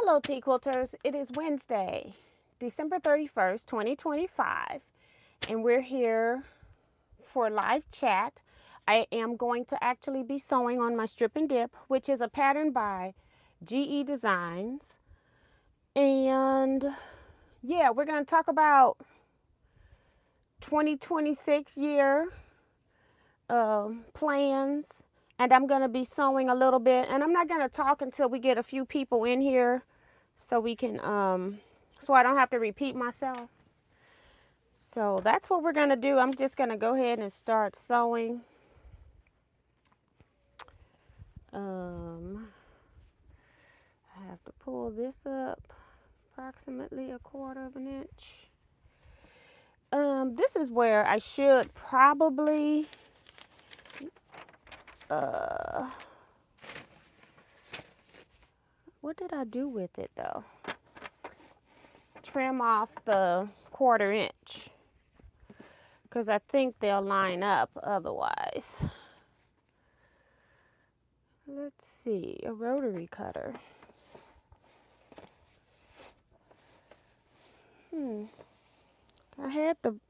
Hello, Teaquilters. It is Wednesday, December 31st, 2025, and we're here for live chat. I am going to actually be sewing on my strip and dip, which is a pattern by GE Designs. And yeah, we're going to talk about 2026 year plans. And I'm going to be sewing a little bit, and I'm not going to talk until we get a few people in here so we can, so I don't have to repeat myself. So that's what we're going to do. I'm just going to go ahead and start sewing. I have to pull this up approximately 1/4 of an inch. This is where I should probably, what did I do with it though? Trim off the 1/4 inch because I think they'll line up otherwise. Let's see, a rotary cutter.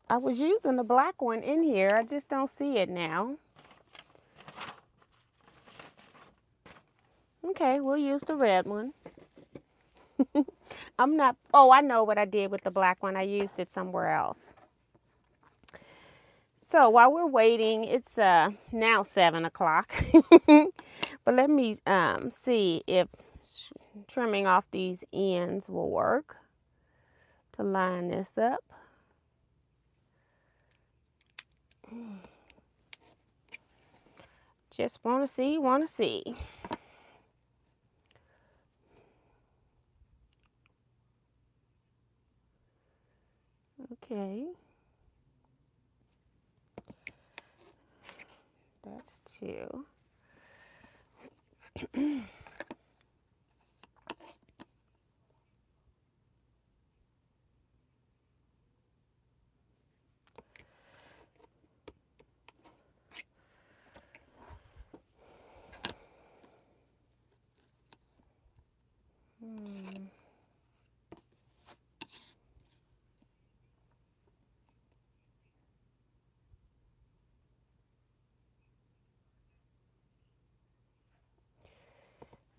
I was using the black one in here. I just don't see it now. Okay, we'll use the red one. I know what I did with the black one. I used it somewhere else. So while we're waiting, it's now 7 o'clock. But let me see if trimming off these ends will work to line this up. Just want to see. Okay. That's 2.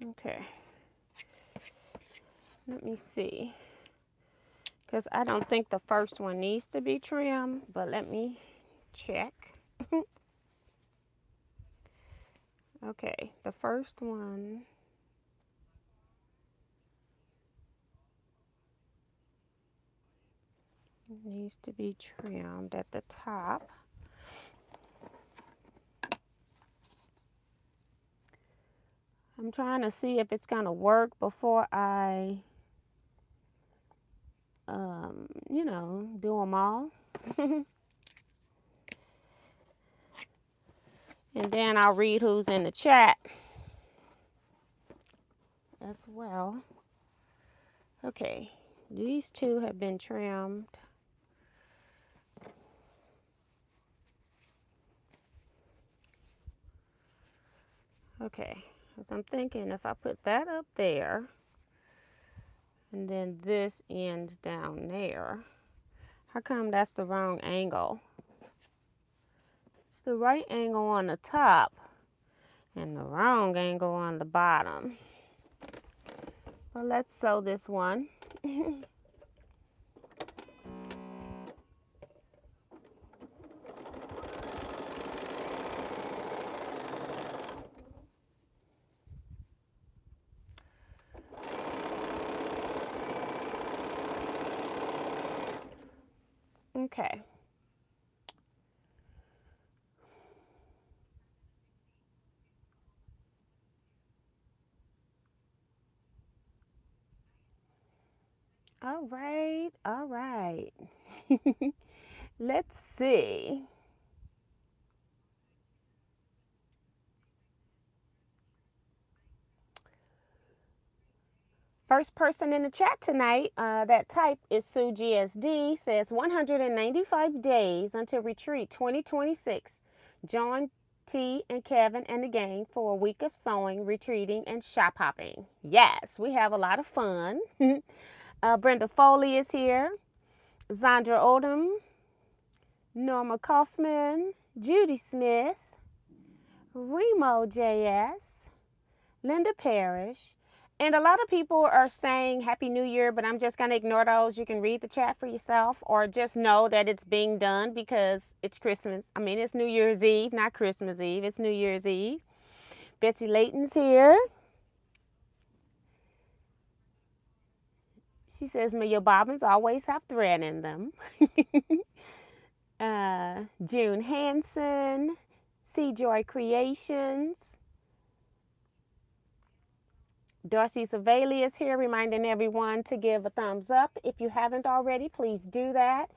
Okay, let me see, because I don't think the first one needs to be trimmed, but let me check. Okay, the first one needs to be trimmed at the top. I'm trying to see if it's gonna work before I, do them all. And then I'll read who's in the chat as well. Okay, these 2 have been trimmed. Okay, because I'm thinking if I put that up there and then this ends down there, how come that's the wrong angle? It's the right angle on the top and the wrong angle on the bottom. Well, let's sew this one. Okay. All right. Let's see. First person in the chat tonight, that type is Sue GSD, says 195 days until retreat 2026. Join T, and Kevin and the gang for a week of sewing, retreating, and shop hopping. Yes, we have a lot of fun. Brenda Foley is here. Zandra Odom, Norma Kaufman, Judy Smith, Remo JS, Linda Parrish, and a lot of people are saying Happy New Year, but I'm just going to ignore those. You can read the chat for yourself or just know that it's being done because it's Christmas. I mean, it's New Year's Eve, not Christmas Eve. It's New Year's Eve. Betsy Layton's here. She says, may your bobbins always have thread in them. June Hanson, C Joy Creations. Darcy Savali is here, reminding everyone to give a thumbs up. If you haven't already, please do that.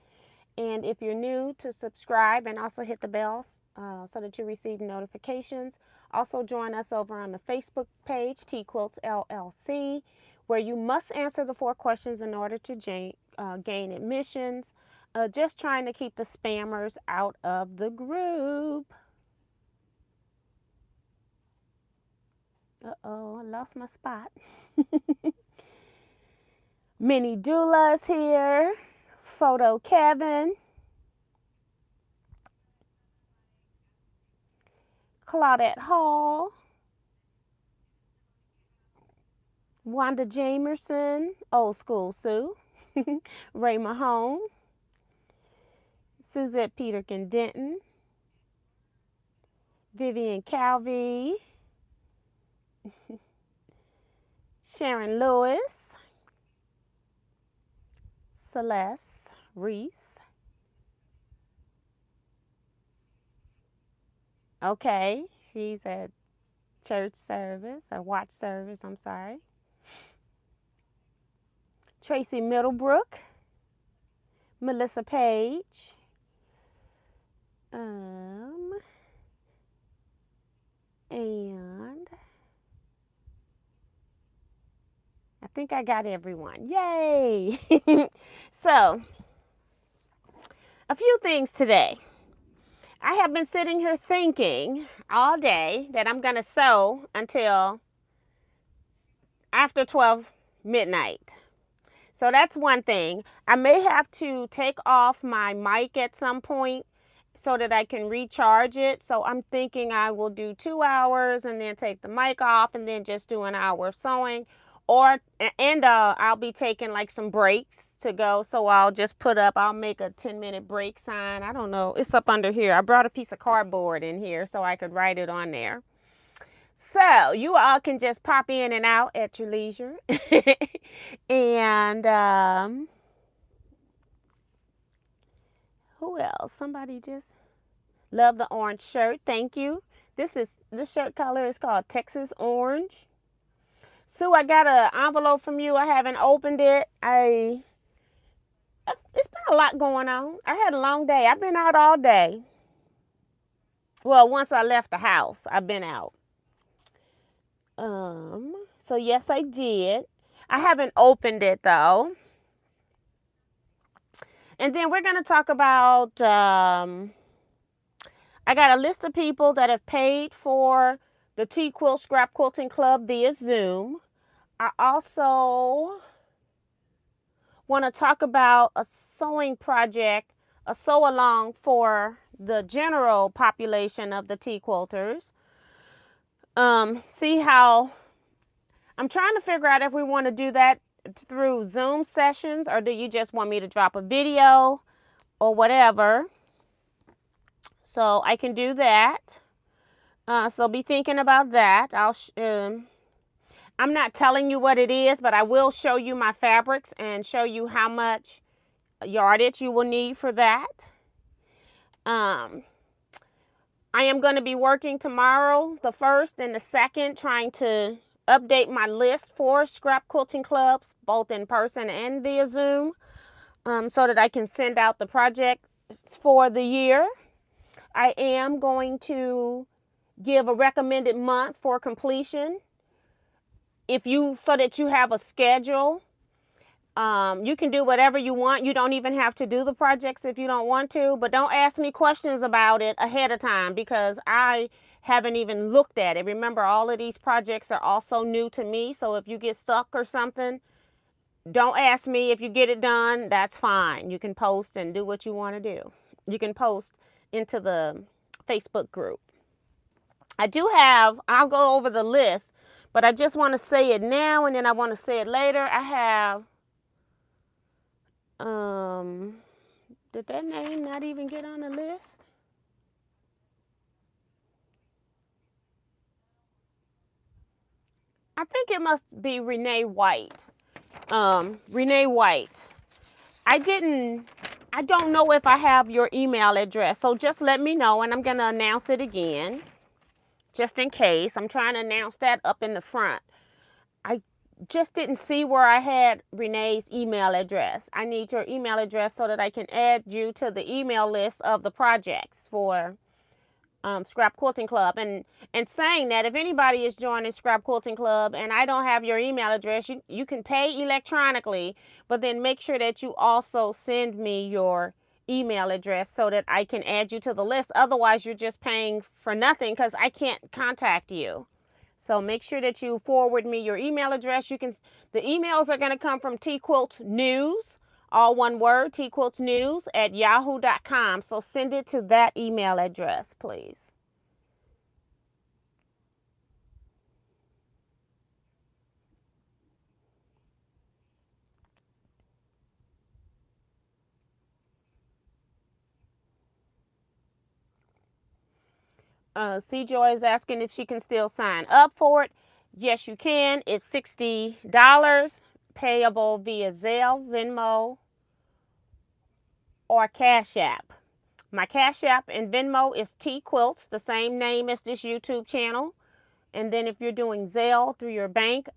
And if you're new, to subscribe and also hit the bells so that you receive notifications. Also join us over on the Facebook page, Teaquilts LLC, where you must answer the 4 questions in order to gain admissions. Just trying to keep the spammers out of the group. Uh-oh, I lost my spot. Minnie Doula's here. Photo Kevin. Claudette Hall. Wanda Jamerson. Old School Sue. Ray Mahone. Suzette Peterkin Denton. Vivian Calvi. Sharon Lewis, Celeste Reese. Okay, she's at church service or watch service, I'm sorry. Tracy Middlebrook, Melissa Page, and I think I got everyone. Yay! So, a few things today. I have been sitting here thinking all day that I'm going to sew until after 12 midnight. So that's one thing. I may have to take off my mic at some point so that I can recharge it. So I'm thinking I will do 2 hours and then take the mic off and then just do an hour of sewing. I'll be taking like some breaks to go. So I'll just I'll make a 10-minute break sign. I don't know. It's up under here. I brought a piece of cardboard in here so I could write it on there. So you all can just pop in and out at your leisure. And who else? Somebody just love the orange shirt. Thank you. This shirt color is called Texas Orange. Sue, I got an envelope from you. I haven't opened it. It's been a lot going on. I had a long day. I've been out all day. Well, once I left the house, I've been out. So yes, I did. I haven't opened it though. And then we're going to talk about, I got a list of people that have paid for the Teaquilt Scrap Quilting Club via Zoom. I also want to talk about a sewing project, a sew along for the general population of the Teaquilters. See how I'm trying to figure out if we want to do that through Zoom sessions or do you just want me to drop a video or whatever. So I can do that. So be thinking about that. I'm not telling you what it is, but I will show you my fabrics and show you how much yardage you will need for that. I am going to be working tomorrow, the 1st and the 2nd, trying to update my list for scrap quilting clubs, both in person and via Zoom, so that I can send out the project for the year. I am going to give a recommended month for completion so that you have a schedule. You can do whatever you want. You don't even have to do the projects if you don't want to, but don't ask me questions about it ahead of time because I haven't even looked at it. Remember, all of these projects are also new to me, so if you get stuck or something, don't ask me. If you get it done, that's fine. You can post and do what you want to do. You can post into the Facebook group. I'll go over the list, but I just want to say it now and then I want to say it later. I have, did that name not even get on the list? I think it must be Renee White. Renee White. I don't know if I have your email address, so just let me know and I'm going to announce it again, just in case. I'm trying to announce that up in the front. I just didn't see where I had Renee's email address. I need your email address so that I can add you to the email list of the projects for Scrap Quilting Club. And saying that, if anybody is joining Scrap Quilting Club and I don't have your email address, you can pay electronically, but then make sure that you also send me your email address so that I can add you to the list. Otherwise, you're just paying for nothing because I can't contact you. So make sure that you forward me your email address. The emails are going to come from Teaquilts News, all one word, teaquiltsnews@yahoo.com. So send it to that email address, please. C-Joy is asking if she can still sign up for it. Yes, you can. It's $60, payable via Zelle, Venmo, or Cash App. My Cash App and Venmo is Teaquilts, the same name as this YouTube channel. And then if you're doing Zelle through your bank,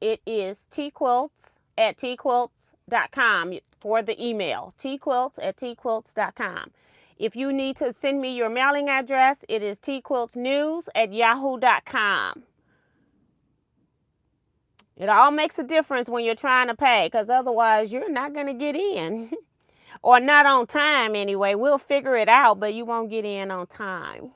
it is teaquilts@teaquilts.com for the email. teaquilts@teaquilts.com. If you need to send me your mailing address, it is teaquiltsnews@yahoo.com. It all makes a difference when you're trying to pay, because otherwise you're not going to get in. Or not on time anyway. We'll figure it out, but you won't get in on time.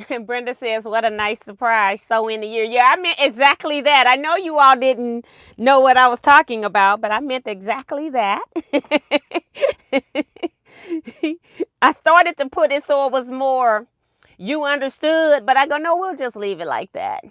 And Brenda says, what a nice surprise. So in the year. Yeah, I meant exactly that. I know you all didn't know what I was talking about, but I meant exactly that. I started to put it so it was more you understood, but I go, no, we'll just leave it like that.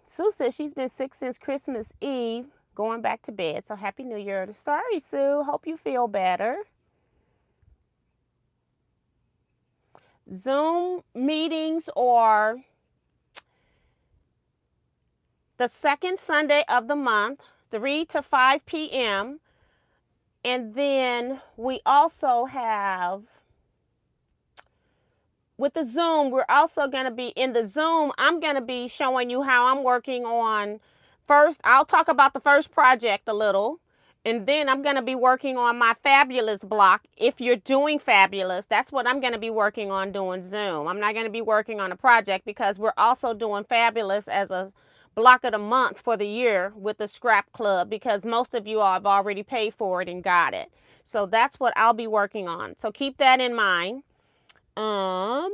Sue says she's been sick since Christmas Eve, going back to bed. So Happy New Year. Sorry, Sue. Hope you feel better. Zoom meetings are the second Sunday of the month, 3 to 5 p.m. And then we also have, with the Zoom, we're also going to be in the Zoom. I'm going to be showing you how I'm working on first. I'll talk about the first project a little. And then I'm going to be working on my Fabulous block. If you're doing Fabulous, that's what I'm going to be working on doing Zoom. I'm not going to be working on a project because we're also doing Fabulous as a block of the month for the year with the Scrap Club, because most of you all have already paid for it and got it. So that's what I'll be working on. So keep that in mind. And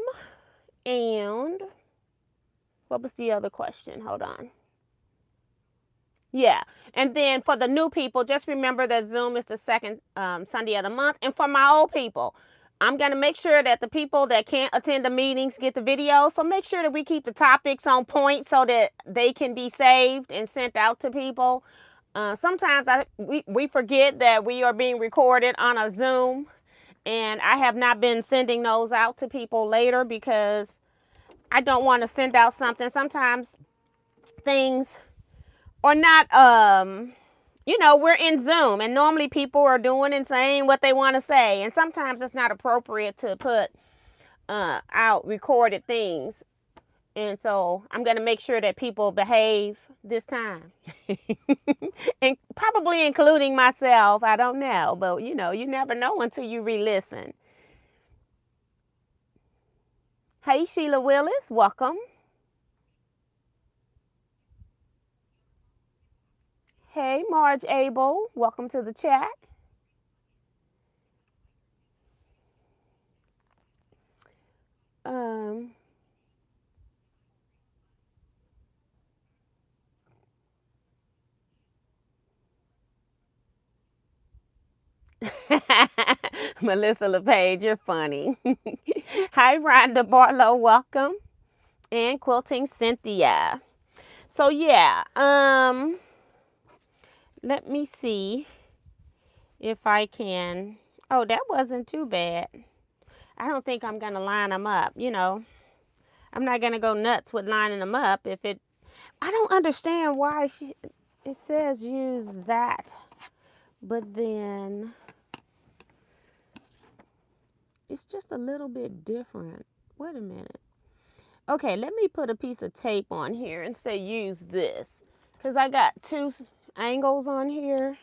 what was the other question? Hold on. Yeah. And then for the new people, just remember that Zoom is the second Sunday of the month. And for my old people, I'm going to make sure that the people that can't attend the meetings get the video. So make sure that we keep the topics on point so that they can be saved and sent out to people. Sometimes we forget that we are being recorded on a Zoom. And I have not been sending those out to people later because I don't want to send out something. Sometimes things are not, we're in Zoom and normally people are doing and saying what they want to say. And sometimes it's not appropriate to put out recorded things And so I'm going to make sure that people behave this time. And probably including myself. I don't know. But, you know, you never know until you re-listen. Hey, Sheila Willis. Welcome. Hey, Marge Abel. Welcome to the chat. Melissa LePage, you're funny. Hi, Rhonda Barlow, welcome. And Quilting Cynthia. So yeah, let me see if I can. Oh, that wasn't too bad. I don't think I'm gonna line them up, you know. I'm not gonna go nuts with lining them up if it. I don't understand why it says use that, but then it's just a little bit different. Wait a minute. Okay, let me put a piece of tape on here and say use this. Because I got two angles on here.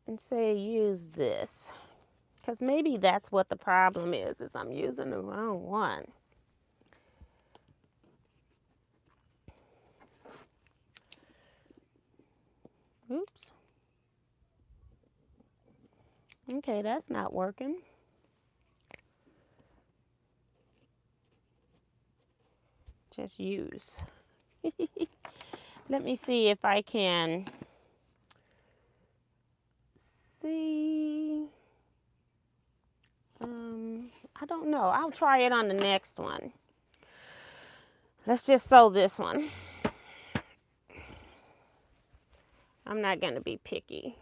And say use this. Because maybe that's what the problem is I'm using the wrong one. Oops. Okay, that's not working. Just use. Let me see if I can see. I don't know. I'll try it on the next one. Let's just sew this one. I'm not going to be picky.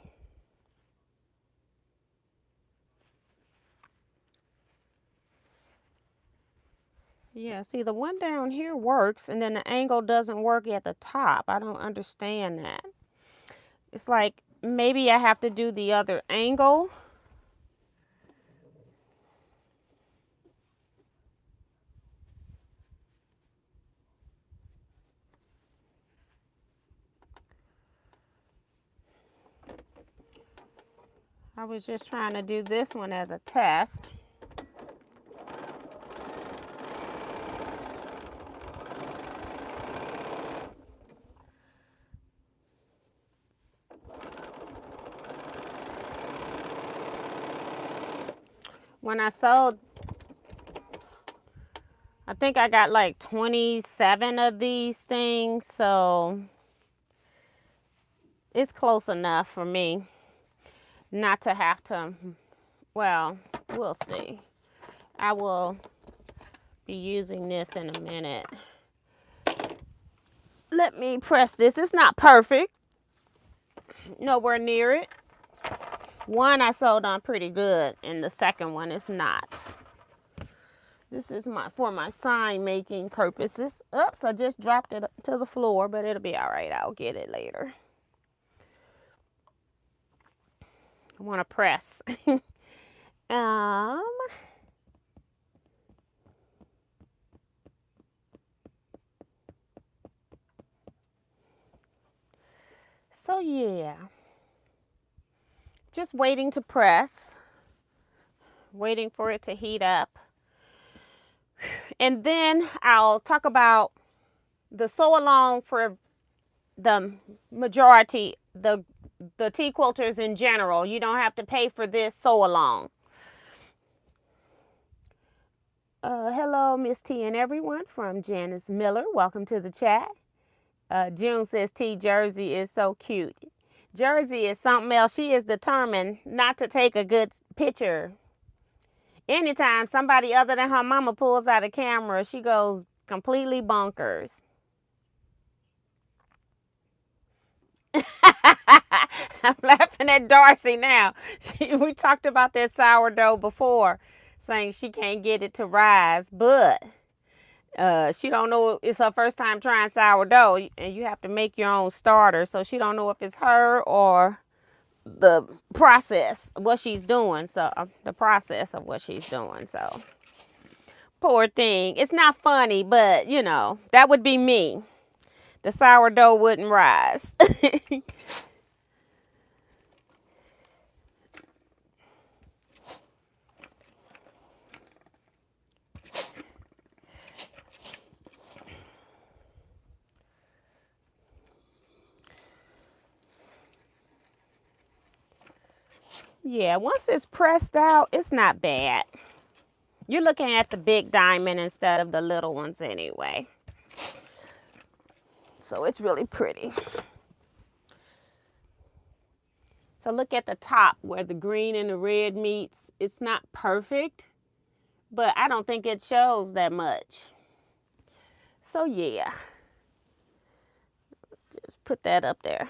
Yeah, see, the one down here works, and then the angle doesn't work at the top. I don't understand that. It's like maybe I have to do the other angle. I was just trying to do this one as a test. When I sewed, I think I got like 27 of these things, so it's close enough for me not to have to, well, we'll see. I will be using this in a minute. Let me press this. It's not perfect. Nowhere near it. One I sewed on pretty good, and the second one is not. This is for my sign making purposes. Oops, I just dropped it to the floor, but it'll be all right. I'll get it later. I want to press. So yeah, just waiting to press, waiting for it to heat up. And then I'll talk about the sew along for the majority, the Teaquilters in general. You don't have to pay for this sew along. Hello, Miss T and everyone from Janice Miller. Welcome to the chat. June says T Jersey is so cute. Jersey is something else. She is determined not to take a good picture. Anytime somebody other than her mama pulls out a camera, she goes completely bonkers. I'm laughing at Darcy now. We talked about that sourdough before, saying she can't get it to rise, but she don't know. It's her first time trying sourdough, and you have to make your own starter, so she don't know if it's her or the process of what she's doing. So the process of what she's doing. So, Poor thing. It's not funny, but you know, that would be me. The sourdough wouldn't rise. Yeah, once it's pressed out, it's not bad. You're looking at the big diamond instead of the little ones anyway. So it's really pretty. So look at the top where the green and the red meets. It's not perfect, but I don't think it shows that much. So yeah, just put that up there.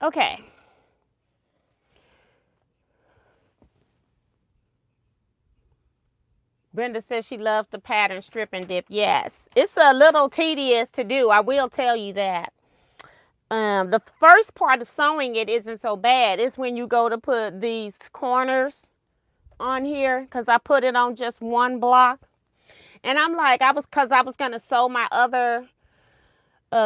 Okay. Brenda says she loves the pattern strip and dip. Yes, it's a little tedious to do. I will tell you that. The first part of sewing it isn't so bad. It's when you go to put these corners on here, because I put it on just one block. And I'm like, I was going to sew my other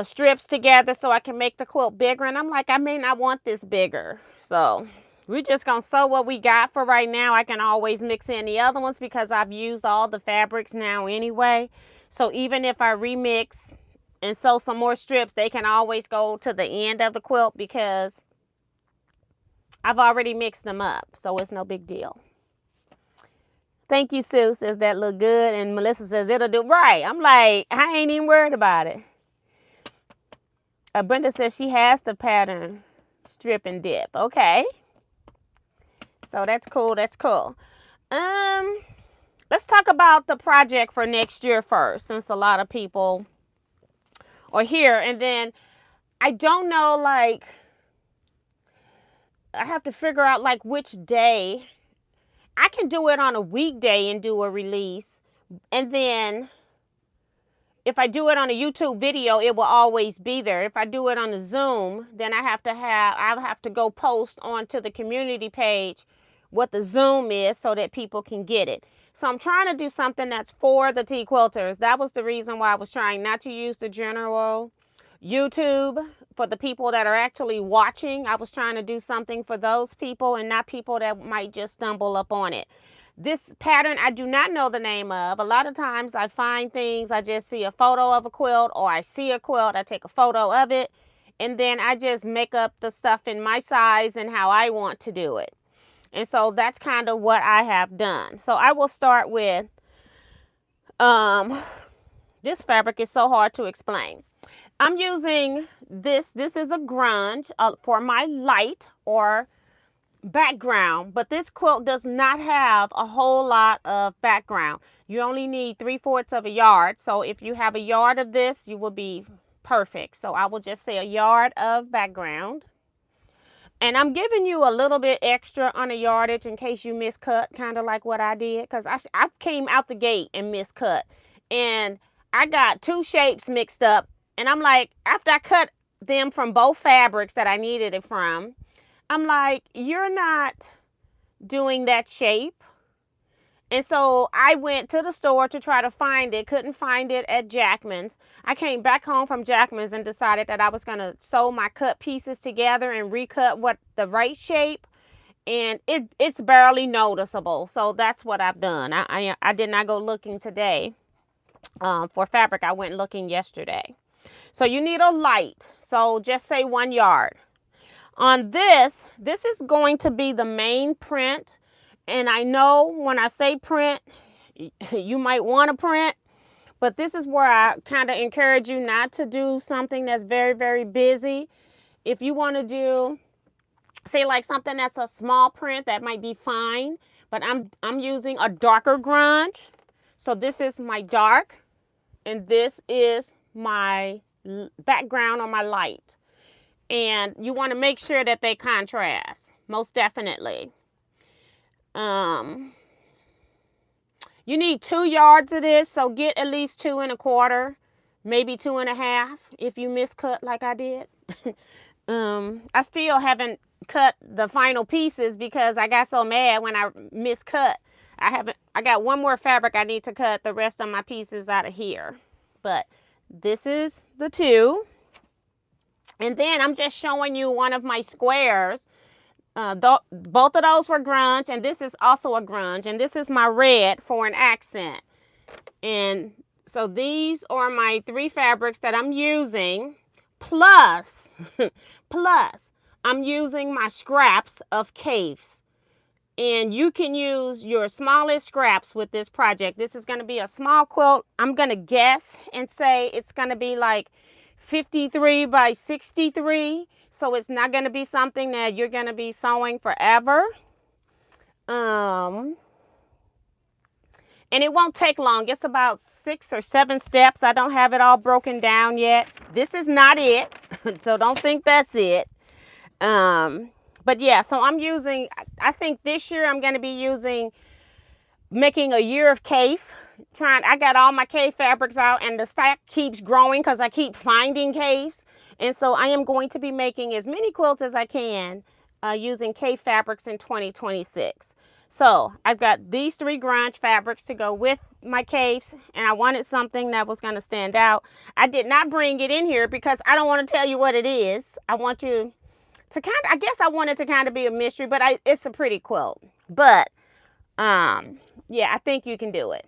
strips together so I can make the quilt bigger. And I'm like, I may not want this bigger. So we're just going to sew what we got for right now. I can always mix in the other ones because I've used all the fabrics now anyway. So even if I remix and sew some more strips, they can always go to the end of the quilt because I've already mixed them up. So it's no big deal. Thank you, Sue. Says that look good. And Melissa says it'll do. Right. I'm like, I ain't even worried about it. Brenda says she has the pattern strip and dip. Okay. So that's cool. That's cool. Let's talk about the project for next year first, since a lot of people are here. And then I don't know, like, I have to figure out like which day. I can do it on a weekday and do a release. And then if I do it on a YouTube video, it will always be there. If I do it on a Zoom, then I'll have to go post onto the community page what the Zoom is so that people can get it. So I'm trying to do something that's for the Teaquilters. That was the reason why I was trying not to use the general YouTube for the people that are actually watching. I was trying to do something for those people and not people that might just stumble up on it. This pattern I do not know the name of. A lot of times I find things, I just see a photo of a quilt, or I see a quilt, I take a photo of it, and then I just make up the stuff in my size and how I want to do it. And so that's kind of what I have done. So I will start with, this fabric is so hard to explain. I'm using this is a grunge for my light or background, but this quilt does not have a whole lot of background. You only need 3/4 of a yard. So if you have a yard of this, you will be perfect. So I will just say a yard of background. And I'm giving you a little bit extra on a yardage in case you miscut, kind of like what I did. Because I came out the gate and miscut. And I got two shapes mixed up. And I'm like, after I cut them from both fabrics that I needed it from, I'm like, you're not doing that shape. And so I went to the store to try to find it. Couldn't find it at Jackman's. I came back home from Jackman's and decided that I was going to sew my cut pieces together and recut what the right shape. And it's barely noticeable. So that's what I've done. I did not go looking today for fabric. I went looking yesterday. So you need a light. So just say 1 yard. On this is going to be the main print. And I know when I say print, you might want to print, but this is where I kind of encourage you not to do something that's very, very busy. If you want to do, say like something that's a small print, that might be fine, but I'm using a darker grunge. So this is my dark, and this is my background on my light. And you want to make sure that they contrast, most definitely. You need 2 yards of this, so get at least 2 1/4, maybe 2 1/2 if you miscut like I did. I still haven't cut the final pieces because I got so mad when I miscut. I got one more fabric I need to cut the rest of my pieces out of here. But this is the 2. And then I'm just showing you one of my squares. Both of those were grunge, and this is also a grunge, and this is my red for an accent. And so these are my 3 fabrics that I'm using, plus I'm using my scraps of caves. And you can use your smallest scraps with this project. This is going to be a small quilt. I'm going to guess and say it's going to be like 53 by 63. So it's not going to be something that you're going to be sewing forever. And it won't take long. It's about 6 or 7 steps. I don't have it all broken down yet. This is not it. So don't think that's it. But yeah, so I'm using, I think this year I'm going to be making a year of cave. I got all my cave fabrics out, and the stack keeps growing because I keep finding caves. And so I am going to be making as many quilts as I can using cave fabrics in 2026. So I've got these 3 grunge fabrics to go with my caves, and I wanted something that was going to stand out. I did not bring it in here because I don't want to tell you what it is. I want you to I guess I want it to kind of be a mystery, but it's a pretty quilt. But yeah, I think you can do it.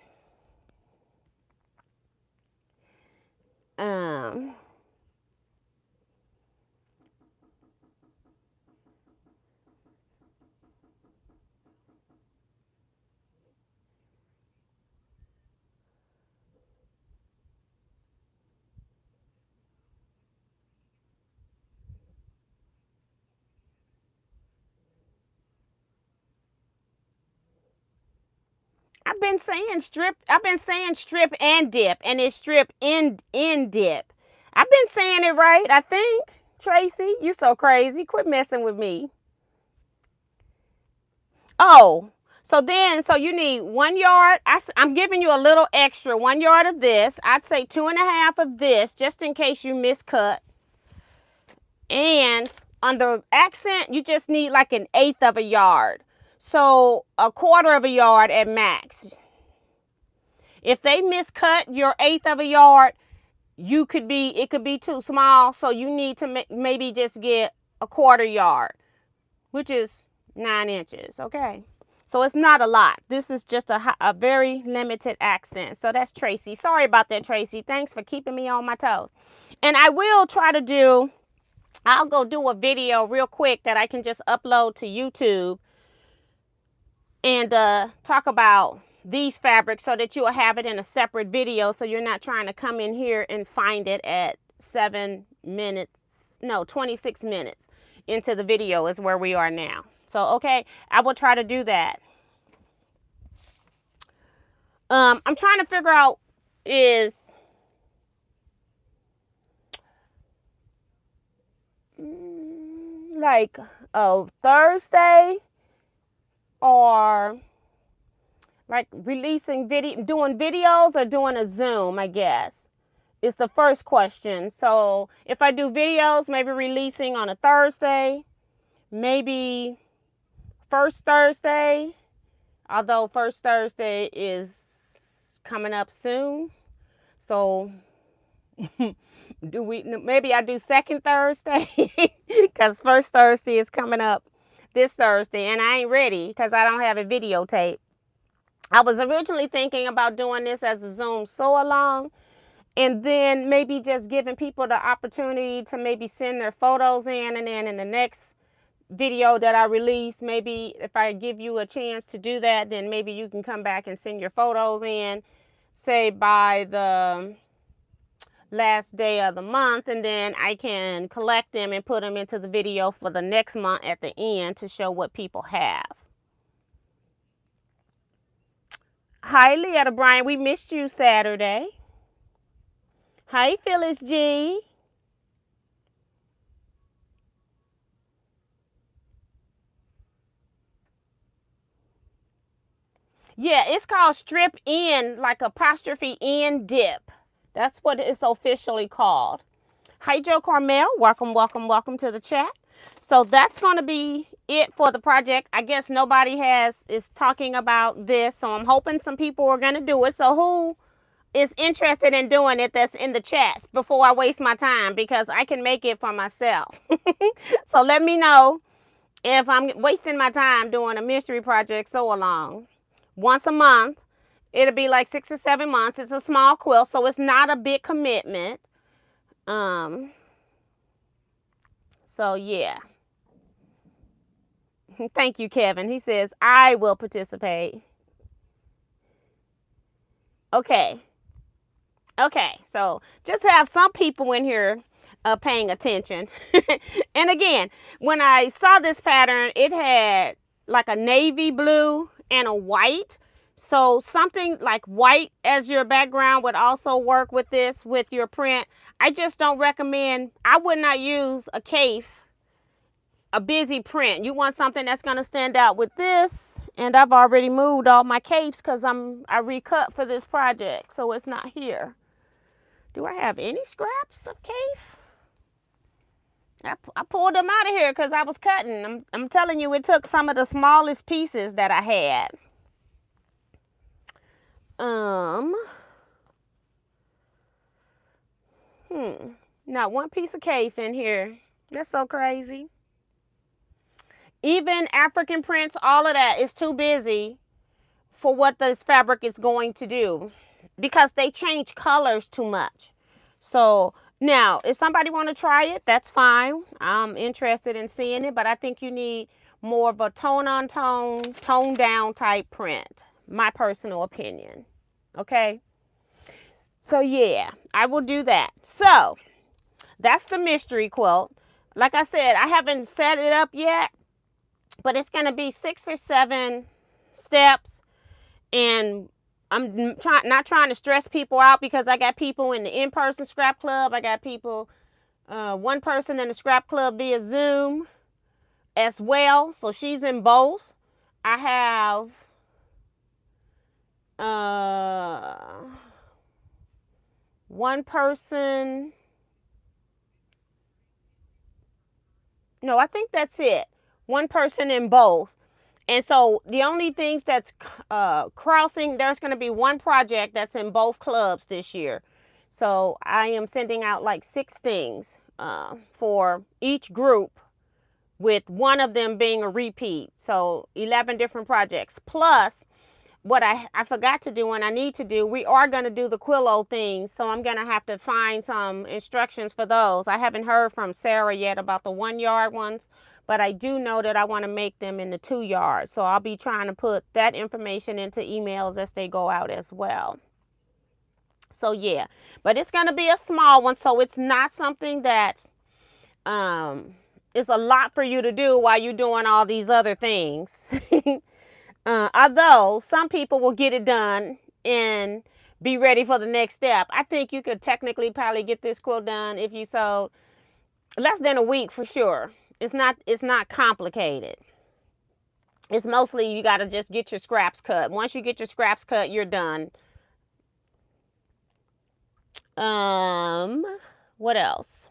I've been saying strip and dip, and it's strip in dip. I've been saying it right, I think. Tracy, you so crazy. Quit messing with me. Oh, so you need 1 yard. I'm giving you a little extra, 1 yard of this. I'd say 2.5 of this, just in case you miscut. And on the accent, you just need like 1/8 of a yard. So 1/4 of a yard at max. If they miscut your 1/8 of a yard, it could be too small. So you need to maybe just get 1/4 yard, which is 9 inches. Okay. So it's not a lot. This is just a very limited accent. So that's Tracy. Sorry about that, Tracy. Thanks for keeping me on my toes. And I will try to I'll go do a video real quick that I can just upload to YouTube and talk about these fabrics so that you'll have it in a separate video, so you're not trying to come in here and find it at 26 minutes into the video is where we are now. So, okay, I will try to do that. I'm trying to figure out is like Thursday or like releasing doing videos or doing a Zoom, I guess, is the first question. So if I do videos, maybe releasing on a Thursday, maybe first Thursday, although first Thursday is coming up soon. So maybe I do second Thursday because first Thursday is coming up this Thursday and I ain't ready because I don't have a videotape. I was originally thinking about doing this as a Zoom sew along, and then maybe just giving people the opportunity to maybe send their photos in, and then in the next video that I release, maybe if I give you a chance to do that, then maybe you can come back and send your photos in, say by the last day of the month, and then I can collect them and put them into the video for the next month at the end to show what people have. Hi, Leetta Bryan. We missed you Saturday. Hi, Phyllis G. Yeah, it's called strip in, like apostrophe in dip. That's what it's officially called. Hi, Joe Carmel. Welcome, welcome, welcome to the chat. So that's going to be it for the project. I guess nobody is talking about this, so I'm hoping some people are going to do it. So who is interested in doing it that's in the chats before I waste my time, because I can make it for myself. So let me know if I'm wasting my time doing a mystery project so long. Once a month. It'll be like 6 or 7 months. It's a small quilt, so it's not a big commitment. So yeah. Thank you, Kevin. He says, I will participate. Okay. Okay, so just have some people in here paying attention. And again, when I saw this pattern, it had like a navy blue and a white. So something like white as your background would also work with this, with your print. I just don't recommend, I would not use a cape, a busy print. You want something that's going to stand out with this. And I've already moved all my capes because I recut for this project, so it's not here. Do I have any scraps of cape? I pulled them out of here because I was cutting. I'm telling you, it took some of the smallest pieces that I had. Not one piece of cape in here. That's so crazy. Even African prints, all of that is too busy for what this fabric is going to do, because they change colors too much. So now, if somebody want to try it, that's fine. I'm interested in seeing it, but I think you need more of a tone on tone, tone down type print. My personal opinion. Okay. So yeah, I will do that. So that's the mystery quilt. Like I said, I haven't set it up yet, but it's going to be 6 or 7 steps. And I'm not trying to stress people out, because I got people in the in-person scrap club. I got people, one person in the scrap club via Zoom as well. So she's in both. I have one person. No, I think that's it. One person in both. And so the only things that's crossing, there's going to be one project that's in both clubs this year. So I am sending out like 6 things for each group, with one of them being a repeat. So 11 different projects. Plus, what I forgot to do and I need to do, we are going to do the Quillo things. So I'm going to have to find some instructions for those. I haven't heard from Sarah yet about the 1 yard ones, but I do know that I want to make them in the 2 yards. So I'll be trying to put that information into emails as they go out as well. So yeah, but it's going to be a small one. So it's not something that is a lot for you to do while you're doing all these other things. Although some people will get it done and be ready for the next step. I think you could technically probably get this quilt done if you sewed less than a week for sure. It's not complicated. It's mostly you got to just get your scraps cut. Once you get your scraps cut, you're done. What else?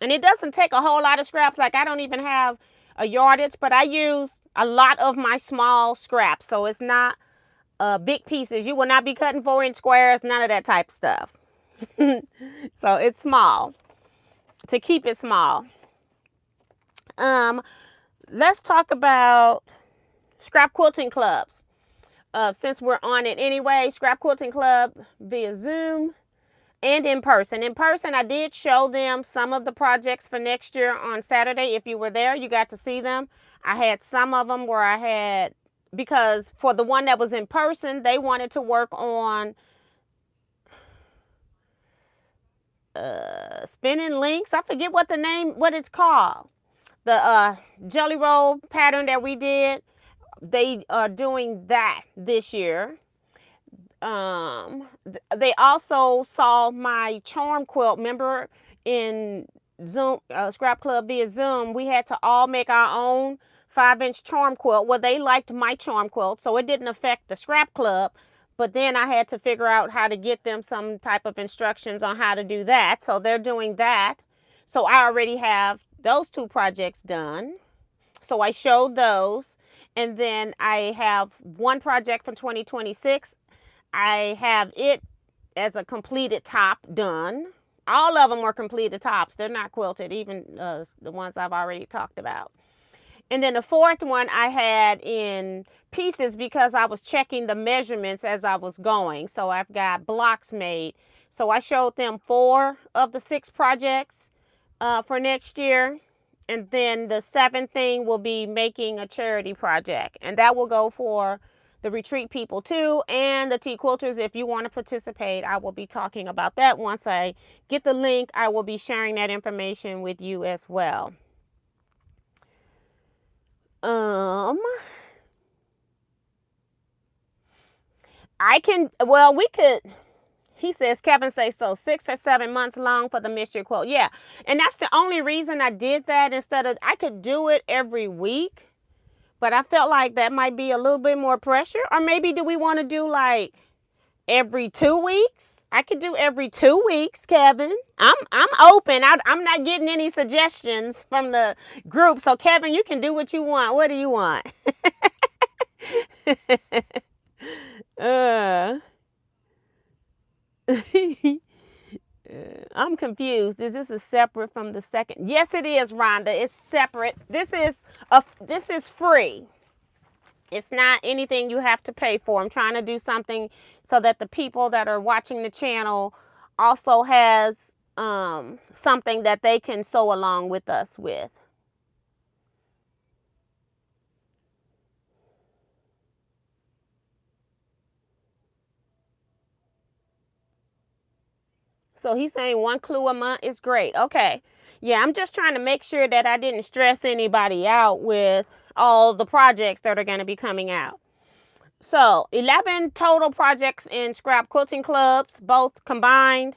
And it doesn't take a whole lot of scraps. Like, I don't even have a yardage, but I use a lot of my small scraps. So it's not big pieces. You will not be cutting 4-inch squares, none of that type of stuff. So it's small, to keep it small. Let's talk about scrap quilting clubs. Since we're on it anyway, scrap quilting club via Zoom and in person. In person, I did show them some of the projects for next year on Saturday. If you were there, you got to see them. I had some of them where I had, because for the one that was in person, they wanted to work on spinning links. I forget what it's called. The jelly roll pattern that we did, they are doing that this year. They also saw my charm quilt. Remember in Zoom, Scrap Club via Zoom, we had to all make our own 5-inch charm quilt. Well, they liked my charm quilt, so it didn't affect the Scrap Club. But then I had to figure out how to get them some type of instructions on how to do that. So they're doing that. So I already have those 2 projects done. So I showed those. And then I have 1 project from 2026. I have it as a completed top done. All of them were completed tops. They're not quilted, even the ones I've already talked about. And then the 4th one I had in pieces because I was checking the measurements as I was going. So I've got blocks made. So I showed them 4 of the 6 projects for next year. And then the 7th thing will be making a charity project. And that will go for the retreat people too, and the Teaquilters. If you want to participate, I will be talking about that. Once I get the link, I will be sharing that information with you as well. We could, he says, Kevin says so, 6 or 7 months long for the mystery quilt. Yeah, and that's the only reason I did that. Instead of, I could do it every week, but I felt like that might be a little bit more pressure. Or maybe do we want to do like every 2 weeks? I could do every 2 weeks, Kevin. I'm open. I'm not getting any suggestions from the group. So Kevin, you can do what you want. What do you want? I'm confused. Is this separate from the second? Yes, it is, Rhonda. It's separate. This is free. It's not anything you have to pay for. I'm trying to do something so that the people that are watching the channel also has something that they can sew along with us with. So he's saying 1 clue a month is great. Okay. Yeah, I'm just trying to make sure that I didn't stress anybody out with all the projects that are going to be coming out. So 11 total projects in Scrap Quilting Clubs, both combined.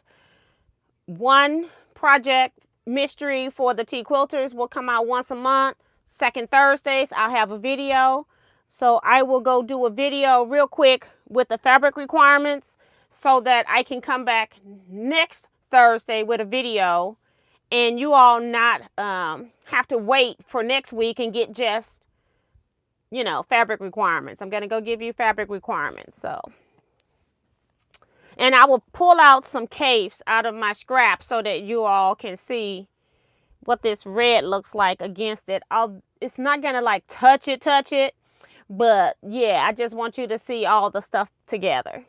1 project mystery for the Teaquilters will come out once a month. Second Thursdays, I'll have a video. So I will go do a video real quick with the fabric requirements so that I can come back next Thursday with a video and you all not have to wait for next week and get just, fabric requirements. I'm going to go give you fabric requirements. So, and I will pull out some capes out of my scraps so that you all can see what this red looks like against it. It's not going to like touch it. But yeah, I just want you to see all the stuff together.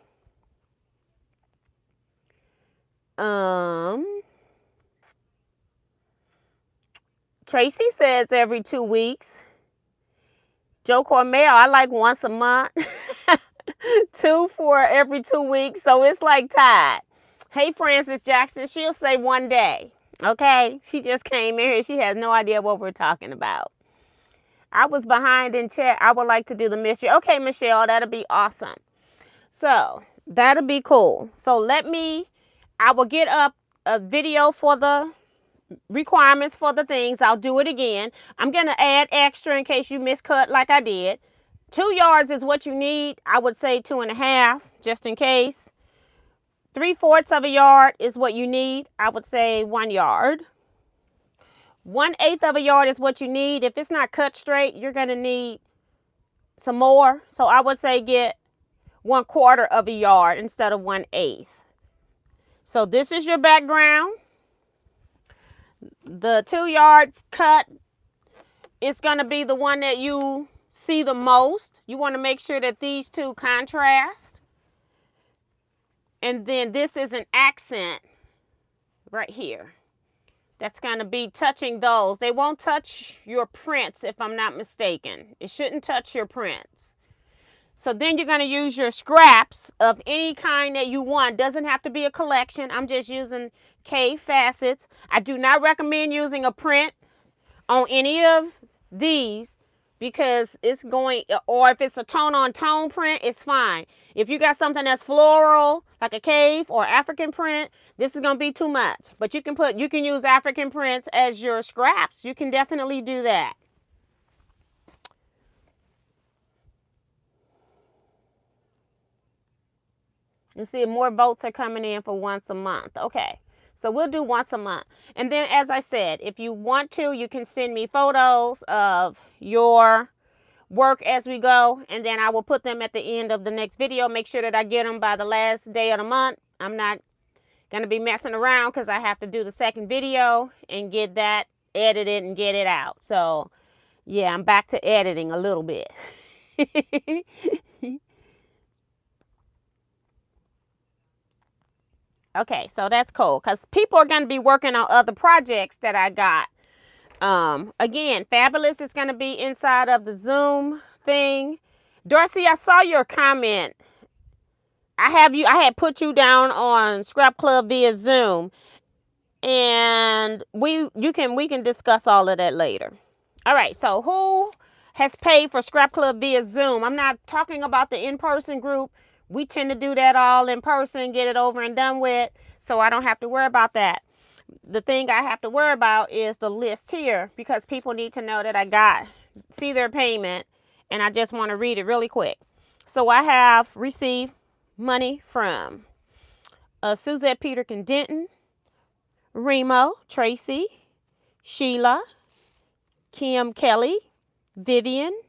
Tracy says every 2 weeks. Joe Cormel, I like once a month. 2 for every 2 weeks. So it's like tied. Hey, Francis Jackson, she'll say 1 day. Okay, she just came in here. She has no idea what we're talking about. I was behind in chat. I would like to do the mystery. Okay, Michelle, that'll be awesome. So that'll be cool. So I will get up a video for the requirements for the things. I'll do it again. I'm going to add extra in case you miscut like I did. 2 yards is what you need. I would say 2.5 just in case. 3/4 of a yard is what you need. I would say 1 yard. 1/8 of a yard is what you need. If it's not cut straight, you're going to need some more. So I would say get 1/4 of a yard instead of 1/8. So this is your background. The 2 yard cut is going to be the one that you see the most. You want to make sure that these 2 contrast. And then this is an accent right here. That's going to be touching those. They won't touch your prints if I'm not mistaken. It shouldn't touch your prints. So then you're going to use your scraps of any kind that you want. Doesn't have to be a collection. I'm just using K facets. I do not recommend using a print on any of these because it's going, or if it's a tone on tone print, it's fine. If you got something that's floral, like a cave or African print, this is going to be too much. But you can use African prints as your scraps. You can definitely do that. You see, more votes are coming in for once a month. Okay. So we'll do once a month. And then, as I said, if you want to, you can send me photos of your work as we go, and then I will put them at the end of the next video. Make sure that I get them by the last day of the month. I'm not going to be messing around because I have to do the second video and get that edited and get it out. So yeah, I'm back to editing a little bit. Okay, so that's cool because people are going to be working on other projects that I got. Again, Fabulous is going to be inside of the Zoom thing. Darcy, I saw your comment. I had put you down on Scrap Club via Zoom, and we can discuss all of that later. All right, so who has paid for Scrap Club via Zoom? I'm not talking about the in-person group. We tend to do that all in person, get it over and done with, so I don't have to worry about that. The thing I have to worry about is the list here, because people need to know that I see their payment, and I just want to read it really quick. So I have received money from Suzette Peterkin Denton, Remo, Tracy, Sheila, Kim Kelly, Vivian,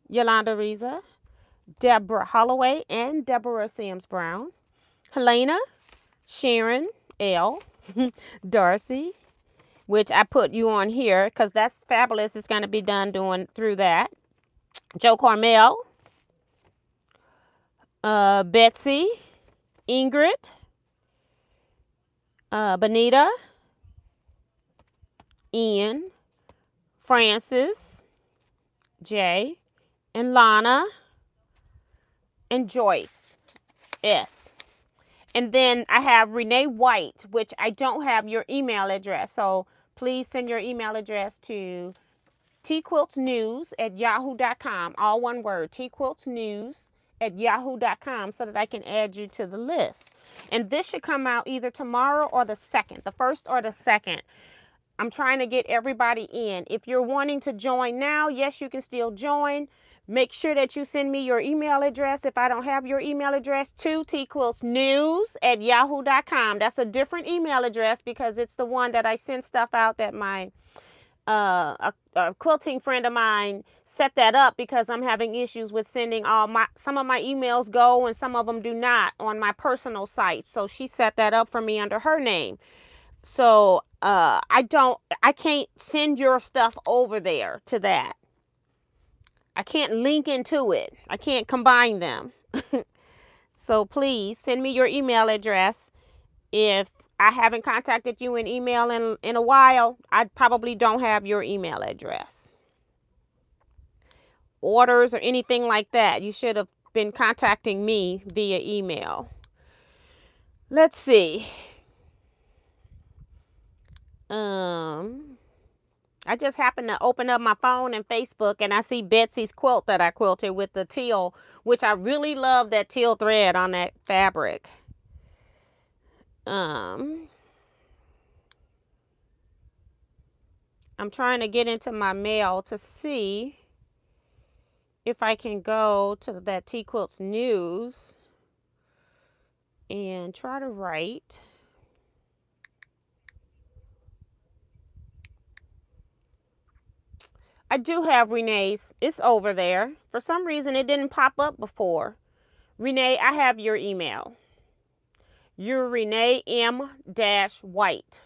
Yolanda Riza, Deborah Holloway and Deborah Sims Brown, Helena, Sharon L, Darcy, which I put you on here because that's Fabulous. It's going to be done through that. Joe Carmel, Betsy, Ingrid, Benita, Ian, Francis, Jay, and Lana, and Joyce S. And then I have Renee White, which I don't have your email address. So please send your email address to teaquiltsnews@yahoo.com. All one word, teaquiltsnews@yahoo.com, so that I can add you to the list. And this should come out either tomorrow or the 2nd, the 1st or the 2nd. I'm trying to get everybody in. If you're wanting to join now, yes, you can still join. Make sure that you send me your email address, if I don't have your email address, to teaquiltsnews@yahoo.com. That's a different email address because it's the one that I send stuff out that my a quilting friend of mine set that up, because I'm having issues with sending some of my emails go and some of them do not on my personal site. So she set that up for me under her name. So I can't send your stuff over there to that. I can't link into it. I can't combine them. So please send me your email address. If I haven't contacted you in email in a while, I probably don't have your email address. Orders or anything like that, you should have been contacting me via email. Let's see. I just happened to open up my phone and Facebook, and I see Betsy's quilt that I quilted with the teal, which I really love that teal thread on that fabric. I'm trying to get into my mail to see if I can go to that Teaquilts News and try to write. I do have Renee's. It's over there. For some reason, it didn't pop up before. Renee, I have your email. You're Renee M-White.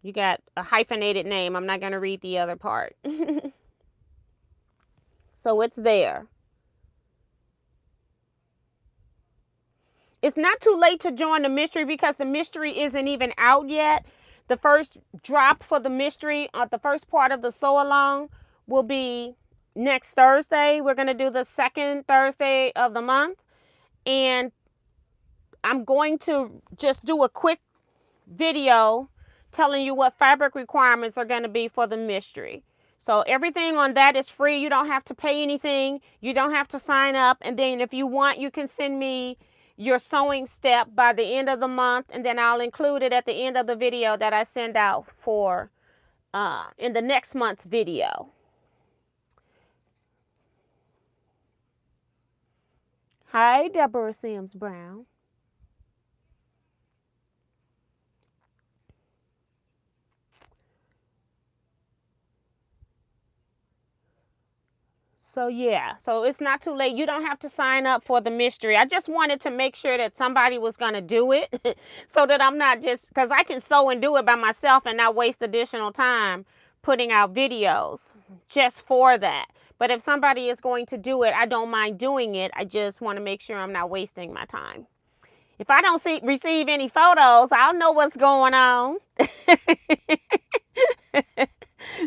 You got a hyphenated name. I'm not going to read the other part. So it's there. It's not too late to join the mystery because the mystery isn't even out yet. The first drop for the mystery, the first part of the sew along, will be next Thursday. We're going to do the second Thursday of the month. And I'm going to just do a quick video telling you what fabric requirements are going to be for the mystery. So everything on that is free. You don't have to pay anything. You don't have to sign up. And then if you want, you can send me your sewing step by the end of the month, and then I'll include it at the end of the video that I send out for in the next month's video. Hi, Deborah Sims Brown. So yeah, so it's not too late. You don't have to sign up for the mystery. I just wanted to make sure that somebody was going to do it so that I'm not just, because I can sew and do it by myself and not waste additional time putting out videos just for that. But if somebody is going to do it, I don't mind doing it. I just want to make sure I'm not wasting my time. If I don't receive any photos, I'll know what's going on.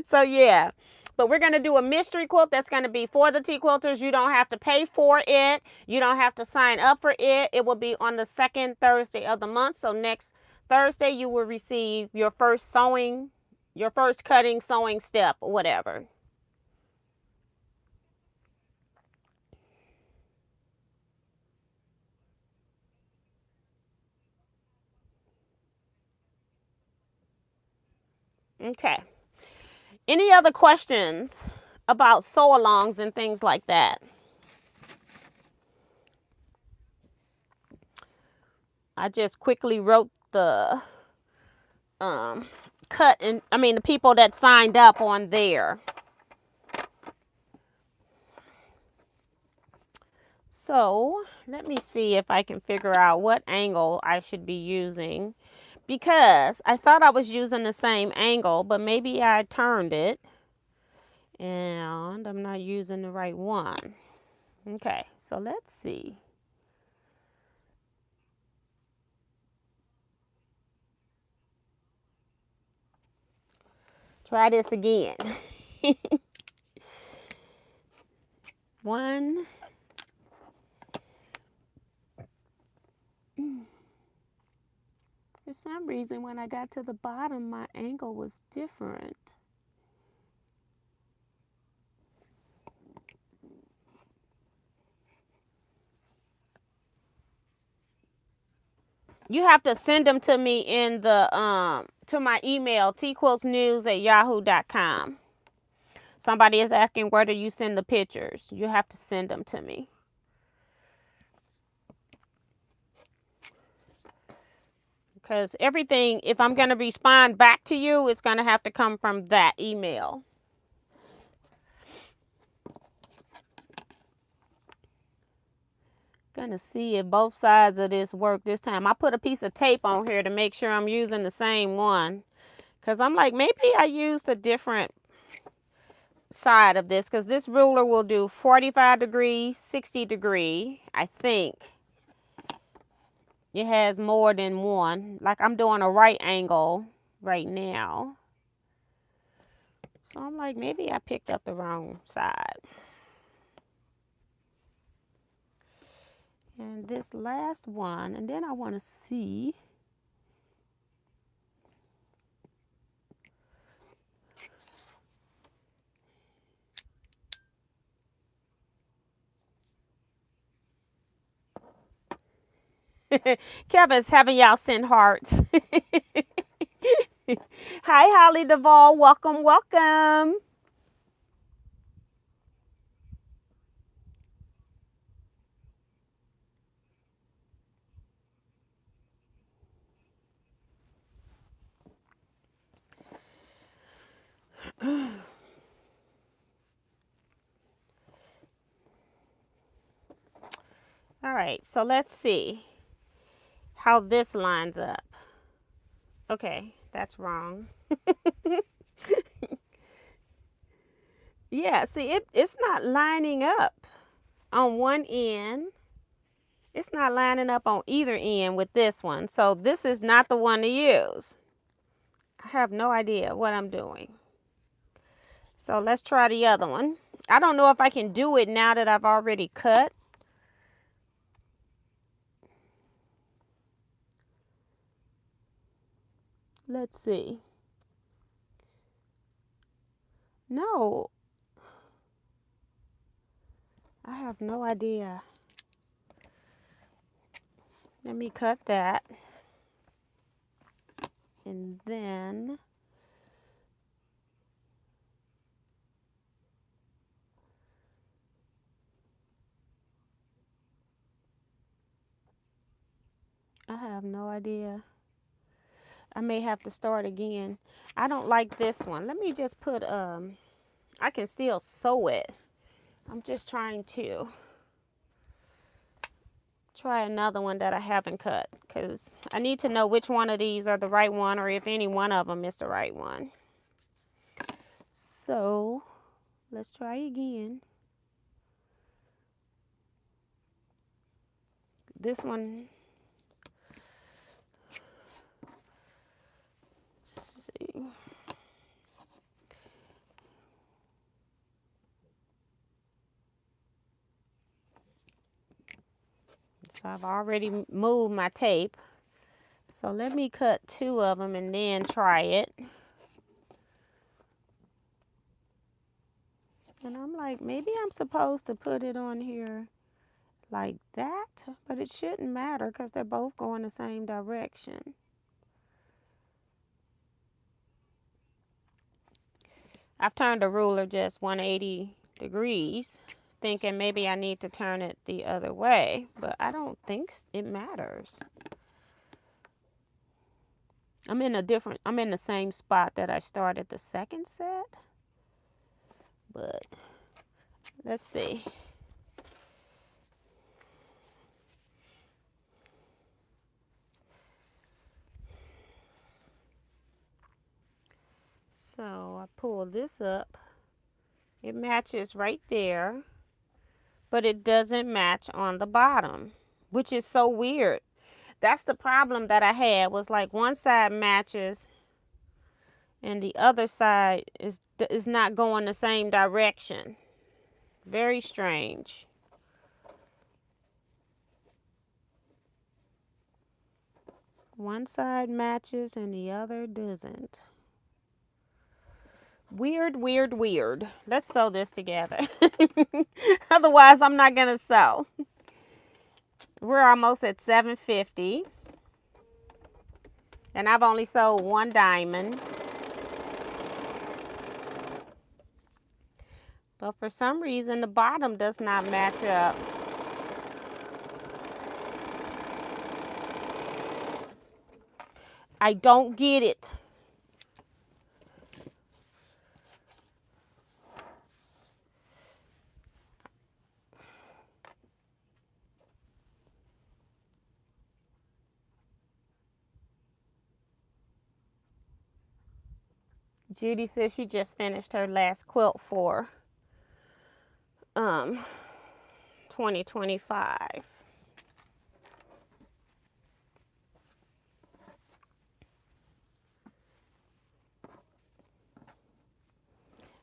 So yeah. But we're going to do a mystery quilt that's going to be for the Teaquilters. You don't have to pay for it. You don't have to sign up for it. It will be on the second Thursday of the month. So next Thursday, you will receive your first sewing, your first cutting sewing step or whatever. Okay. Any other questions about sew-alongs and things like that? I just quickly wrote the the people that signed up on there. So let me see if I can figure out what angle I should be using, because I thought I was using the same angle, but maybe I turned it and I'm not using the right one. Okay, so let's see. Try this again. One. For some reason, when I got to the bottom, my angle was different. You have to send them to me in the to my email, teaquiltsnews@yahoo.com. Somebody is asking, where do you send the pictures? You have to send them to me. Because everything, if I'm going to respond back to you, it's going to have to come from that email. Gonna see if both sides of this work this time. I put a piece of tape on here to make sure I'm using the same one, because I'm like, maybe I used a different side of this, because this ruler will do 45 degree, 60 degree. I think it has more than one. Like I'm doing a right angle right now, so I'm like, maybe I picked up the wrong side. And this last one, and then I want to see. Kevin's having y'all send hearts. Hi, Holly Duvall. Welcome, welcome. All right, so let's see how this lines up. Okay, that's wrong. Yeah, see, it's not lining up on one end. It's not lining up on either end with this one. So this is not the one to use. I have no idea what I'm doing. So let's try the other one. I don't know if I can do it now that I've already cut. Let's see. No. I have no idea. Let me cut that. And then I have no idea. I may have to start again. I don't like this one. Let me just put I can still sew it. I'm just trying to try another one that I haven't cut, because I need to know which one of these are the right one, or if any one of them is the right one. So let's try again. This one, let's see. So I've already moved my tape. So let me cut 2 of them and then try it. And I'm like, maybe I'm supposed to put it on here like that, but it shouldn't matter because they're both going the same direction. I've turned the ruler just 180 degrees, thinking maybe I need to turn it the other way, but I don't think it matters. I'm in the same spot that I started the second set, but let's see. So I pull this up. It matches right there, but it doesn't match on the bottom, which is so weird. That's the problem that I had, was like one side matches and the other side is not going the same direction. Very strange. One side matches and the other doesn't. Weird, weird, weird. Let's sew this together. Otherwise, I'm not going to sew. We're almost at 750. And I've only sewed 1 diamond. But for some reason, the bottom does not match up. I don't get it. Judy says she just finished her last quilt for 2025.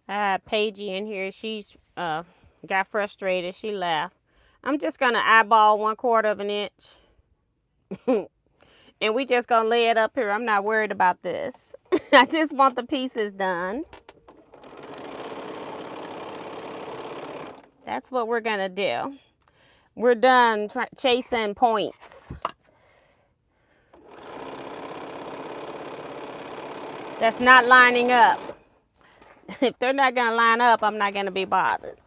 I had Paigey in here. She's got frustrated. She left. I'm just going to eyeball 1/4 of an inch. And we just going to lay it up here. I'm not worried about this. I just want the pieces done. That's what we're going to do. We're done chasing points. That's not lining up. If they're not going to line up, I'm not going to be bothered.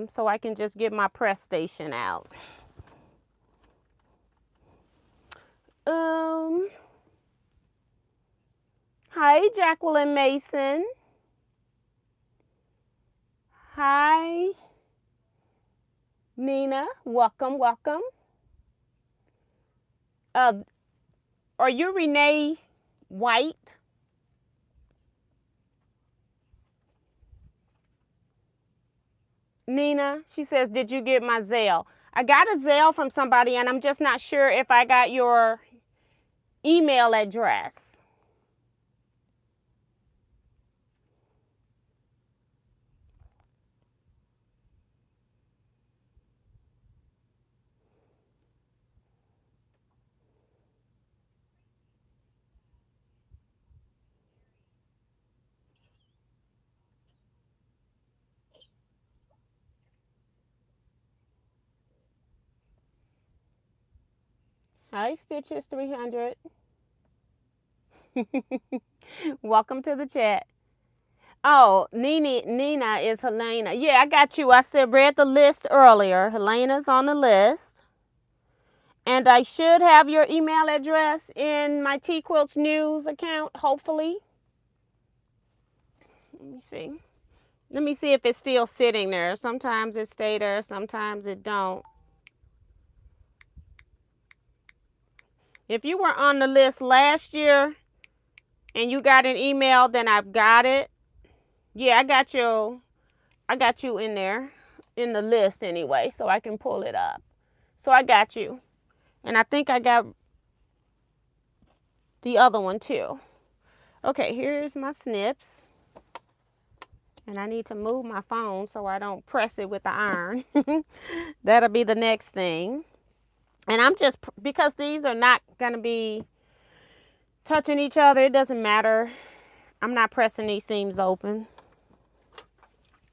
So I can just get my press station out. Hi, Jacqueline Mason. Hi, Nina. Welcome, welcome. Are you Renee White? Nina, she says, did you get my Zelle? I got a Zelle from somebody, and I'm just not sure if I got your email address. Hi, Stitches 300. Welcome to the chat. Oh, Nina is Helena. Yeah, I got you. I read the list earlier. Helena's on the list. And I should have your email address in my Teaquilts news account, hopefully. Let me see. Let me see if it's still sitting there. Sometimes it stay there, sometimes it don't. If you were on the list last year and you got an email, then I've got it. Yeah, I got you in there, in the list anyway, so I can pull it up. So I got you. And I think I got the other one too. Okay, here's my snips. And I need to move my phone so I don't press it with the iron. That'll be the next thing. And I'm just, because these are not going to be touching each other, it doesn't matter. I'm not pressing these seams open.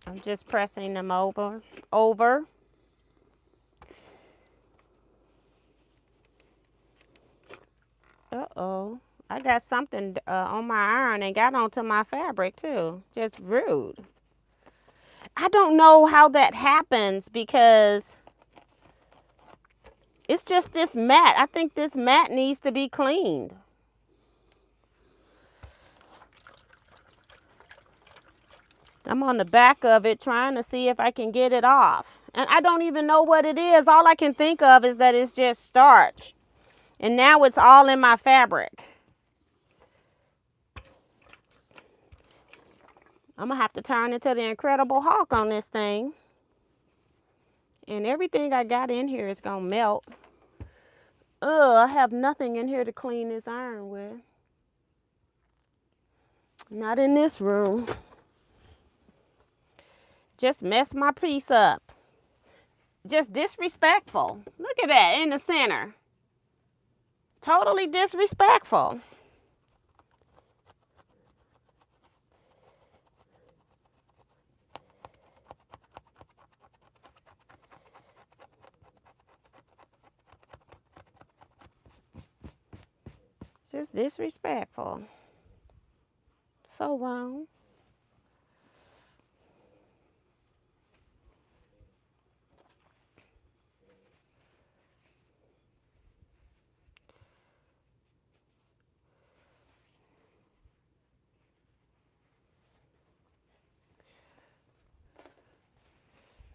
I'm just pressing them over. Uh-oh. I got something on my iron and got onto my fabric too. Just rude. I don't know how that happens because it's just this mat. I think this mat needs to be cleaned. I'm on the back of it trying to see if I can get it off. And I don't even know what it is. All I can think of is that it's just starch. And now it's all in my fabric. I'm going to have to turn into the Incredible Hulk on this thing. And everything I got in here is going to melt. Ugh, I have nothing in here to clean this iron with. Not in this room. Just mess my piece up. Just disrespectful. Look at that in the center. Totally disrespectful. Just disrespectful. So wrong.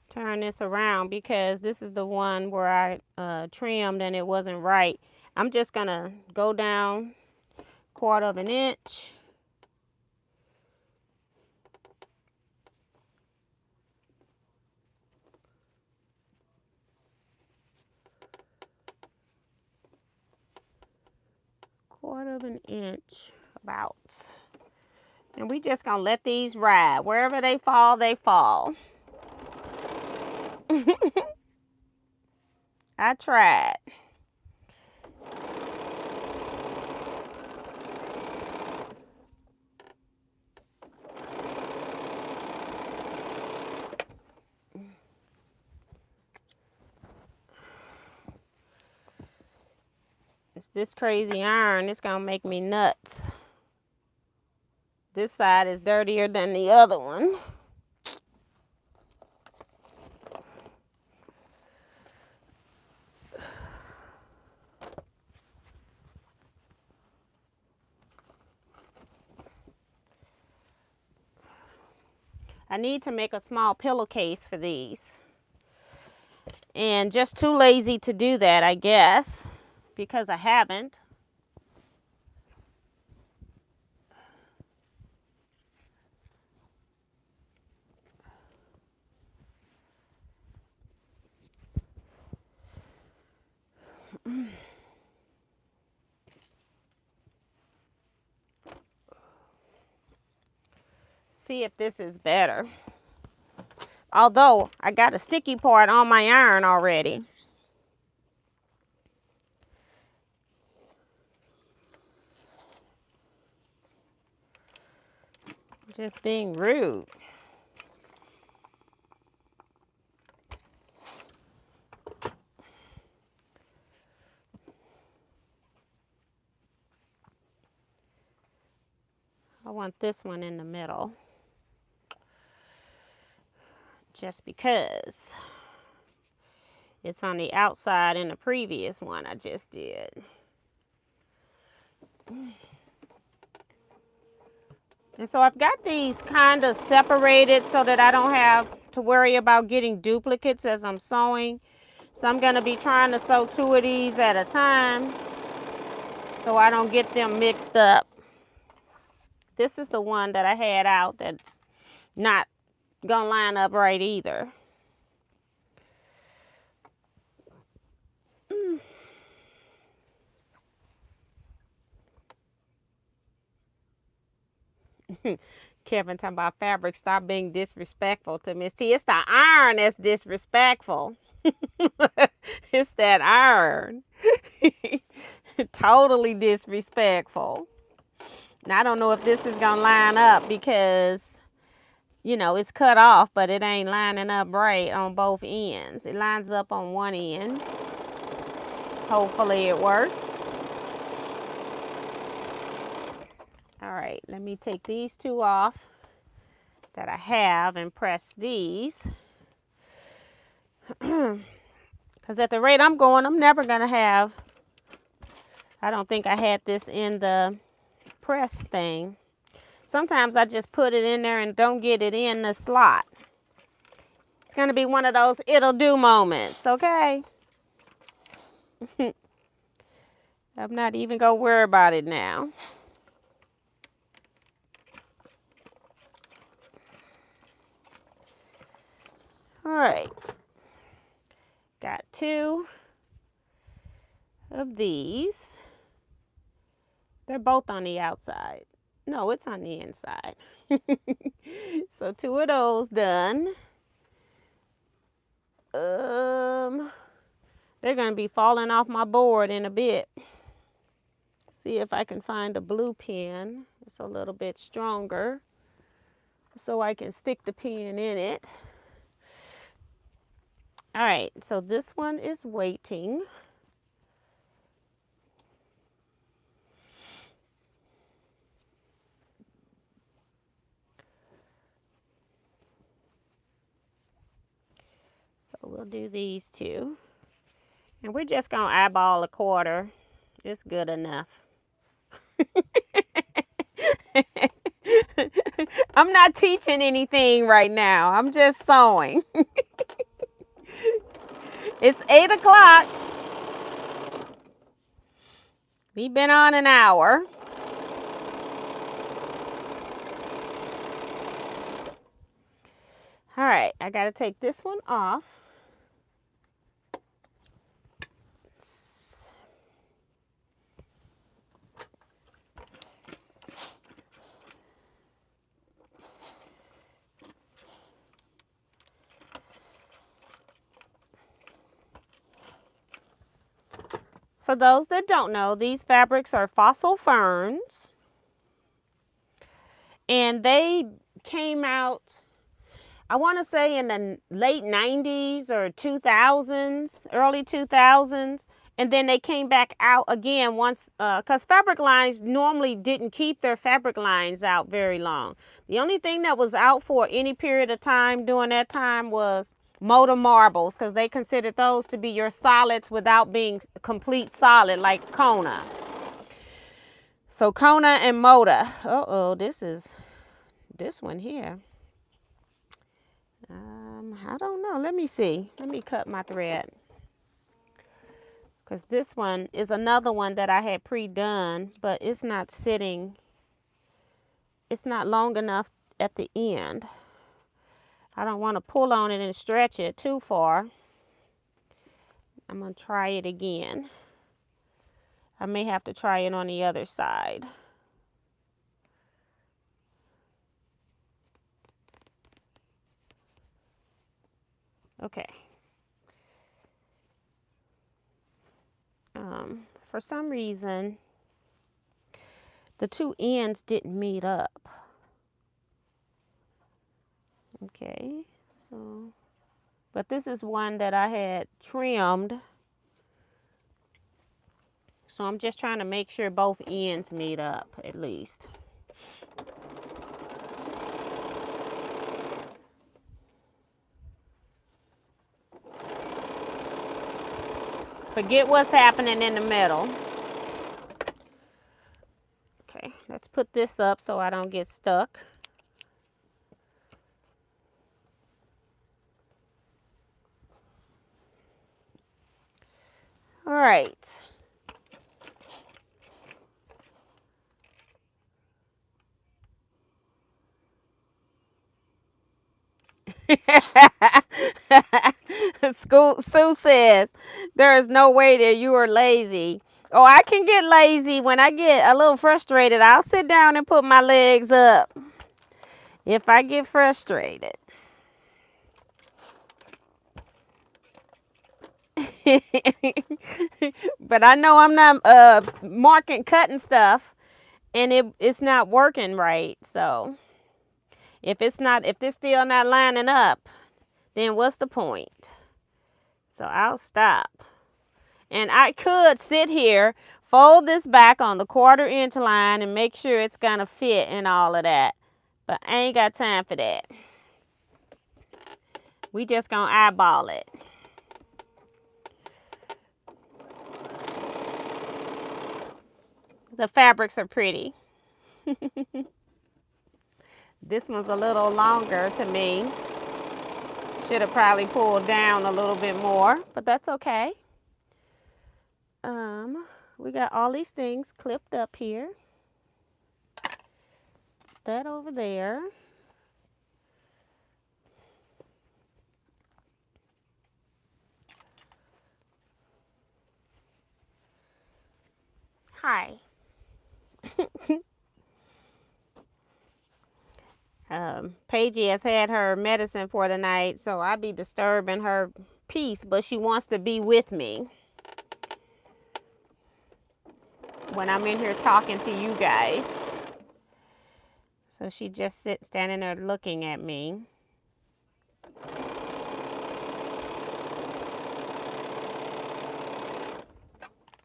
Turn this around because this is the one where I trimmed and it wasn't right. I'm just gonna go down 1/4 of an inch. Quarter of an inch about. And we just gonna let these ride. Wherever they fall, they fall. I tried. It's this crazy iron. It's gonna make me nuts. This side is dirtier than the other one. I need to make a small pillowcase for these. And just too lazy to do that, I guess, because I haven't. See if this is better. Although I got a sticky part on my iron already. Just being rude. I want this one in the middle. Just because it's on the outside in the previous one I just did. And so I've got these kind of separated so that I don't have to worry about getting duplicates as I'm sewing. So I'm going to be trying to sew 2 of these at a time so I don't get them mixed up. This is the one that I had out that's not going to line up right either. Kevin talking about fabric. Stop being disrespectful to Miss T. It's the iron that's disrespectful. It's that iron. Totally disrespectful. Now, I don't know if this is going to line up because, you know, it's cut off, but it ain't lining up right on both ends. It lines up on one end. Hopefully it works. All right, let me take these 2 off that I have and press these. Because at the rate I'm going, I'm never going to have, I don't think I had this in the press thing. Sometimes I just put it in there and don't get it in the slot. It's going to be one of those it'll do moments, okay? I'm not even going to worry about it now. All right. Got 2 of these. They're both on the outside. No, it's on the inside. So 2 of those done. They're going to be falling off my board in a bit. See if I can find a blue pin. It's a little bit stronger so I can stick the pin in it. All right, so this one is waiting. So we'll do these 2. And we're just going to eyeball a quarter. It's good enough. I'm not teaching anything right now. I'm just sewing. It's 8 o'clock. We've been on an hour. All right, I got to take this one off. For those that don't know, these fabrics are fossil ferns. And they came out, I want to say in the late 90s or 2000s, early 2000s. And then they came back out again once, because fabric lines normally didn't keep their fabric lines out very long. The only thing that was out for any period of time during that time was Moda marbles, because they considered those to be your solids without being complete solid like Kona. So Kona and Moda. Uh-oh, this one here. I don't know. Let me see. Let me cut my thread. Because this one is another one that I had pre-done, but it's not sitting. It's not long enough at the end. I don't want to pull on it and stretch it too far. I'm going to try it again. I may have to try it on the other side. Okay. For some reason, the 2 ends didn't meet up. Okay, so, but this is one that I had trimmed. So I'm just trying to make sure both ends meet up at least. Forget what's happening in the middle. Okay, let's put this up so I don't get stuck. All right. Sue says, there is no way that you are lazy. Oh, I can get lazy when I get a little frustrated. I'll sit down and put my legs up if I get frustrated. But I know I'm not cutting stuff, and it's not working right. So if it's still not lining up, then what's the point? So I'll stop. And I could sit here, fold this back on the 1/4 inch line and make sure it's gonna fit and all of that. But I ain't got time for that. We just gonna eyeball it. The fabrics are pretty. This one's a little longer to me. Should have probably pulled down a little bit more, but that's okay. We got all these things clipped up here. That over there. Hi. Paigey has had her medicine for the night, so I be disturbing her peace, but she wants to be with me when I'm in here talking to you guys. So she just standing there looking at me.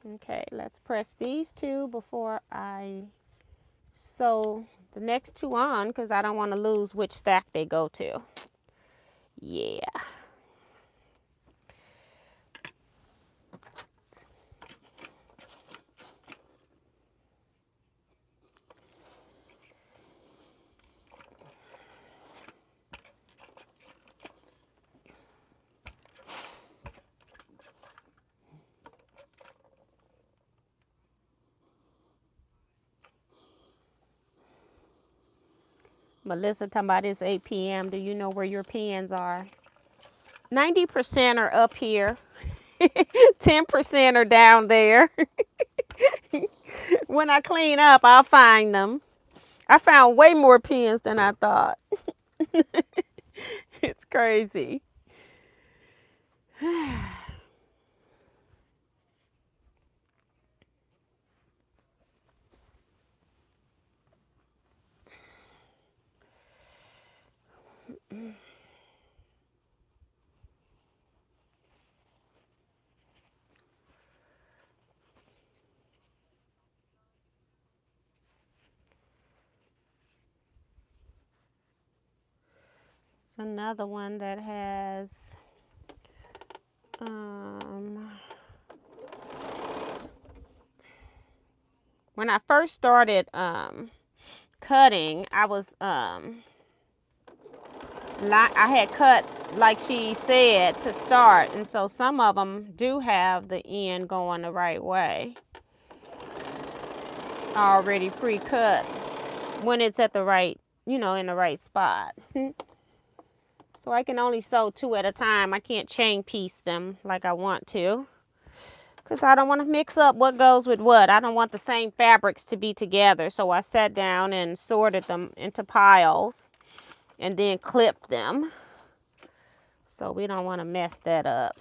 Okay, let's press these two before I sew the next two on, because I don't want to lose which stack they go to. Yeah. Melissa talking about it's 8 p.m. Do you know where your pens are? 90% are up here. 10% are down there. When I clean up, I'll find them. I found way more pens than I thought. It's crazy. Another one that has when I first started cutting, I was I had cut like she said to start, and so some of them do have the end going the right way, already pre-cut when it's at the right, in the right spot. So I can only sew 2 at a time. I can't chain piece them like I want to, because I don't want to mix up what goes with what. I don't want the same fabrics to be together. So I sat down and sorted them into piles and then clipped them. So we don't want to mess that up.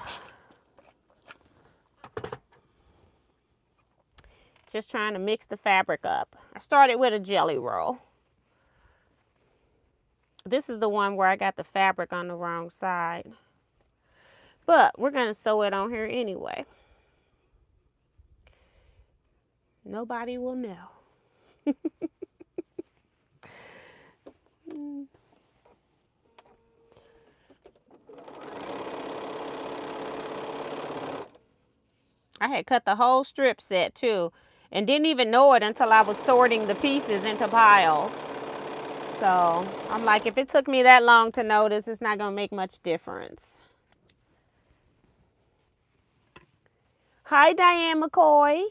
Just trying to mix the fabric up. I started with a jelly roll. This is the one where I got the fabric on the wrong side. But we're going to sew it on here anyway. Nobody will know. I had cut the whole strip set too. and didn't even know it until I was sorting the pieces into piles. So I'm like, if it took me that long to notice, it's not going to make much difference. Hi, Diane McCoy.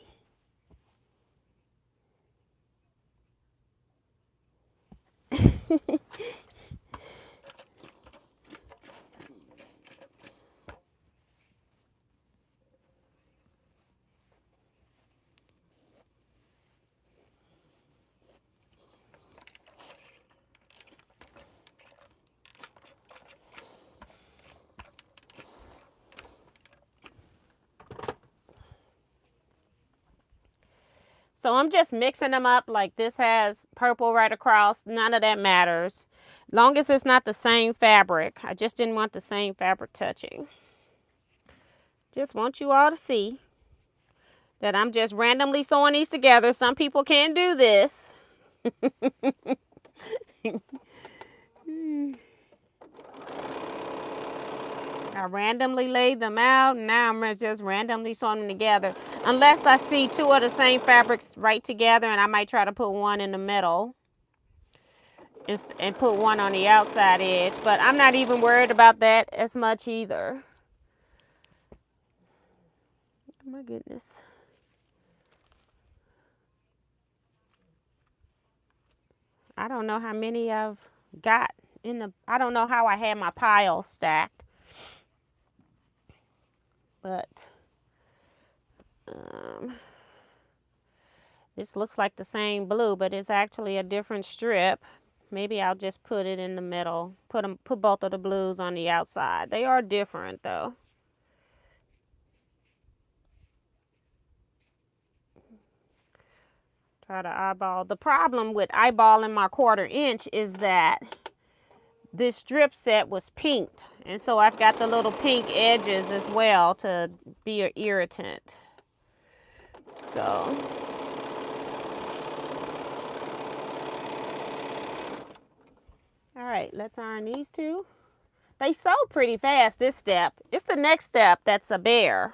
So I'm just mixing them up. Like this has purple right across. None of that matters. Long as it's not the same fabric. I just didn't want the same fabric touching. Just want you all to see that I'm just randomly sewing these together. Some people can't do this. I randomly laid them out, and now I'm just randomly sewing them together. Unless I see two of the same fabrics right together, and I might try to put one in the middle and put one on the outside edge. But I'm not even worried about that as much either. Oh my goodness. I don't know how many I've got in the... I don't know how I had my pile stacked. But this looks like the same blue, but it's actually a different strip. Maybe I'll just put it in the middle. Put both of the blues on the outside. They are different though. Try to eyeball. The problem with eyeballing my 1/4 inch is that this strip set was pinked. And so I've got the little pink edges as well to be an irritant. So all right, let's iron these two. They sew pretty fast, this step. It's the next step that's a bear.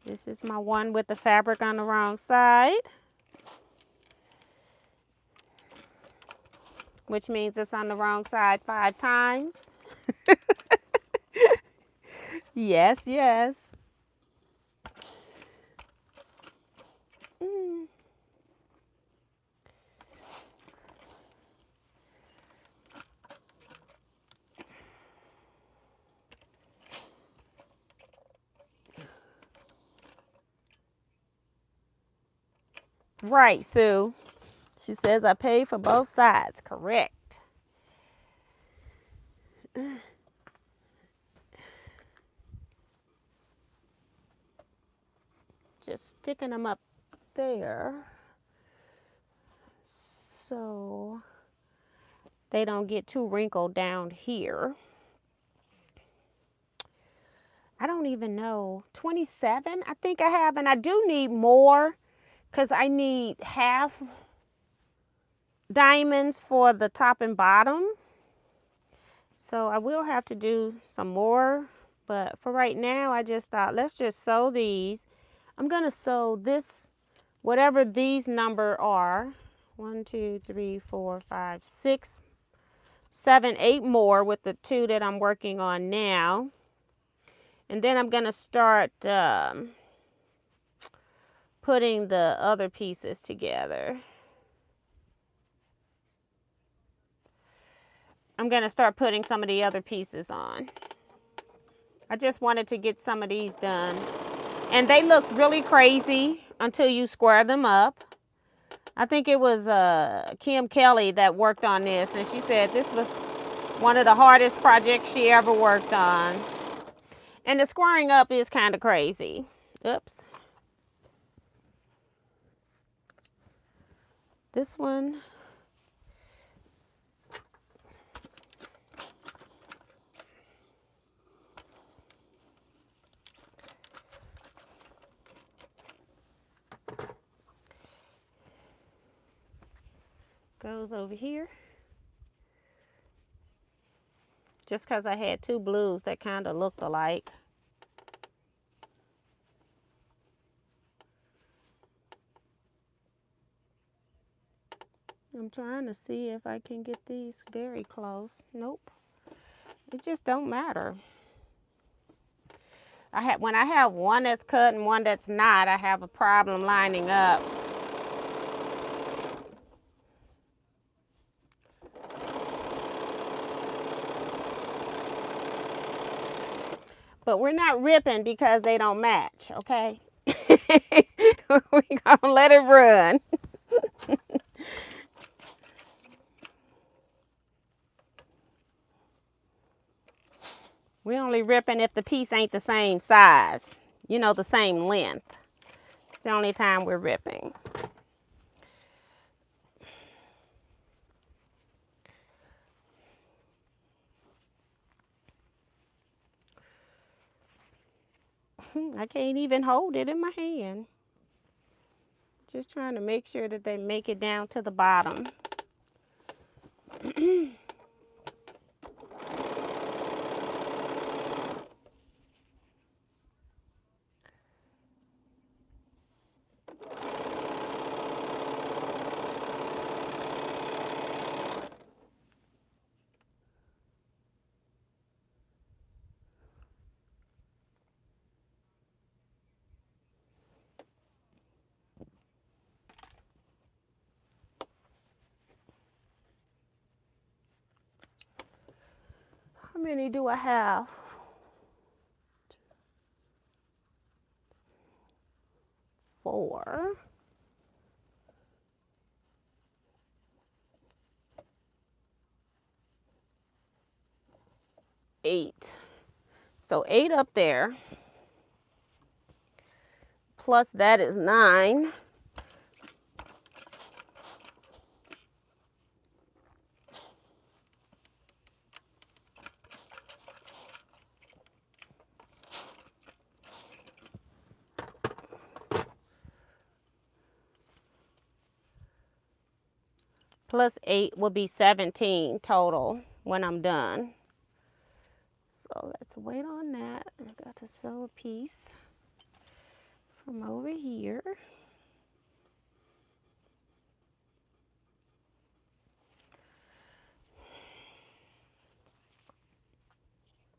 This is my one with the fabric on the wrong side, which means it's on the wrong side 5 times. Yes, yes. Right, Sue. She says I paid for both sides. Correct. Just sticking them up there so they don't get too wrinkled down here. I don't even know. 27, I think I have. And I do need more because I need half diamonds for the top and bottom. So I will have to do some more. But for right now, I just thought, let's just sew these. I'm going to sew this, whatever these number are. 1, 2, 3, 4, 5, 6, 7, 8 more with the 2 that I'm working on now. And then I'm going to start putting the other pieces together. I'm going to start putting some of the other pieces on. I just wanted to get some of these done. And they look really crazy until you square them up. I think it was Kim Kelly that worked on this, and she said this was one of the hardest projects she ever worked on. And the squaring up is kind of crazy. Oops. This one. Goes over here. Just because I had 2 blues that kind of looked alike. I'm trying to see if I can get these very close. Nope. It just don't matter. When I have one that's cut and one that's not, I have a problem lining up. But we're not ripping because they don't match, okay? We're gonna let it run. We're only ripping if the piece ain't the same size, you know, the same length. It's the only time we're ripping. I can't even hold it in my hand. Just trying to make sure that they make it down to the bottom. How many do I have? 4. 8. So 8 up there. Plus that is 9. Plus 8 will be 17 total when I'm done. So let's wait on that. I got to sew a piece from over here.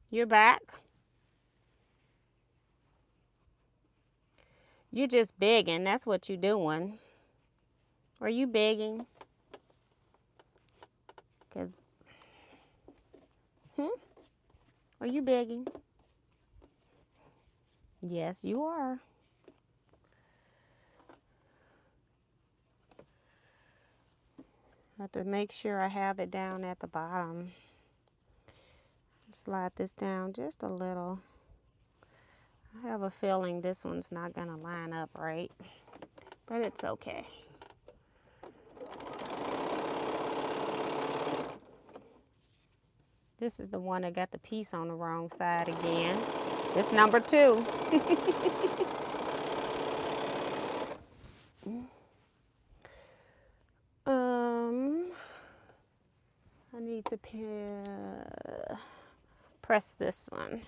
You're back. You're just begging. That's what you're doing. Are you begging? Are you begging? Yes, you are. I have to make sure I have it down at the bottom. Slide this down just a little. I have a feeling this one's not gonna line up right, but it's okay. This is the one that got the piece on the wrong side again. It's number 2. I need to press this one.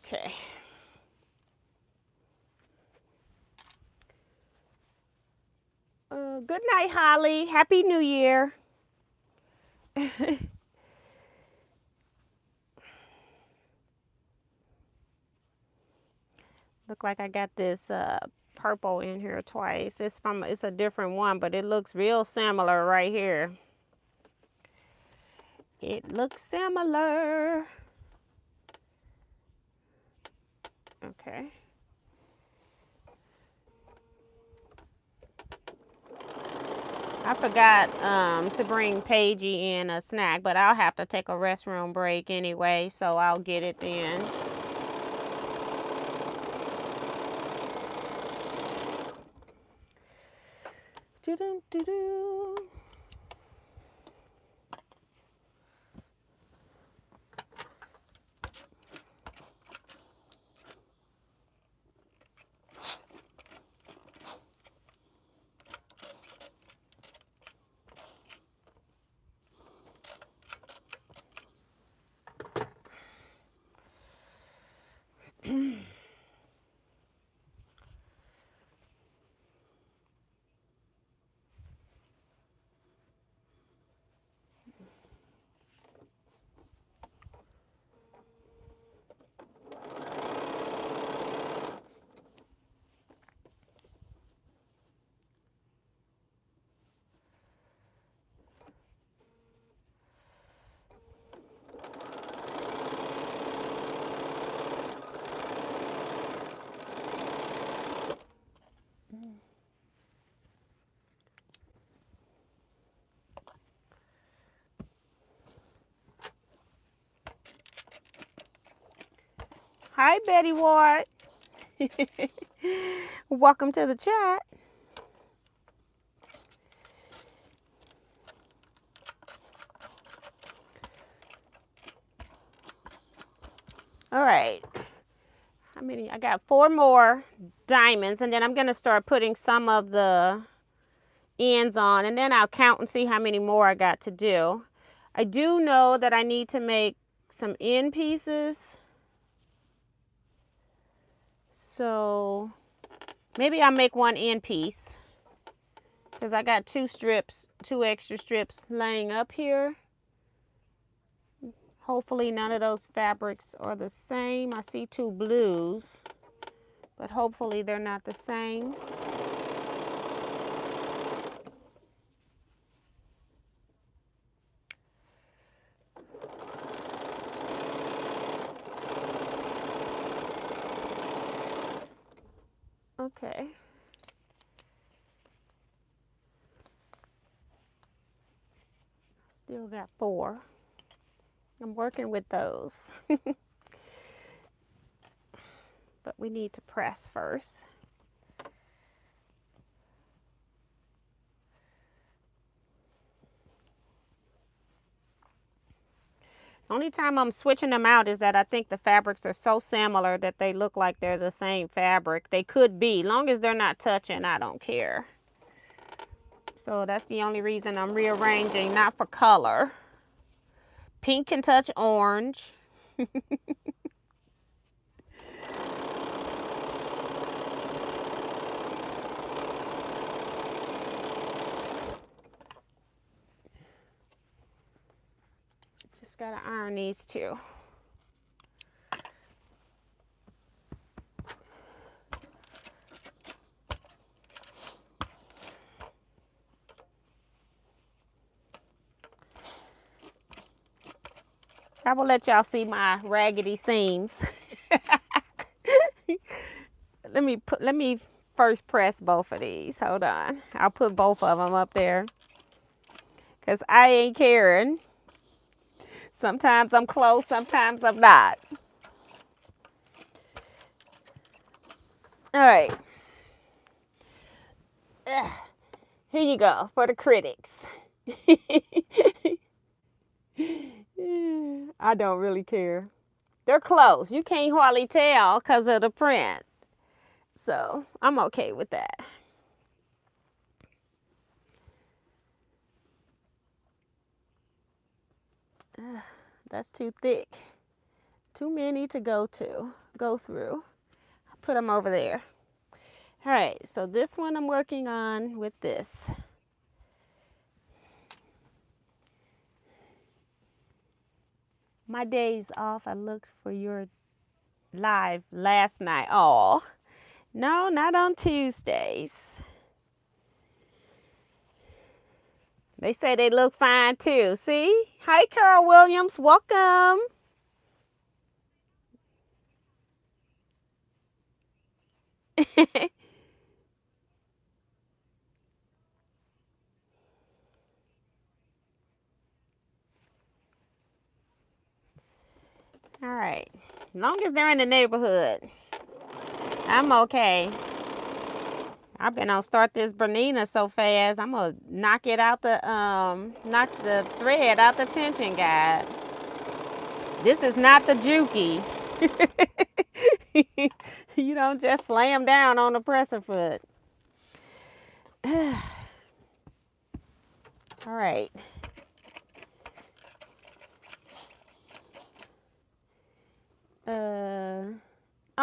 Okay. Good night, Holly. Happy New Year. Look like I got this purple in here twice. It's a different one, but it looks real similar right here. It looks similar. Okay. I forgot to bring Paigey in a snack, but I'll have to take a restroom break anyway, so I'll get it then. Hi, Betty Ward. Welcome to the chat. All right. How many? I got 4 more diamonds, and then I'm going to start putting some of the ends on, and then I'll count and see how many more I got to do. I do know that I need to make some end pieces. So maybe I'll make 1 end piece because I got 2 extra strips laying up here. Hopefully none of those fabrics are the same. I see 2 blues, but hopefully they're not the same. Okay. Still got 4. I'm working with those. But we need to press first. Only time I'm switching them out is that I think the fabrics are so similar that they look like they're the same fabric. They could be. Long as they're not touching, I don't care. So that's the only reason I'm rearranging, not for color. Pink can touch orange. Just gotta iron these 2. I will let y'all see my raggedy seams. Let me first press both of these. Hold on. I'll put both of them up there because I ain't caring. Sometimes I'm close, sometimes I'm not. All right. Here you go for the critics. I don't really care. They're close. You can't hardly tell because of the print. So I'm okay with that. That's too thick. Too many to go through. I'll put them over there. All right, so this one I'm working on with this. My days off, I looked for your live last night. Oh, no, not on Tuesdays. They say they look fine too. See? Hi, Carol Williams. Welcome. All right. As long as they're in the neighborhood, I'm okay. I've been on start this Bernina so fast. I'm gonna knock it out knock the thread out the tension guide. This is not the Juki. You don't just slam down on the presser foot. All right.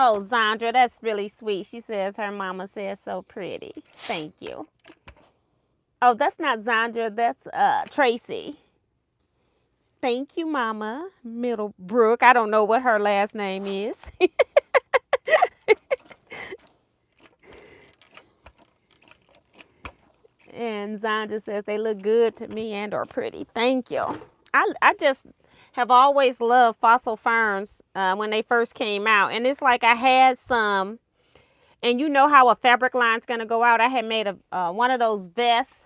Oh, Zandra, that's really sweet. She says her mama says so pretty. Thank you. Oh, that's not Zandra. That's Tracy. Thank you, Mama. Middlebrook. I don't know what her last name is. And Zandra says they look good to me and are pretty. Thank you. I just have always loved fossil ferns when they first came out. And it's like I had some, and you know how a fabric line's going to go out. I had made one of those vests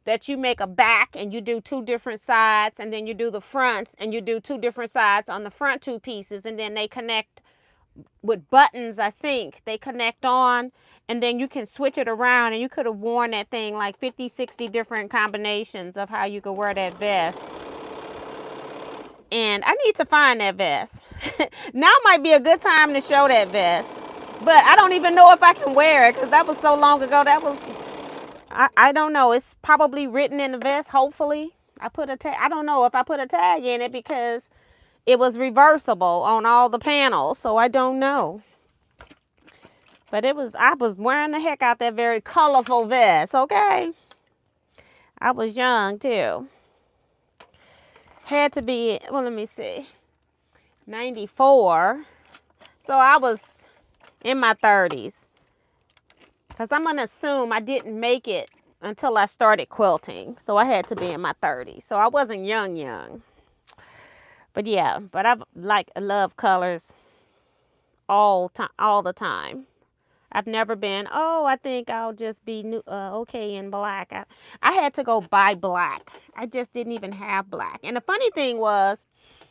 that you make a back and you do 2 different sides, and then you do the fronts and you do 2 different sides on the front 2 pieces, and then they connect with buttons, I think. They connect on, and then you can switch it around, and you could have worn that thing like 50, 60 different combinations of how you could wear that vest. And I need to find that vest. Now might be a good time to show that vest. But I don't even know if I can wear it because that was so long ago. That was, I don't know. It's probably written in the vest, hopefully. I don't know if I put a tag in it because it was reversible on all the panels. So I don't know. But I was wearing the heck out that very colorful vest, okay? I was young too. Had to be, well, let me see, 94. So I was in my 30s. Because I'm going to assume I didn't make it until I started quilting. So I had to be in my 30s. So I wasn't young. But yeah, but I love colors all the time. I've never been, oh, I think I'll just be okay in black. I had to go buy black. I just didn't even have black. And the funny thing was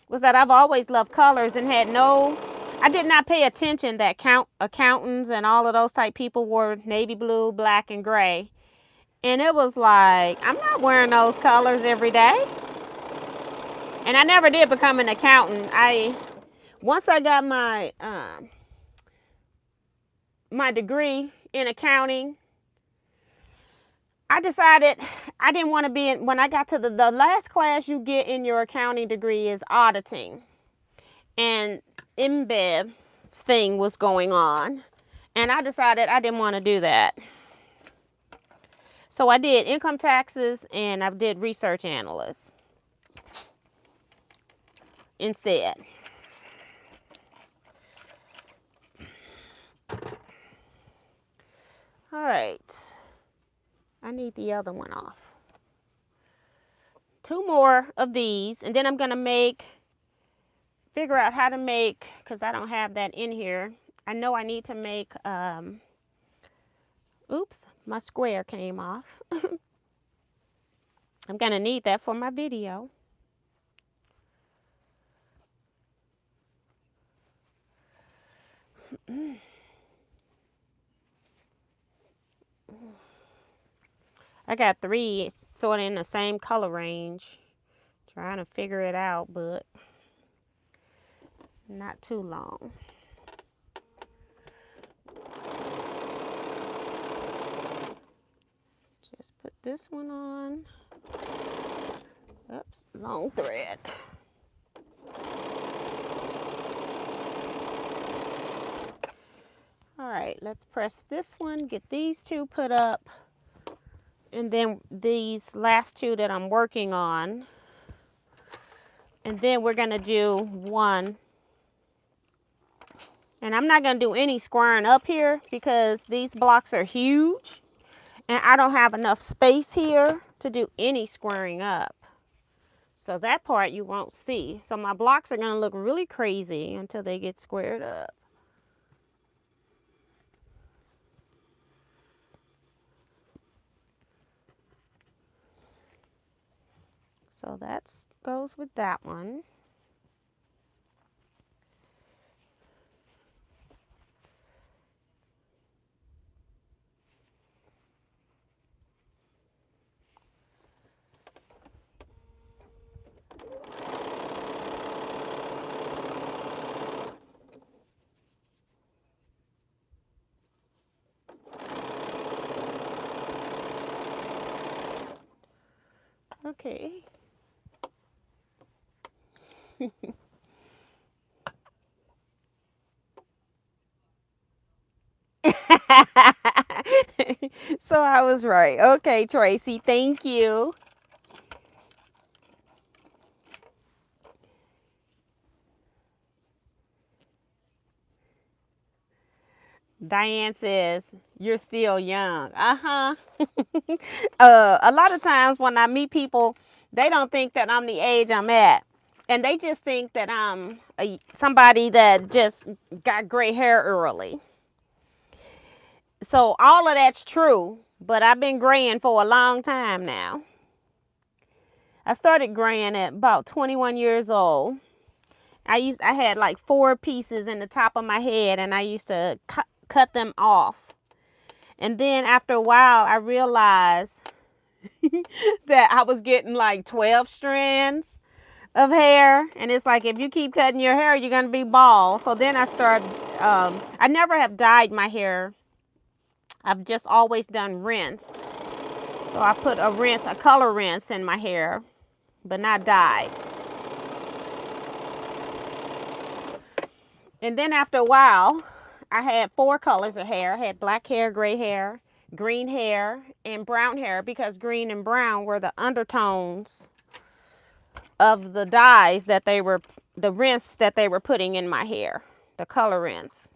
that I've always loved colors and I did not pay attention that accountants and all of those type people wore navy blue, black, and gray. And it was like, I'm not wearing those colors every day. And I never did become an accountant. Once I got my my degree in accounting, I decided I didn't want to be when I got to the last class you get in your accounting degree is auditing. And InBev thing was going on. And I decided I didn't want to do that. So I did income taxes and I did research analyst instead. All right. I need the other one off. 2 more of these, and then I'm going to figure out how to make, because I don't have that in here. I know I need to make, oops, my square came off. I'm going to need that for my video. I got 3 sort of in the same color range. Trying to figure it out, but not too long. Just put this one on. Oops, long thread. All right, let's press this one, get these 2 put up. And then these last 2 that I'm working on. And then we're going to do 1. And I'm not going to do any squaring up here because these blocks are huge. And I don't have enough space here to do any squaring up. So that part you won't see. So my blocks are going to look really crazy until they get squared up. So that goes with that one. Okay. So I was right. Okay, Tracy, thank you. Diane says, you're still young. Uh-huh. A lot of times when I meet people, they don't think that I'm the age I'm at. And they just think that I'm somebody that just got gray hair early. So all of that's true, but I've been graying for a long time now. I started graying at about 21 years old. I had like 4 pieces in the top of my head, and I used to cut them off. And then after a while, I realized that I was getting like 12 strands of hair. And it's like, if you keep cutting your hair, you're going to be bald. So then I started, I never have dyed my hair. I've just always done rinse. So I put a color rinse in my hair, but not dyed. And then after a while, I had 4 colors of hair. I had black hair, gray hair, green hair, and brown hair, because green and brown were the undertones of the dyes that the rinse that they were putting in my hair, the color rinse.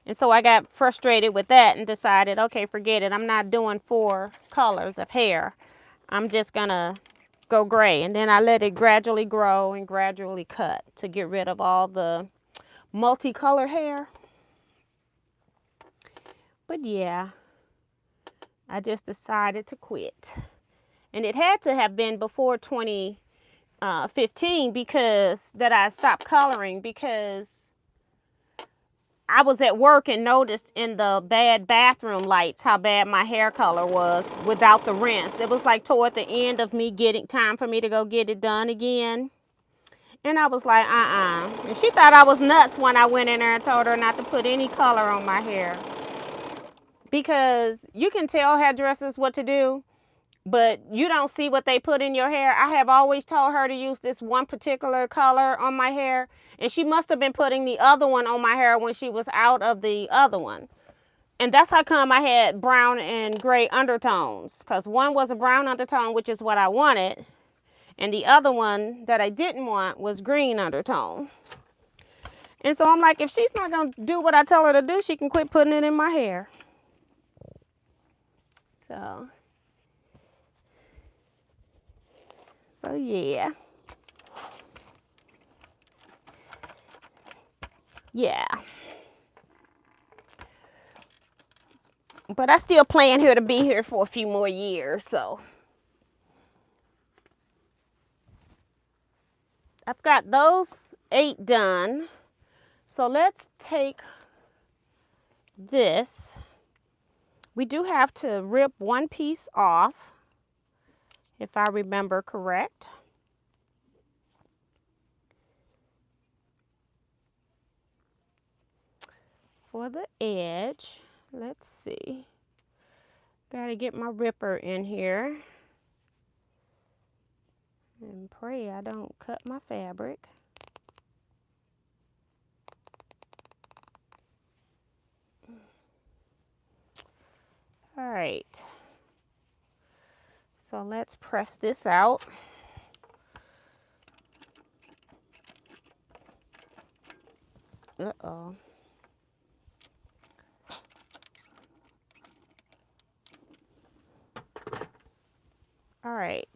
And so I got frustrated with that and decided, okay, forget it. I'm not doing 4 colors of hair. I'm just gonna go gray. And then I let it gradually grow and gradually cut to get rid of all the multicolor hair. But yeah, I just decided to quit. And it had to have been before 2015 because that I stopped coloring, because I was at work and noticed in the bad bathroom lights how bad my hair color was without the rinse. It was like toward the end of me getting time for me to go get it done again. And I was like, And she thought I was nuts when I went in there and told her not to put any color on my hair. Because you can tell hairdressers what to do, but you don't see what they put in your hair. I have always told her to use this one particular color on my hair, and she must have been putting the other one on my hair when she was out of the other one. And that's how come I had brown and gray undertones, because one was a brown undertone, which is what I wanted, and the other one that I didn't want was green undertone. And so I'm like, if she's not going to do what I tell her to do, she can quit putting it in my hair. So yeah. Yeah. But I still plan here to be here for a few more years, so. I've got those 8 done. So let's take this. We do have to rip one piece off, if I remember correct. For the edge, let's see. Gotta get my ripper in here and pray I don't cut my fabric. All right. So let's press this out. Uh-oh. All right.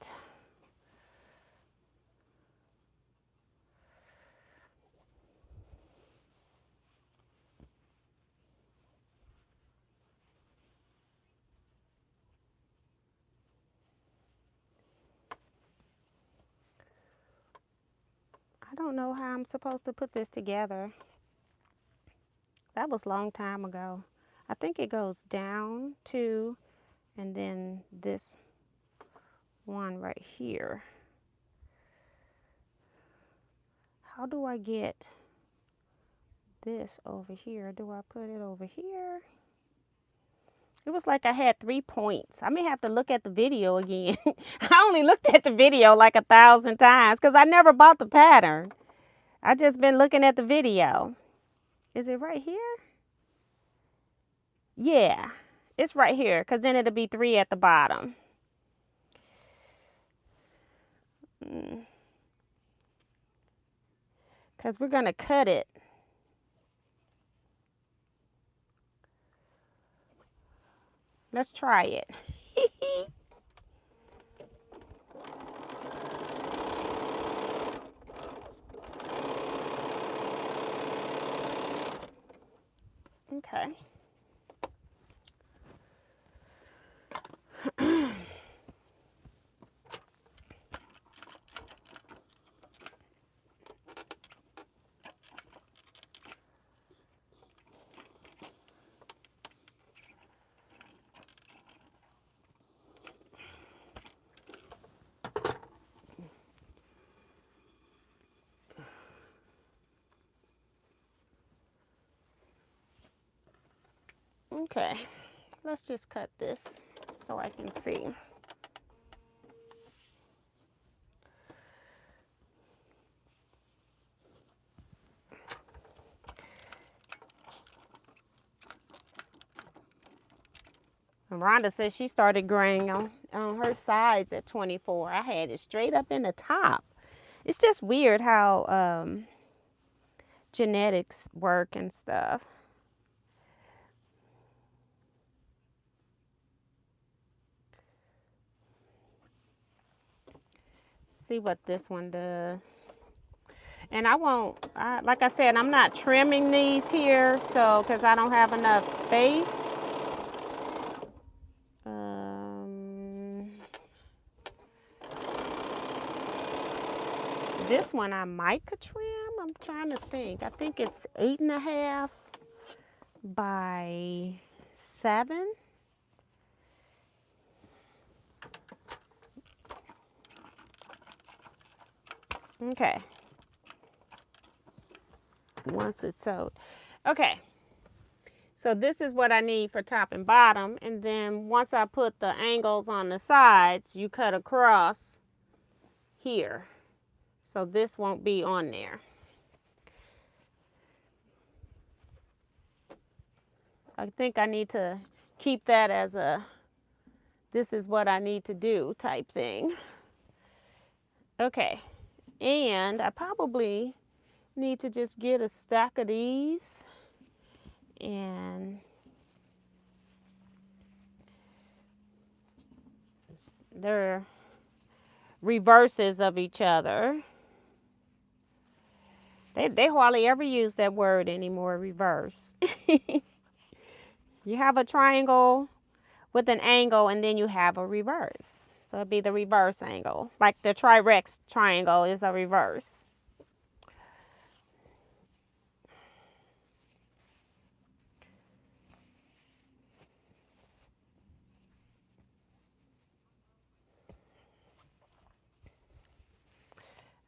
I don't know how I'm supposed to put this together. That was a long time ago. I think it goes down 2, and then this one right here. How do I get this over here? Do I put it over here? It was like I had 3 points. I may have to look at the video again. I only looked at the video like 1,000 times because I never bought the pattern. I just been looking at the video. Is it right here? Yeah, it's right here, because then it'll be 3 at the bottom. Because we're going to cut it. Let's try it. Okay. Okay, let's just cut this so I can see. Rhonda says she started graying on her sides at 24. I had it straight up in the top. It's just weird how genetics work and stuff. See what this one does. And I won't, like I said, I'm not trimming these here, so, because I don't have enough space. This one I might could trim. I'm trying to think. I think it's 8.5 by 7. Okay. Once it's sewed. Okay. So this is what I need for top and bottom. And then once I put the angles on the sides, you cut across here. So this won't be on there. I think I need to keep that as a, this is what I need to do type thing. Okay. And I probably need to just get a stack of these, and they're reverses of each other. They hardly ever use that word anymore, reverse. You have a triangle with an angle, and then you have a reverse. So it'd be the reverse angle. Like the Trirex triangle is a reverse.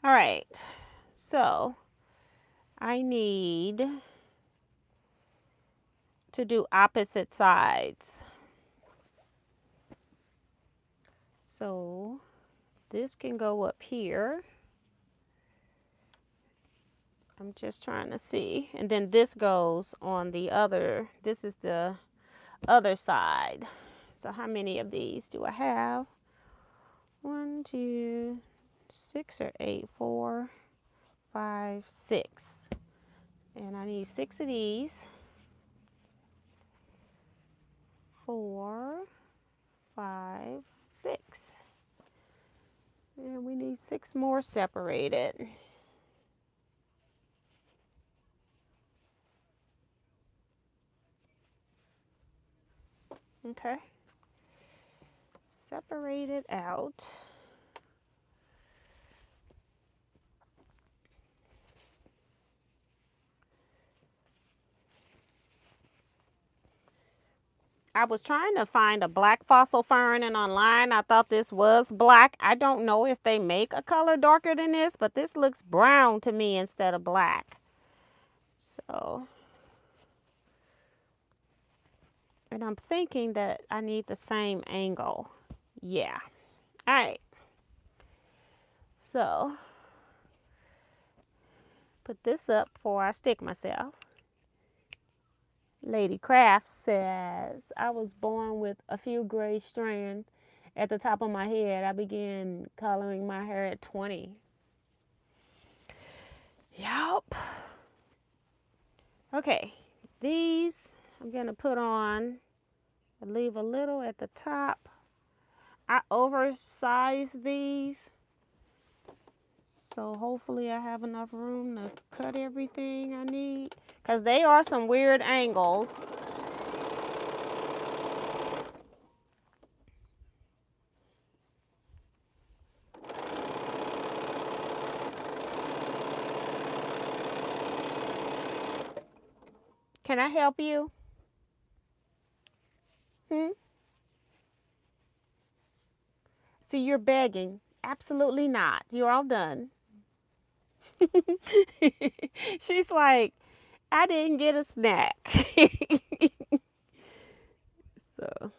All right, so I need to do opposite sides. So this can go up here. I'm just trying to see. And then this goes on the other, this is the other side. So how many of these do I have? 1, 2, 6 or 8, 4, 5, 6. And I need 6 of these. 4, 5, 6. And we need 6 more separated. Okay. Separate it out. I was trying to find a black fossil fern, and online I thought this was black. I don't know if they make a color darker than this, but this looks brown to me instead of black. So, and I'm thinking that I need the same angle. Yeah. All right. So, put this up before I stick myself. Lady Crafts says, I was born with a few gray strands at the top of my head. I began coloring my hair at 20. Yup. Okay, these I'm going to put on. I leave a little at the top. I oversized these, so hopefully I have enough room to cut everything I need, because they are some weird angles. Can I help you? So you're begging? Absolutely not. You're all done. She's like, I didn't get a snack. So,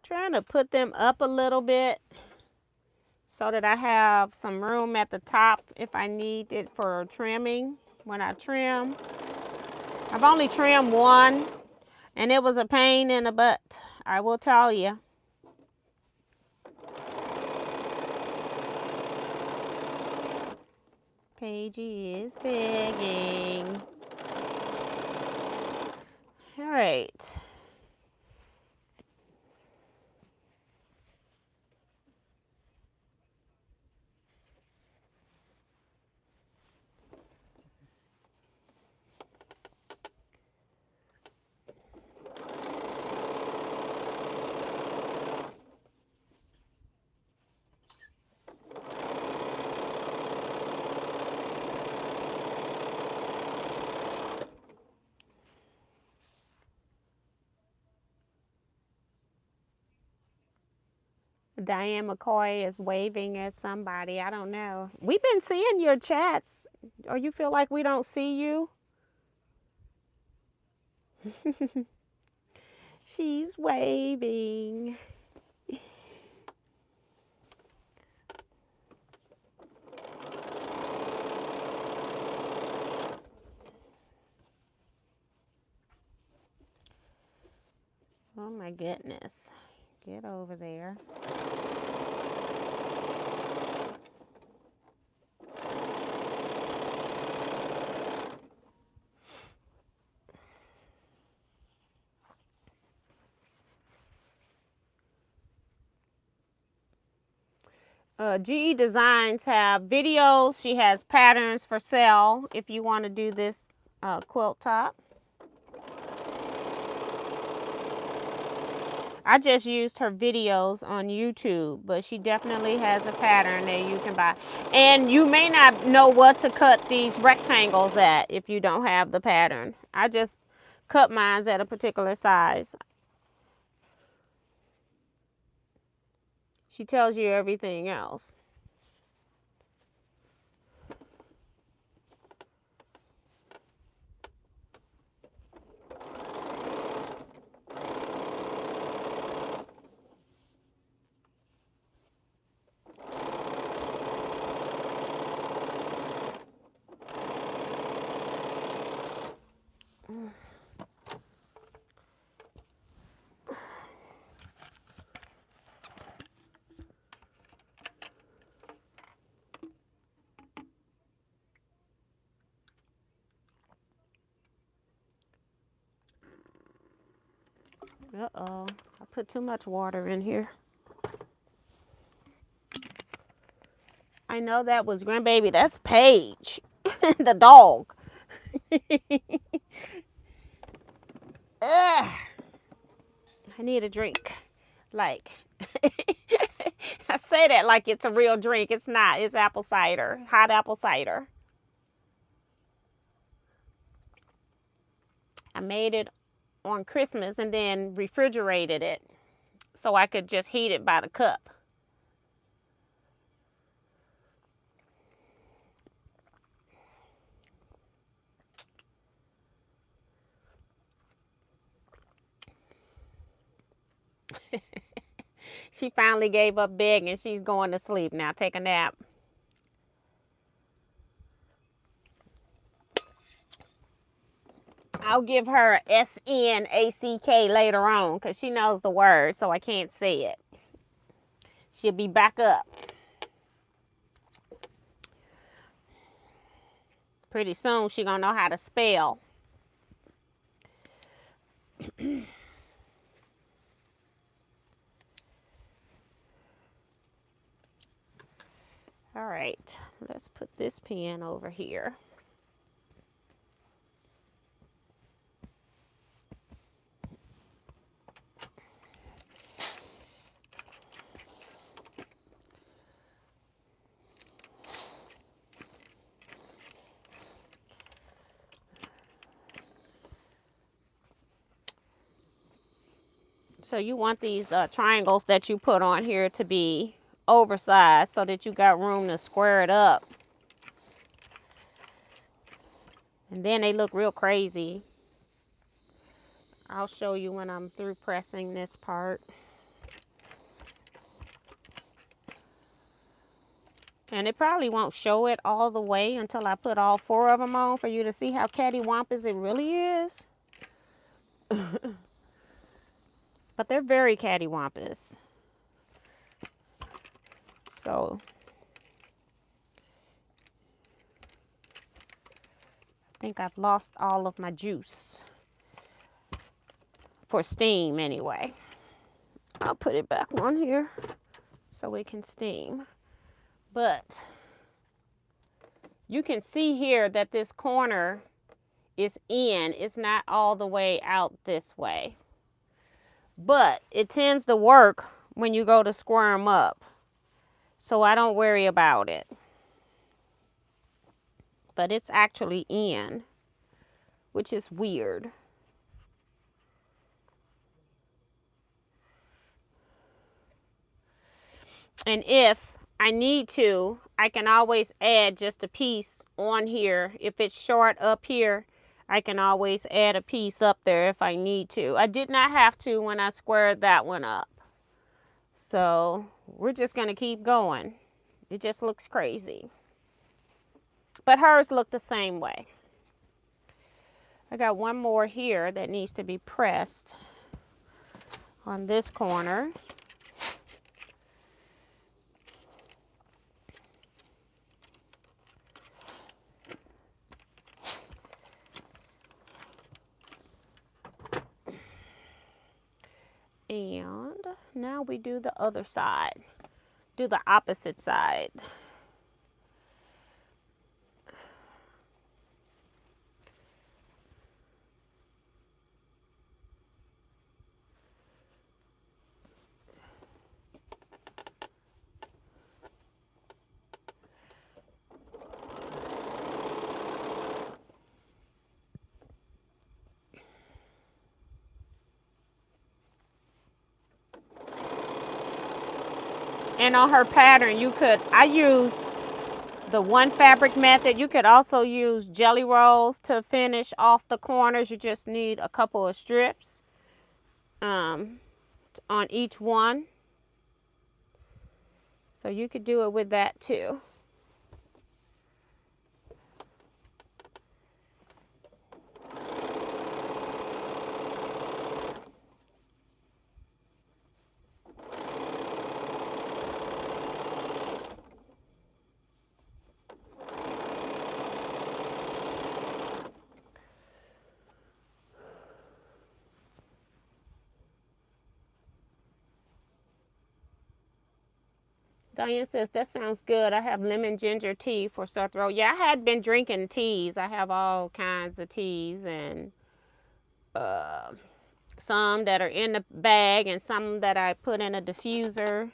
trying to put them up a little bit so that I have some room at the top if I need it for trimming when I trim. I've only trimmed one, and it was a pain in the butt, I will tell you. Paigey is begging. All right. Diane McCoy is waving at somebody. I don't know. We've been seeing your chats. Or you feel like we don't see you? She's waving. Oh my goodness. Get over there. GE Designs have videos. She has patterns for sale if you want to do this quilt top. I just used her videos on YouTube, but she definitely has a pattern that you can buy. And you may not know what to cut these rectangles at if you don't have the pattern. I just cut mine at a particular size. She tells you everything else. Uh-oh, I put too much water in here. I know that was grandbaby. That's Paige, the dog. Ugh. I need a drink. Like, I say that like it's a real drink. It's not. It's apple cider, hot apple cider. I made it on Christmas and then refrigerated it so I could just heat it by the cup. She finally gave up begging. She's going to sleep now. Take a nap. I'll give her S-N-A-C-K later on because she knows the word, so I can't say it. She'll be back up. Pretty soon she's going to know how to spell. All right, let's put this pen over here. So you want these triangles that you put on here to be oversized so that you got room to square it up. And then they look real crazy. I'll show you when I'm through pressing this part. And it probably won't show it all the way until I put all 4 of them on for you to see how cattywampus it really is. But they're very cattywampus. So I think I've lost all of my juice. For steam anyway. I'll put it back on here so it can steam. But you can see here that this corner is in. It's not all the way out this way. But it tends to work when you go to square them up. So I don't worry about it. But it's actually in, which is weird. And if I need to, I can always add just a piece on here. If it's short up here, I can always add a piece up there if I need to. I did not have to when I squared that one up. So we're just going to keep going. It just looks crazy. But hers look the same way. I got one more here that needs to be pressed on this corner. And now we do the other side. Do the opposite side. And on her pattern, I use the one fabric method. You could also use jelly rolls to finish off the corners. You just need a couple of strips on each one. So you could do it with that too. Diane says, that sounds good. I have lemon ginger tea for sore throat. Yeah, I had been drinking teas. I have all kinds of teas, and some that are in the bag and some that I put in a diffuser.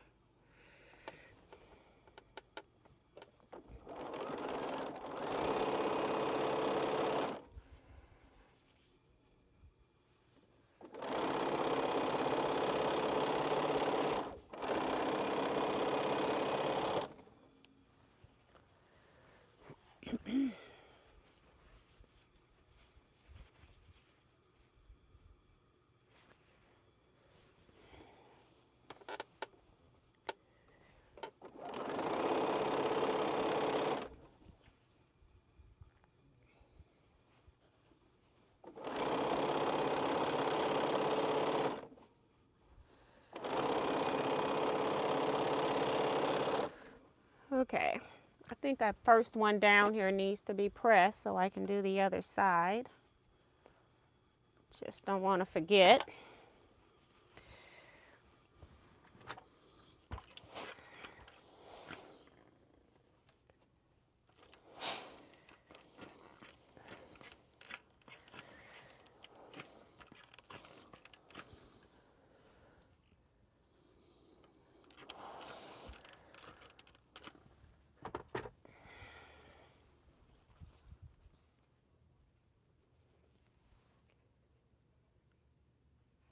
Okay, I think that first one down here needs to be pressed so I can do the other side. Just don't want to forget.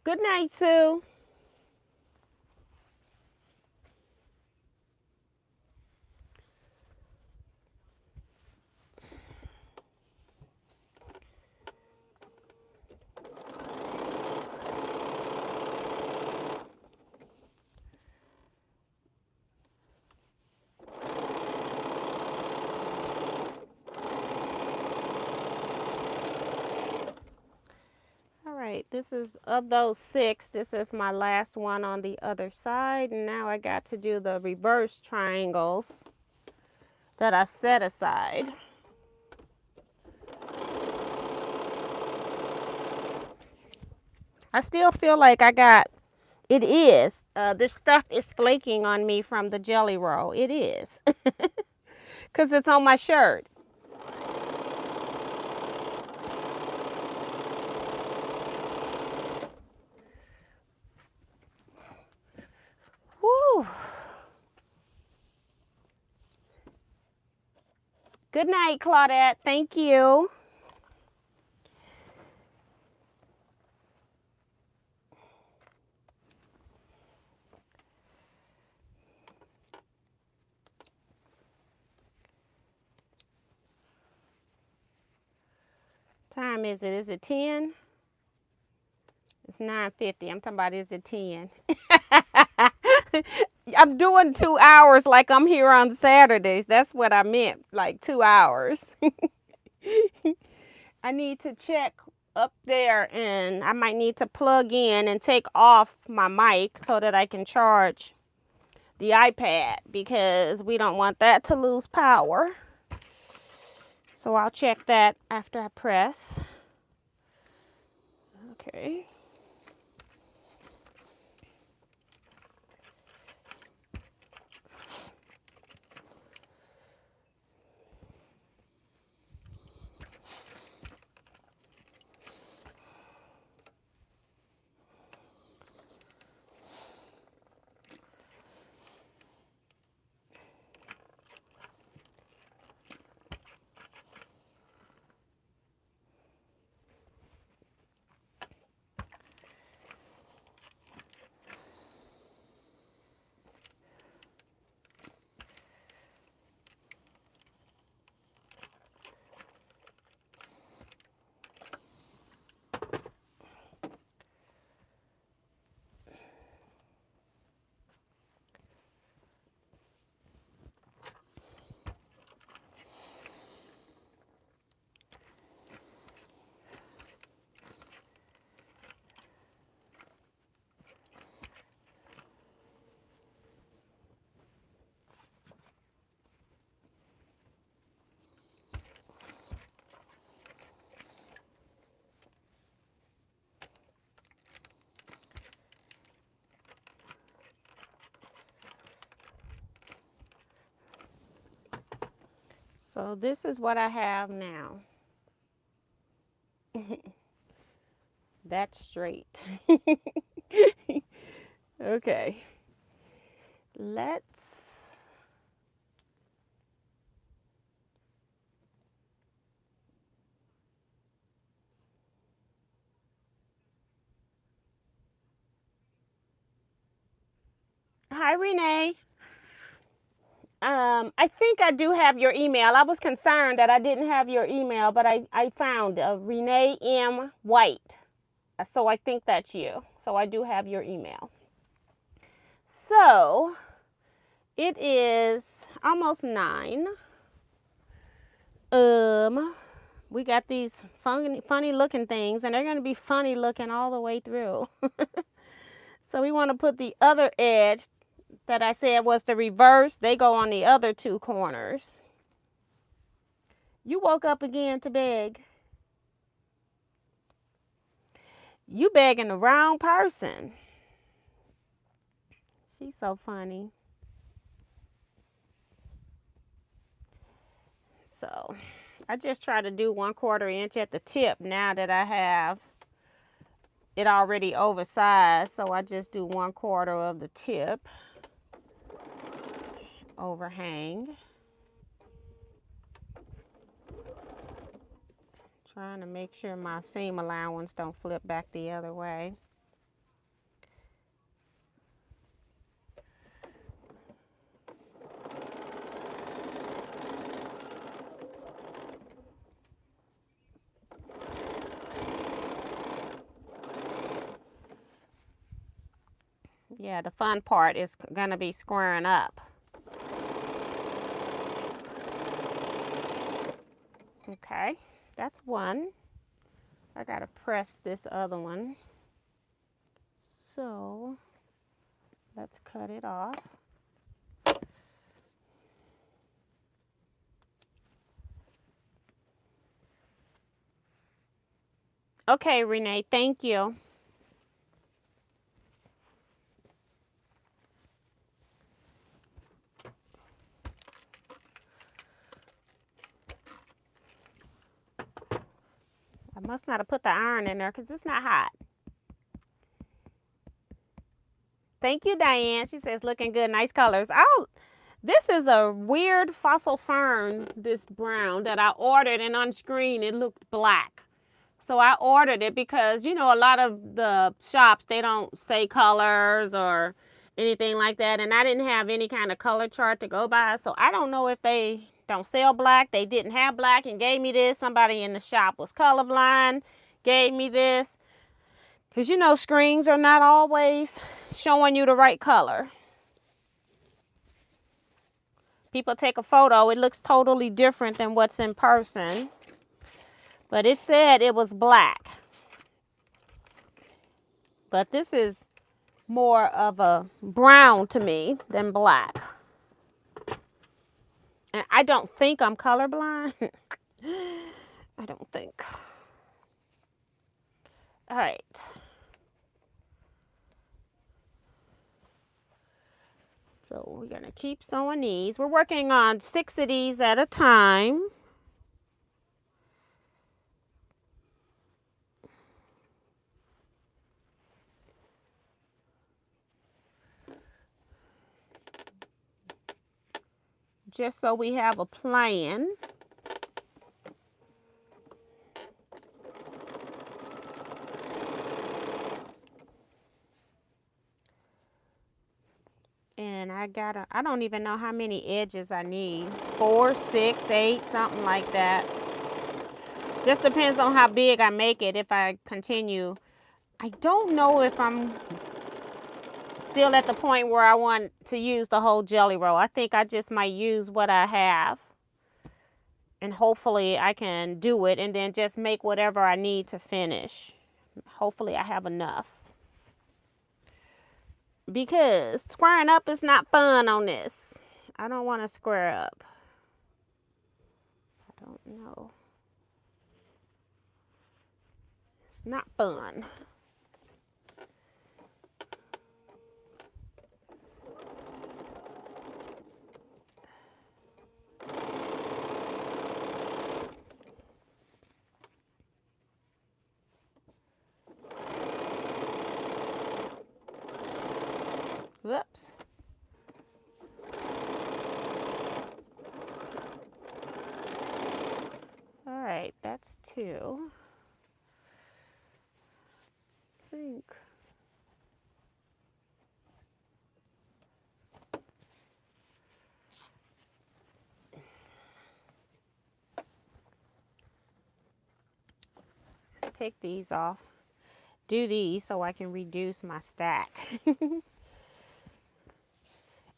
Good night, Sue. this is, of those 6, this is my last one on the other side. And now I got to do the reverse triangles that I set aside. I still feel like it is. This stuff is flaking on me from the jelly roll. It is. Because it's on my shirt. Woo. Good night, Claudette. Thank you. Time is it? Is it 10? It's 9:50. I'm talking about, is it 10? I'm doing 2 hours like I'm here on Saturdays. That's what I meant, like 2 hours. I need to check up there, and I might need to plug in and take off my mic so that I can charge the iPad, because we don't want that to lose power. So I'll check that after I press. Okay. So this is what I have now. That's straight. Okay. Let's Hi, Renee. I think I do have your email. I was concerned that I didn't have your email, but I found Renee M. White. So I think that's you. So I do have your email. So it is almost 9. We got these funny looking things, and they're going to be funny looking all the way through. So we want to put the other edge that I said was the reverse. They go on the other 2 corners. You woke up again to beg. You begging the wrong person. She's so funny. So I just try to do 1/4 inch at the tip now that I have it already oversized. So I just do 1/4 of the tip overhang. Trying to make sure my seam allowance don't flip back the other way. Yeah, the fun part is gonna be squaring up. Okay, that's one. I gotta press this other one. So let's cut it off. Okay, Renee, thank you. I must not have put the iron in there because it's not hot. Thank you, Diane. She says, looking good, nice colors. Oh, this is a weird fossil fern, this brown, that I ordered, and on screen it looked black. So I ordered it because, you know, a lot of the shops, they don't say colors or anything like that. And I didn't have any kind of color chart to go by. So I don't know if they don't sell black. They didn't have black and gave me this. Somebody in the shop was colorblind, gave me this. Because, you know, screens are not always showing you the right color. People take a photo, it looks totally different than what's in person. But it said it was black. But this is more of a brown to me than black. And I don't think I'm colorblind. I don't think. All right. So we're going to keep sewing these. We're working on 6 of these at a time. Just so we have a plan. And I don't even know how many edges I need. 4, 6, 8, something like that. Just depends on how big I make it if I continue. I don't know if I'm still at the point where I want to use the whole jelly roll. I think I just might use what I have. And hopefully I can do it and then just make whatever I need to finish. Hopefully I have enough. Because squaring up is not fun on this. I don't want to square up. I don't know. It's not fun. Whoops. All right, that's 2. I think. Let's take these off. Do these so I can reduce my stack.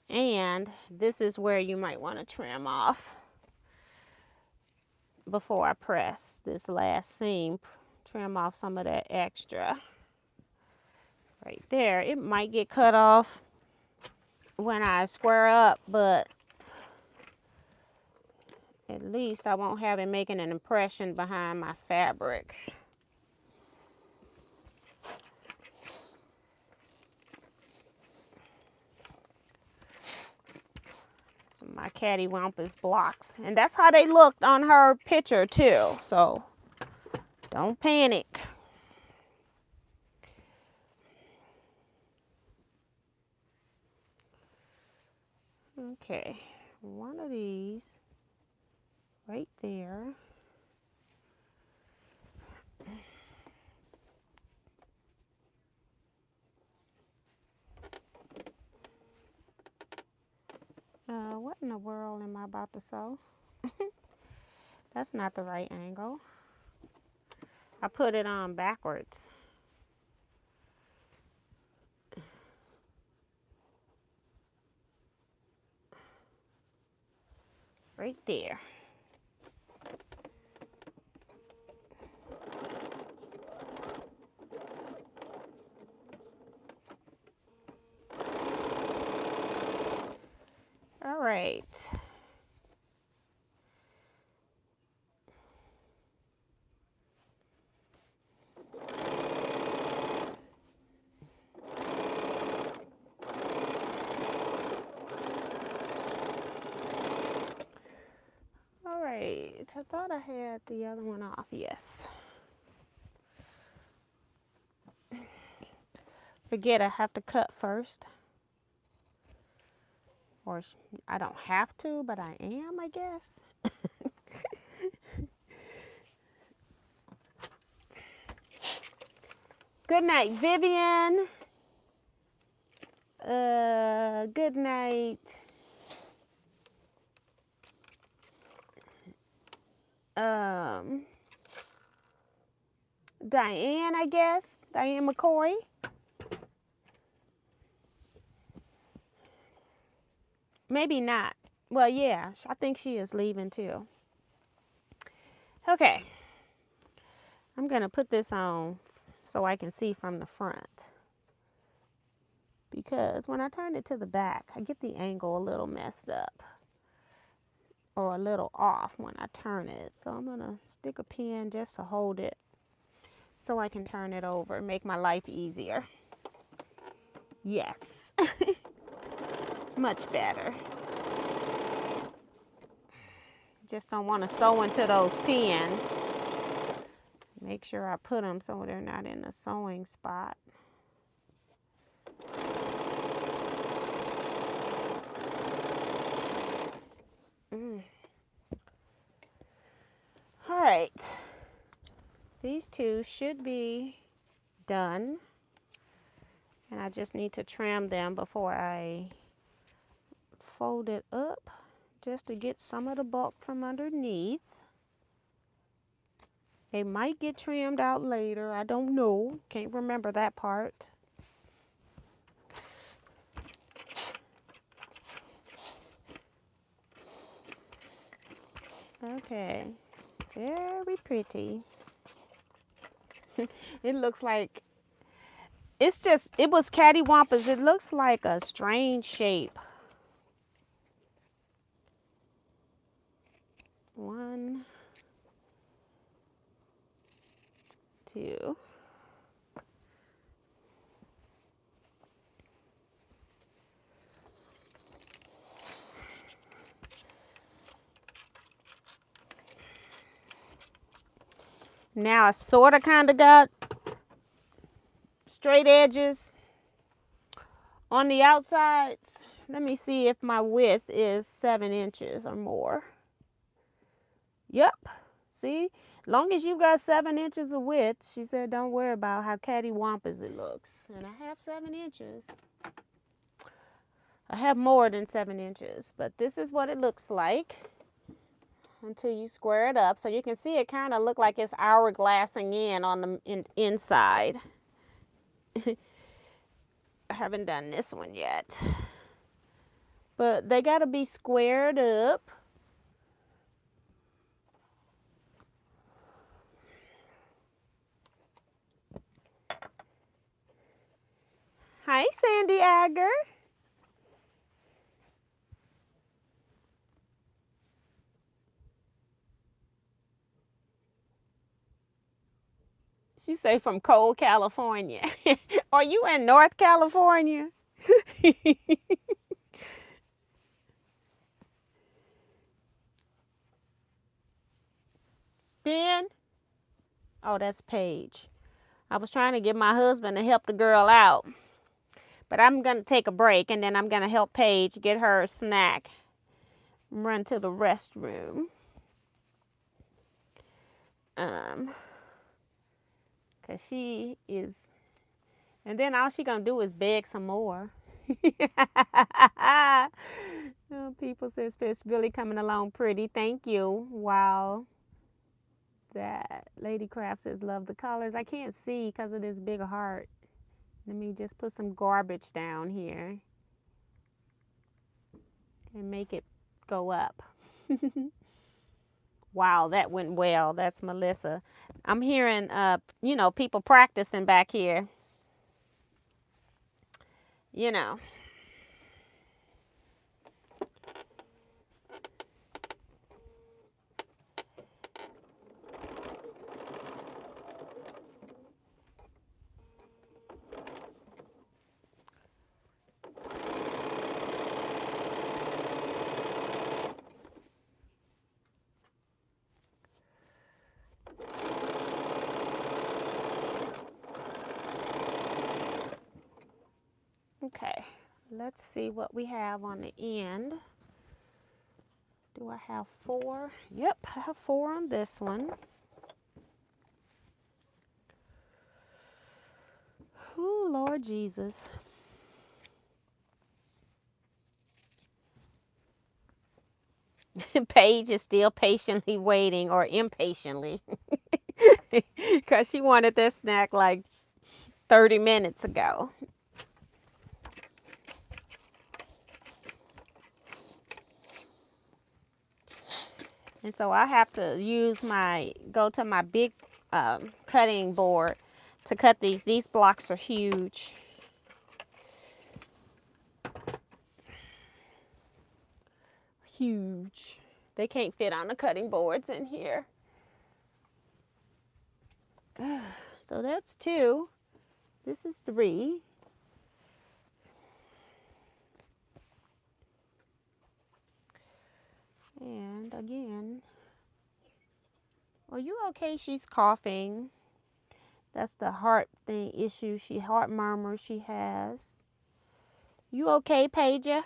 And this is where you might want to trim off before I press this last seam. Trim off some of that extra right there. It might get cut off when I square up, but at least I won't have it making an impression behind my fabric. My cattywampus blocks, and that's how they looked on her picture too, so don't panic. Okay, one of these right there. What in the world am I about to sew? That's not the right angle. I put it on backwards. Right there. right. All right. I thought I had the other one off. Yes. Forget I have to cut first. Or I don't have to, but I am, I guess. Good night, Vivian. Good night. Diane, I guess. Diane McCoy. Maybe not. Well, yeah, I think she is leaving too. Okay. I'm going to put this on so I can see from the front. Because when I turn it to the back, I get the angle a little messed up. Or a little off when I turn it. So I'm going to stick a pin just to hold it so I can turn it over, make my life easier. Yes. Much better. Just don't want to sew into those pins. Make sure I put them so they're not in the sewing spot. All right. These two should be done. And I just need to trim them before I fold it up, just to get some of the bulk from underneath. They might get trimmed out later. I don't know. Can't remember that part. Okay. Very pretty. It looks like, it was cattywampus. It looks like a strange shape. 1, 2. Now I sort of kind of got straight edges on the outsides. Let me see if my width is 7 inches or more. Yep. See? Long as you got 7 inches of width, she said, don't worry about how cattywampus it looks. And I have 7 inches. I have more than 7 inches, but this is what it looks like until you square it up. So you can see it kind of look like it's hourglassing in on the inside. I haven't done this one yet. But they got to be squared up. Hi, Sandy Agger. She say from cold California. Are you in North California? Ben? Oh, that's Paige. I was trying to get my husband to help the girl out. But I'm going to take a break, and then I'm going to help Paige get her a snack. Run to the restroom. Because she is... And then all she going to do is beg some more. Oh, people say it's really coming along pretty. Thank you. Wow. That Lady Craft says, love the colors. I can't see because of this big heart. Let me just put some garbage down here and make it go up. Wow, that went well. That's Melissa. I'm hearing, people practicing back here. Let's see what we have on the end. Do I have 4? Yep, I have 4 on this one. Oh, Lord Jesus. Paige is still patiently waiting, or impatiently, because she wanted this snack like 30 minutes ago. And so I have to go to my big cutting board to cut these. These blocks are huge. Huge. They can't fit on the cutting boards in here. So that's 2. This is 3. And again, are you okay? She's coughing. That's the heart issue. Heart murmur she has. You okay, Paige?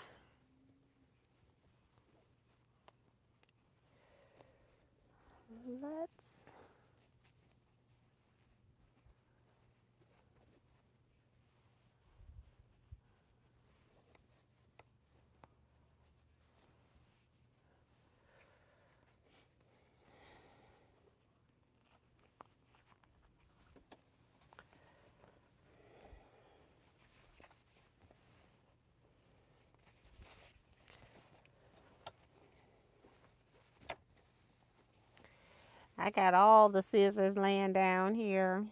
Let's I got all the scissors laying down here.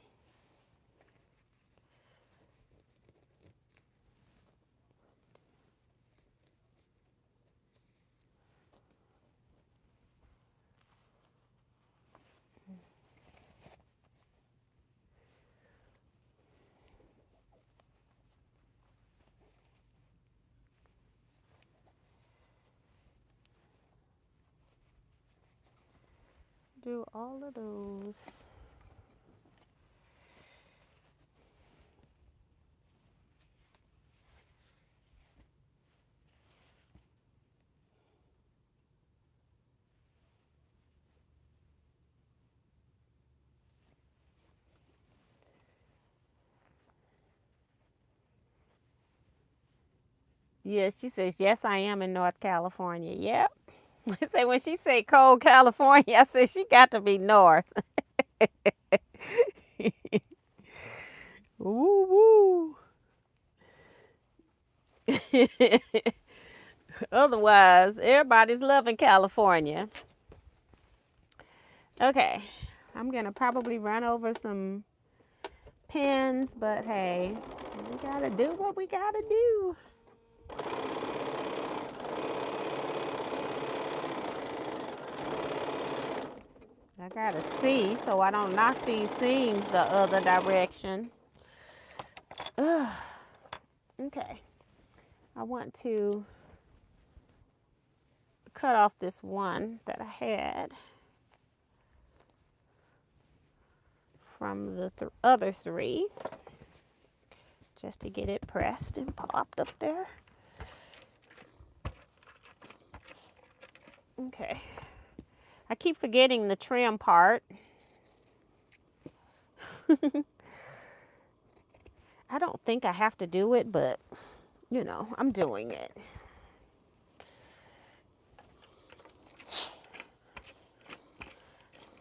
Do all of those. Yeah, she says, yes, I am in North California. Yep. I say, when she say cold California, I said, she got to be north. Woo woo. Otherwise, everybody's loving California. Okay, I'm going to probably run over some pins, but hey, we got to do what we got to do. I got to see so I don't knock these seams the other direction. Ugh. Okay, I want to cut off this one that I had from the other 3, just to get it pressed and popped up there. Okay, I keep forgetting the trim part. I don't think I have to do it, but you know, I'm doing it.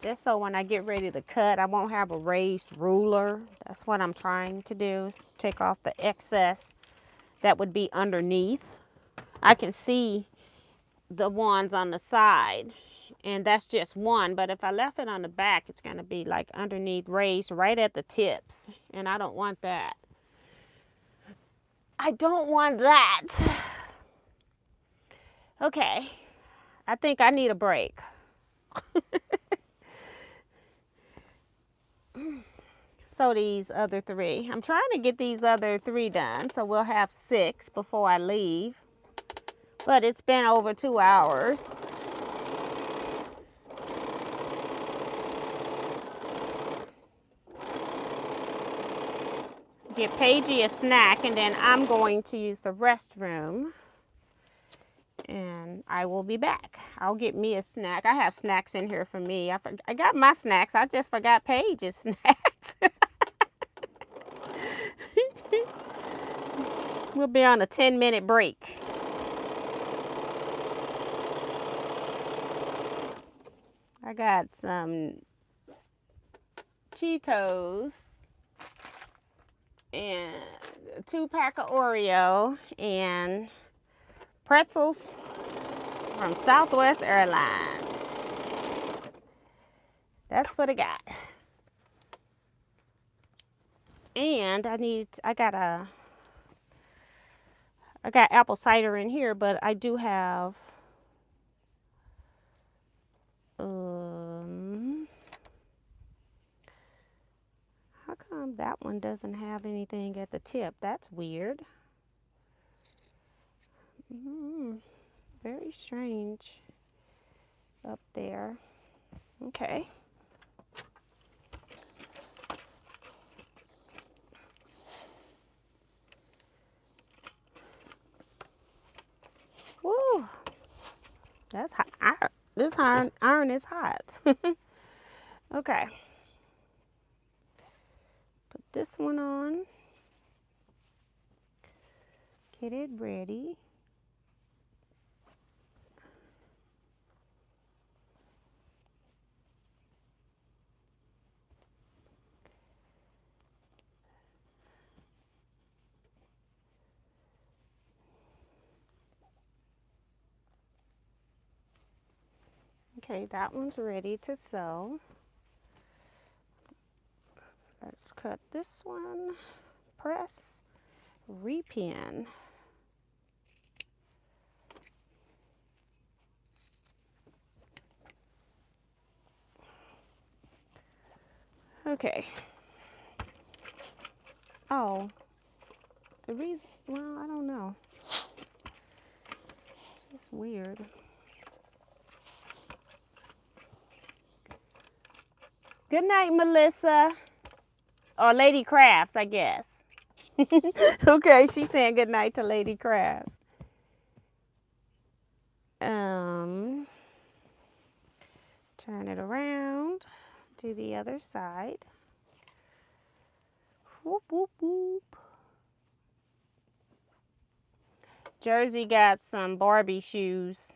Just so when I get ready to cut, I won't have a raised ruler. That's what I'm trying to do, is take off the excess that would be underneath. I can see the ones on the side, and that's just one, but if I left it on the back, it's going to be like underneath, raised right at the tips, and I don't want that. I don't want that. Okay, I think I need a break. So these other 3, I'm trying to get these other 3 done, so we'll have 6 before I leave, but it's been over 2 hours. get Paigey a snack, and then I'm going to use the restroom. And I will be back. I'll get me a snack. I have snacks in here for me. I got my snacks. I just forgot Paige's snacks. We'll be on a 10-minute break. I got some Cheetos and a 2-pack of Oreo and pretzels from Southwest Airlines. That's what I got. And I got apple cider in here, but I do have how come that one doesn't have anything at the tip? That's weird. Very strange up there. Okay. Woo! That's hot. This iron is hot. Okay. Put this one on. Get it ready. Okay, that one's ready to sew. Let's cut this one. Press, repin. Okay. Oh, the reason, well, I don't know. It's just weird. Good night, Melissa. Or Lady Crafts, I guess. Okay, she's saying good night to Lady Crafts. Turn it around. Do the other side. Whoop, whoop, whoop. Jersey got some Barbie shoes.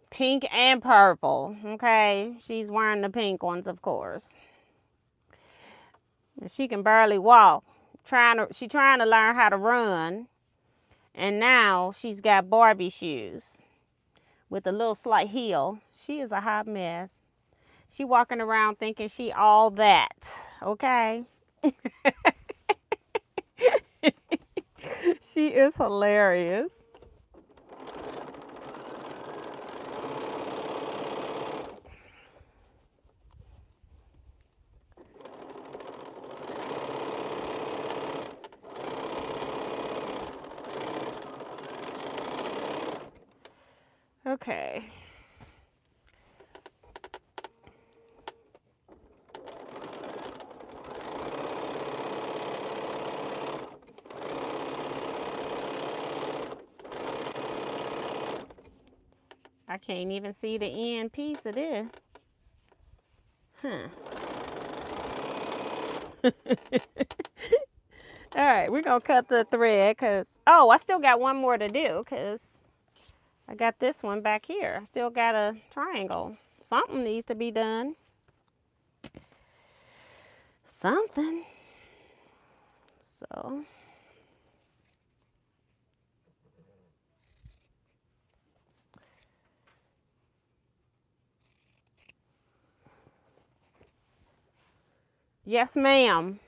Pink and purple, okay? She's wearing the pink ones, of course. She can barely walk. She's trying to learn how to run. And now she's got Barbie shoes with a little slight heel. She is a hot mess. She walking around thinking she all that, okay? She is hilarious. Okay. I can't even see the end piece of this. Huh. All right, we're going to cut the thread because, oh, I still got one more to do because I got this one back here. I still got a triangle. Something needs to be done. Something. So. Yes, ma'am.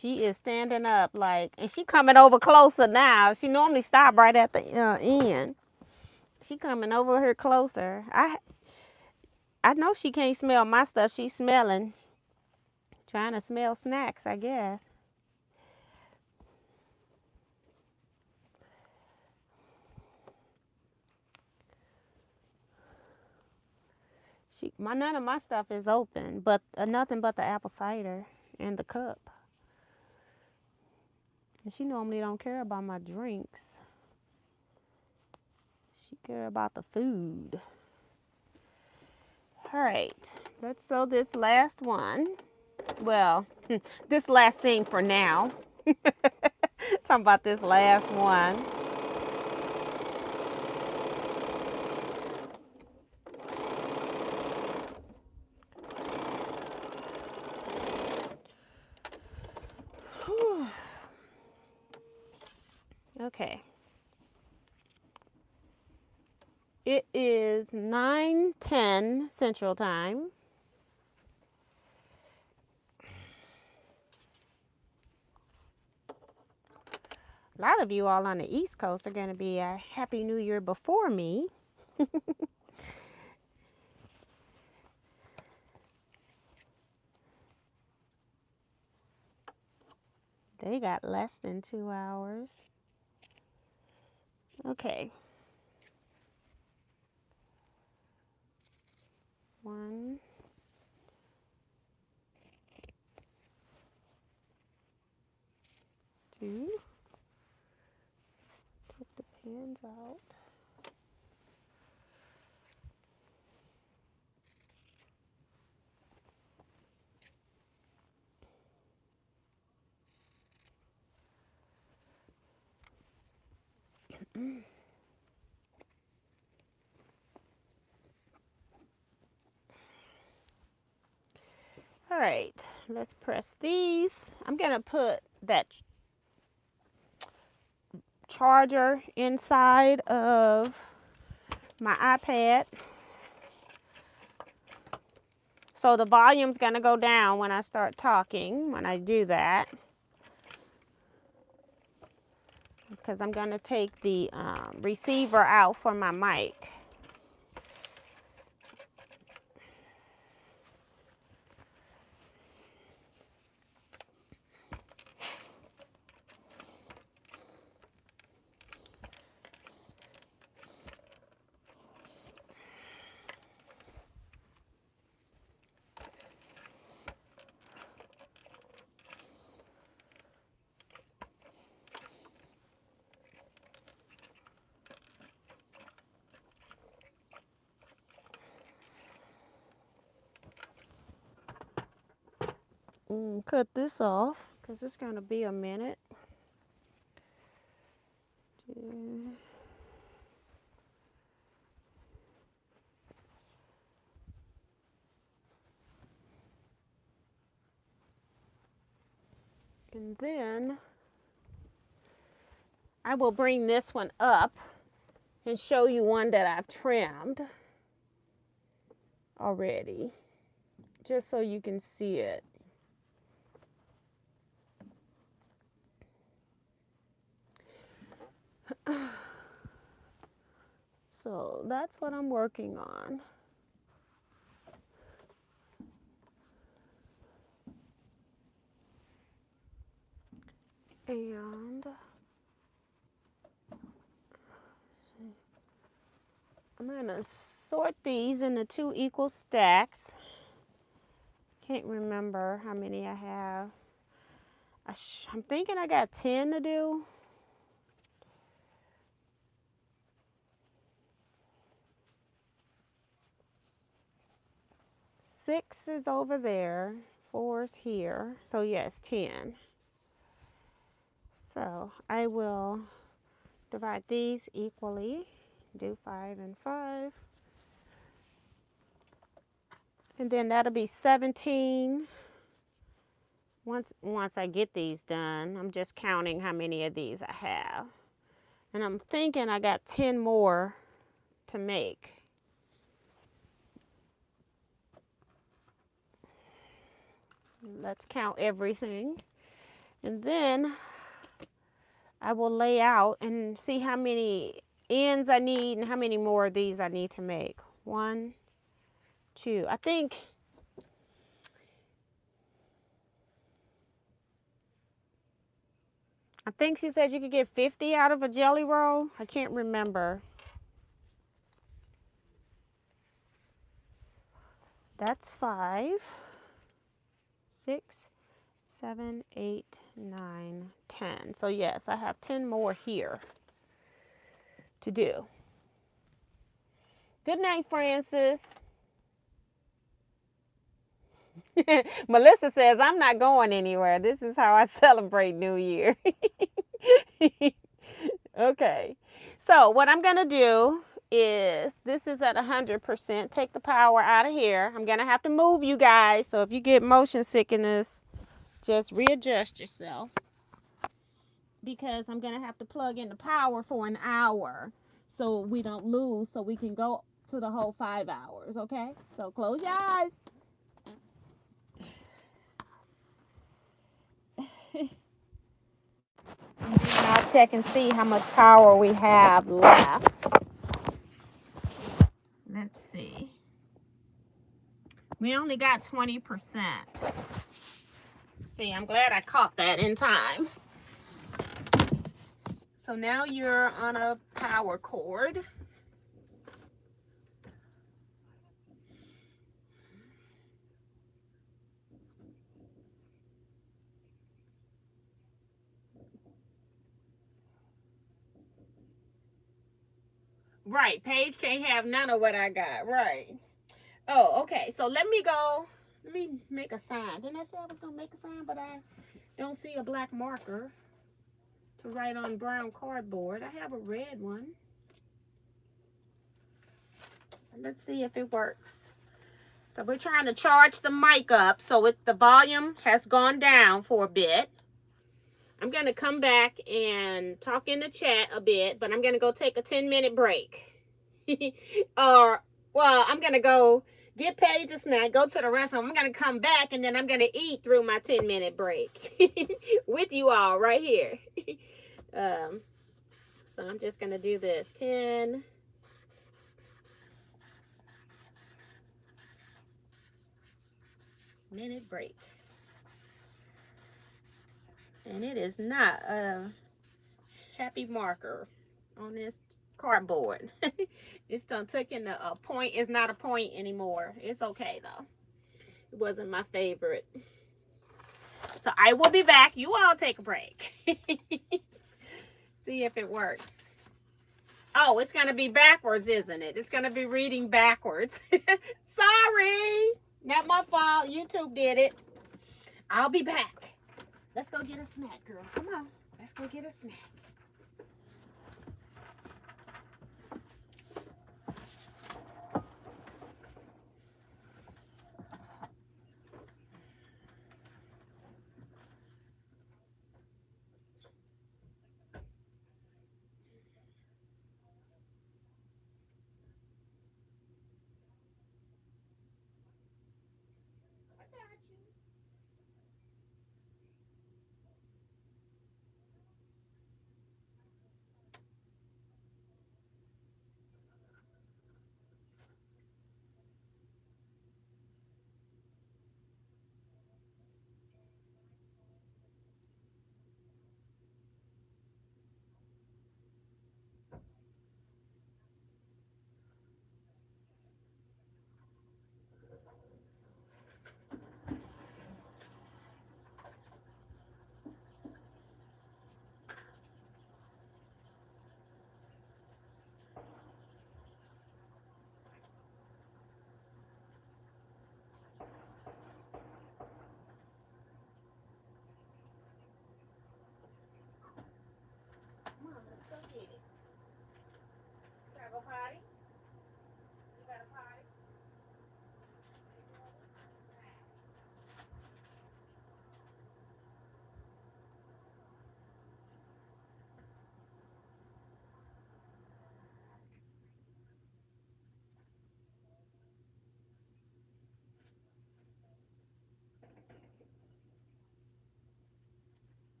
She is standing up like, and she coming over closer now. She normally stop right at the end. She coming over here closer. I know she can't smell my stuff. She's smelling. Trying to smell snacks, I guess. None of my stuff is open, but nothing but the apple cider and the cup. And she normally don't care about my drinks. She care about the food. All right, let's sew this last one. Well, this last seam for now. Talking about this last one. Whew. Okay. It is 9:10 Central Time. A lot of you all on the East Coast are going to be a Happy New Year before me. They got less than 2 hours. Okay. 1, 2. Take the pins out. All right, let's press these. I'm gonna put that charger inside of my iPad. So the volume's gonna go down when I start talking, when I do that. Because I'm gonna take the receiver out for my mic. Cut this off because it's going to be a minute. And then I will bring this one up and show you one that I've trimmed already, just so you can see it. So that's what I'm working on. And I'm gonna sort these into 2 equal stacks. Can't remember how many I have. I'm thinking I got 10 to do. Six is over there, 4 is here, so yes, 10. So I will divide these equally, do 5 and 5. And then that'll be 17. Once I get these done, I'm just counting how many of these I have. And I'm thinking I got 10 more to make. Let's count everything. And then I will lay out and see how many ends I need and how many more of these I need to make. 1, 2. I think she said you could get 50 out of a jelly roll. I can't remember. That's 5, 6, 7, 8, 9, 10. So yes, I have 10 more here to do. Good night, Francis. Melissa says, I'm not going anywhere. This is how I celebrate New Year. Okay. So what I'm going to do is, this is at 100%. Take the power out of here. I'm going to have to move you guys. So if you get motion sickness, just readjust yourself. Because I'm going to have to plug in the power for an hour so we don't lose, so we can go to the whole 5 hours. Okay? So close your eyes. And then I'll check and see how much power we have left. Let's see. We only got 20%. See, I'm glad I caught that in time. So now you're on a power cord. Right, Paige can't have none of what I got. Right. Oh, okay. So let me go. Let me make a sign. Didn't I say I was going to make a sign, but I don't see a black marker to write on brown cardboard. I have a red one. Let's see if it works. So we're trying to charge the mic up so the volume has gone down for a bit. I'm going to come back and talk in the chat a bit, but I'm going to go take a 10-minute break. Or, well, I'm going to go get Paige a snack, go to the restaurant. I'm going to come back, and then I'm going to eat through my 10-minute break with you all right here. So I'm just going to do this. 10-minute break. And it is not a happy marker on this cardboard. It's done taken a point. It's not a point anymore. It's okay though. It wasn't my favorite. So I will be back. You all take a break. See if it works. Oh, it's going to be backwards, isn't it? It's going to be reading backwards. Sorry. Not my fault. YouTube did it. I'll be back. Let's go get a snack, girl. Come on. Let's go get a snack.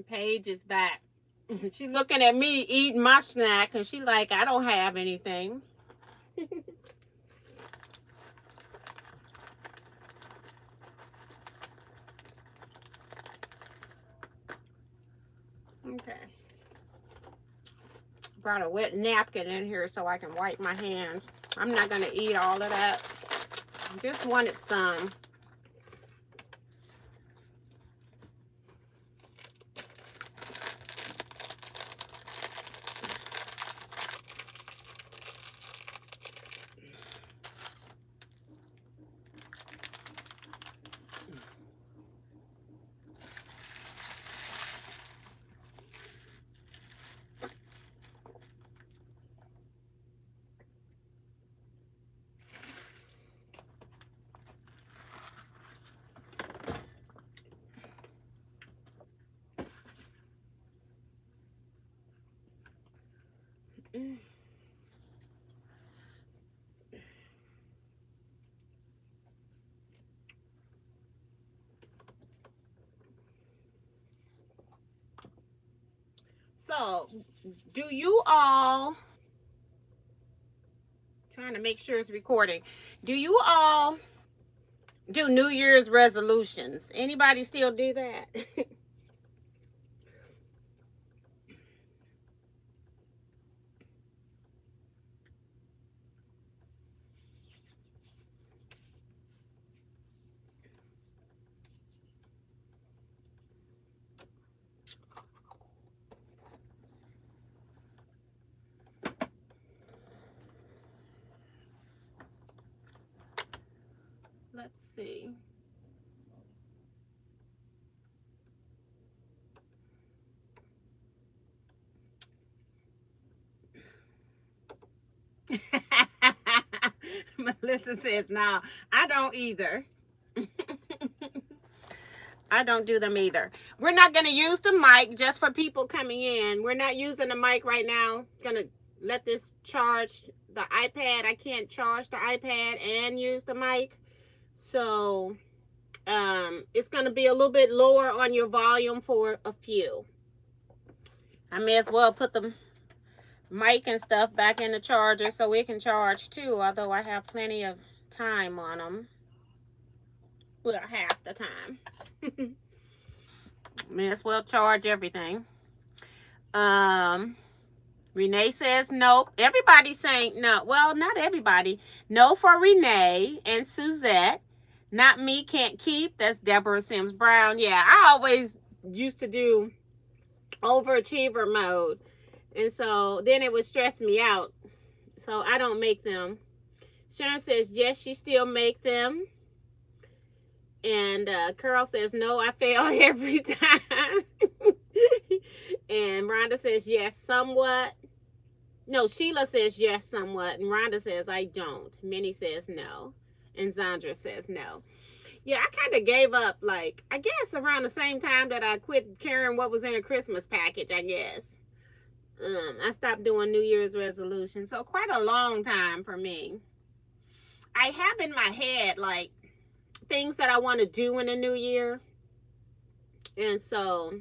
Paige is back. She looking at me eating my snack, and she like, I don't have anything. Okay. Brought a wet napkin in here so I can wipe my hands. I'm not gonna eat all of that. Just wanted some. So, do you all, trying to make sure it's recording, do you all do New Year's resolutions? Anybody still do that? Let's see. Melissa says, no, I don't either. I don't do them either. We're not going to use the mic just for people coming in. We're not using the mic right now. Going to let this charge the iPad. I can't charge the iPad and use the mic. So it's going to be a little bit lower on your volume for a few. I may as well put the mic and stuff back in the charger so it can charge too, although I have plenty of time on them. Well, half the time. May as well charge everything. Renee says nope. Everybody's saying no. Well, not everybody. No for Renee and Suzette. Not me, can't keep. That's Deborah Sims Brown. Yeah, I always used to do overachiever mode. And so then it would stress me out. So I don't make them. Sharon says yes, she still make them. And Carol says no, I fail every time. And Rhonda says, yes, somewhat. No, Sheila says yes, somewhat. And Rhonda says, I don't. Minnie says no. And Zandra says no. Yeah, I kind of gave up, like, I guess around the same time that I quit caring what was in a Christmas package, I guess. I stopped doing New Year's resolutions. So quite a long time for me. I have in my head, like, things that I want to do in the new year. And so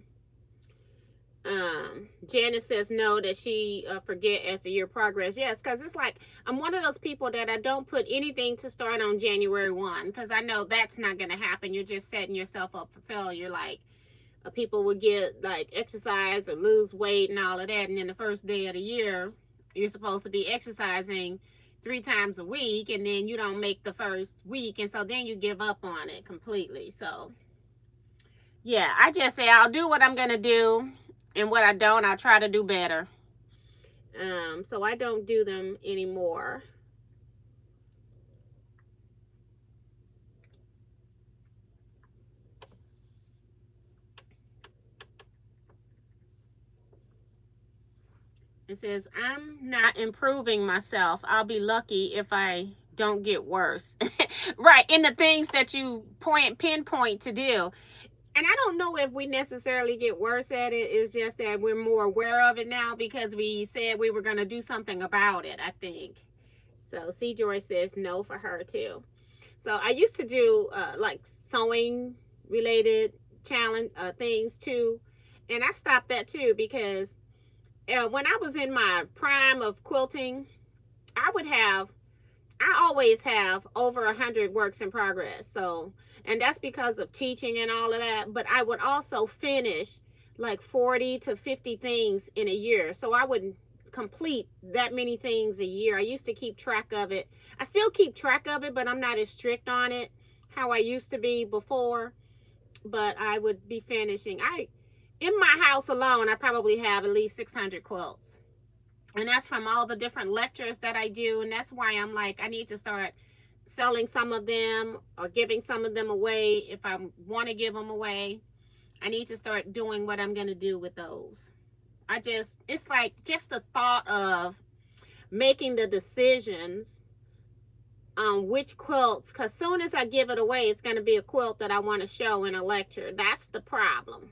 Janice says no, that she forget as the year progresses. Yes, because it's like I'm one of those people that I don't put anything to start on January 1, because I know that's not going to happen. You're just setting yourself up for failure. Like, people will get like exercise or lose weight and all of that, and then the first day of the year you're supposed to be exercising 3 times a week, and then you don't make the first week, and so then you give up on it completely. So yeah, I just say I'll do what I'm gonna do, and what I don't, I'll try to do better. So I don't do them anymore. It says, I'm not improving myself. I'll be lucky if I don't get worse. Right, in the things that you pinpoint to do. And I don't know if we necessarily get worse at it. It's just that we're more aware of it now because we said we were going to do something about it, I think. So C. Joy says no for her too. So I used to do like sewing related challenge things too. And I stopped that too because when I was in my prime of quilting, I always have over 100 works in progress. So, and that's because of teaching and all of that. But I would also finish like 40 to 50 things in a year. So I would complete that many things a year. I used to keep track of it. I still keep track of it, but I'm not as strict on it how I used to be before. But I would be finishing. In my house alone, I probably have at least 600 quilts. And that's from all the different lectures that I do. And that's why I'm like, I need to start selling some of them or giving some of them away. If I want to give them away, I need to start doing what I'm going to do with those. It's like just the thought of making the decisions on which quilts, because soon as I give it away, it's going to be a quilt that I want to show in a lecture. That's the problem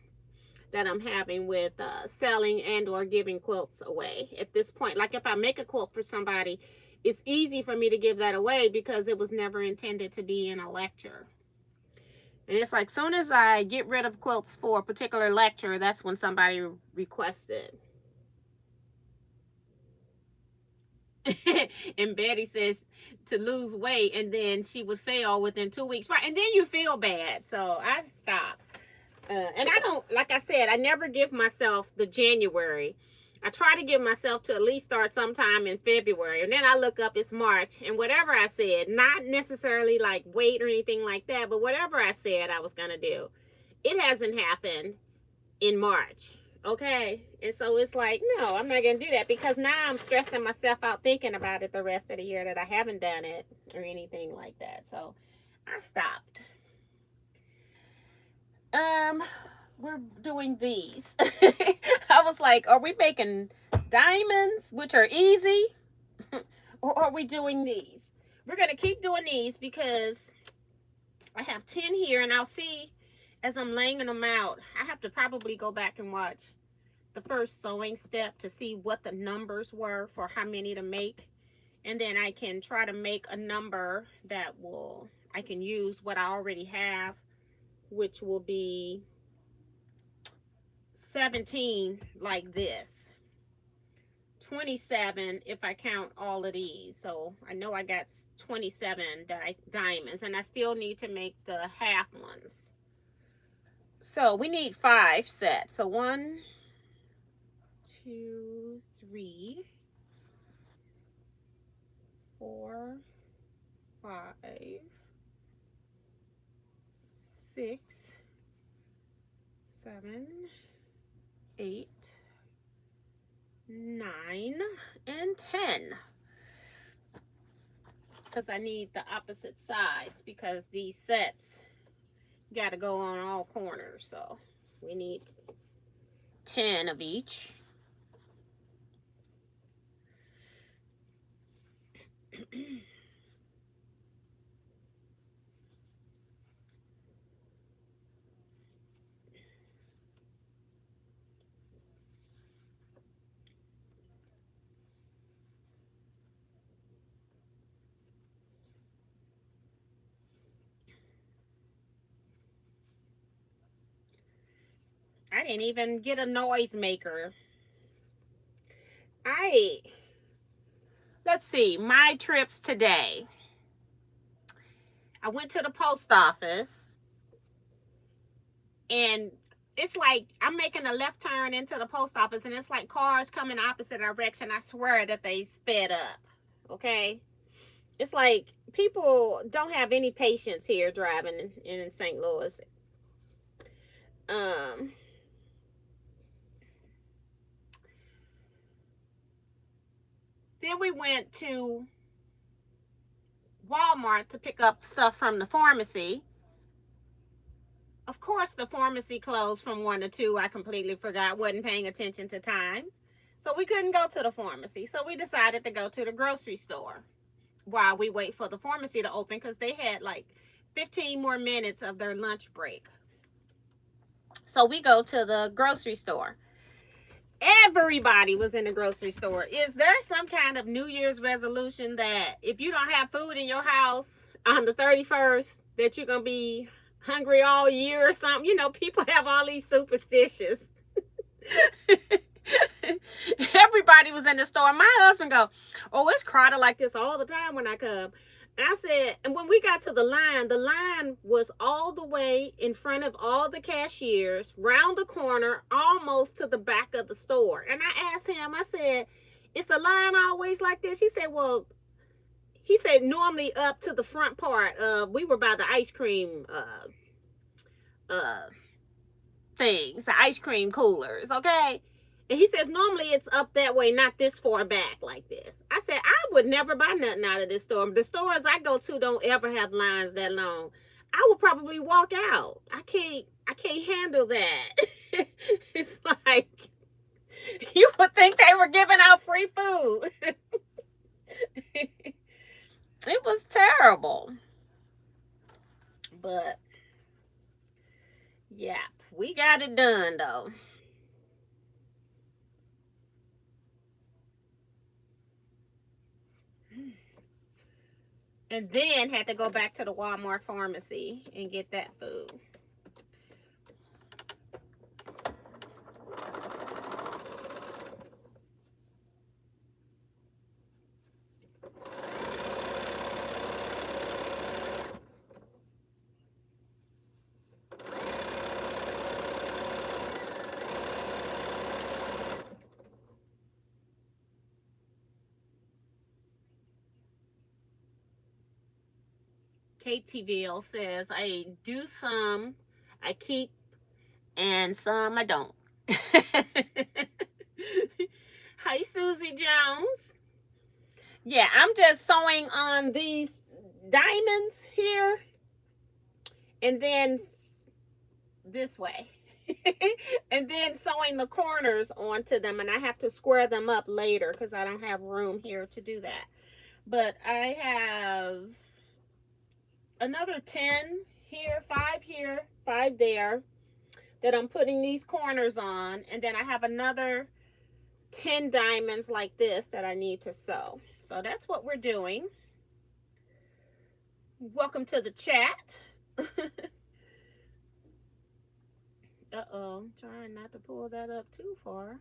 that I'm having with selling and or giving quilts away at this point. Like if I make a quilt for somebody, it's easy for me to give that away because it was never intended to be in a lecture. And it's like soon as I get rid of quilts for a particular lecture, that's when somebody requested. And Betty says to lose weight, and then she would fail within 2 weeks. Right, and then you feel bad. So I stopped. And I don't, like I said, I never give myself the January. I try to give myself to at least start sometime in February. And then I look up, it's March. And whatever I said, not necessarily like weight or anything like that, but whatever I said I was going to do, it hasn't happened in March. Okay. And so it's like, no, I'm not going to do that because now I'm stressing myself out thinking about it the rest of the year that I haven't done it or anything like that. So I stopped. We're doing these. I was like, are we making diamonds, which are easy? Or are we doing these? We're going to keep doing these because I have 10 here, and I'll see as I'm laying them out. I have to probably go back and watch the first sewing step to see what the numbers were for how many to make. And then I can try to make a number that I can use what I already have, which will be 17 like this, 27 if I count all of these. So I know I got 27 diamonds, and I still need to make the half ones. So we need 5 sets. So 1, 2, 3, 4, 5, 6, 7, 8, 9, and 10. Because I need the opposite sides because these sets got to go on all corners. So we need 10 of each. I didn't even get a noise maker. Let's see, my trips today. I went to the post office, and it's like I'm making a left turn into the post office, and it's like cars coming opposite direction. I swear that they sped up. Okay? It's like people don't have any patience here driving in St. Louis. Then we went to Walmart to pick up stuff from the pharmacy. Of course, the pharmacy closed from 1 to 2. I completely forgot, wasn't paying attention to time. So we couldn't go to the pharmacy. So we decided to go to the grocery store while we wait for the pharmacy to open, because they had like 15 more minutes of their lunch break. So we go to the grocery store. Everybody was in the grocery store. Is there some kind of New Year's resolution that if you don't have food in your house on the 31st, that you're going to be hungry all year or something? You know, people have all these superstitions. Everybody was in the store. My husband go, oh, it's crowded like this all the time when I come. And I said, and when we got to the line was all the way in front of all the cashiers, round the corner, almost to the back of the store. And I asked him, I said, is the line always like this? He said, well, normally up to the front part of, we were by the ice cream things, the ice cream coolers, okay? And he says, normally it's up that way, not this far back like this. I said, I would never buy nothing out of this store. The stores I go to don't ever have lines that long. I would probably walk out. I can't handle that. It's like, you would think they were giving out free food. It was terrible. But, yeah, we got it done, though. And then had to go back to the Walmart pharmacy and get that food. KTVL says, I do some, I keep, and some I don't. Hi, Susie Jones. Yeah, I'm just sewing on these diamonds here, and then this way. And then sewing the corners onto them, and I have to square them up later because I don't have room here to do that. But I have another 10 here, 5 here, 5 there, that I'm putting these corners on, and then I have another 10 diamonds like this that I need to sew. So that's what we're doing. Welcome to the chat. Uh-oh, trying not to pull that up too far.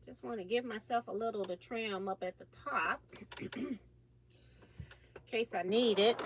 Just want to give myself a little to trim up at the top in case I need it.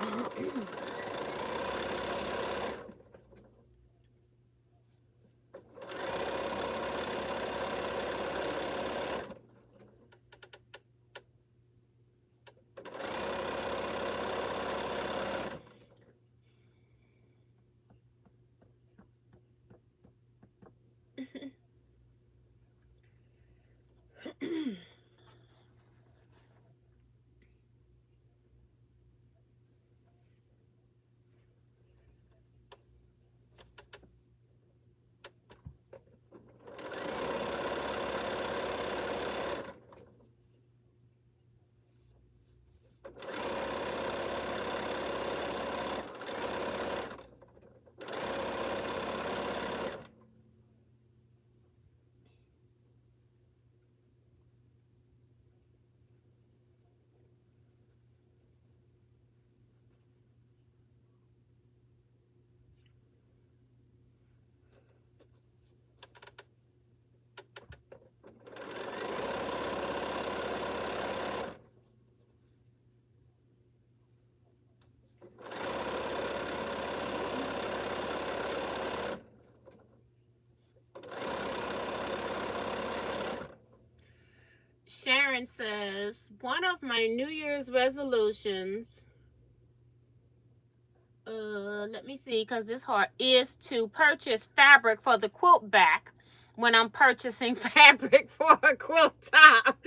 Sharon says, one of my New Year's resolutions, let me see, because it's hard, is to purchase fabric for the quilt back when I'm purchasing fabric for a quilt top.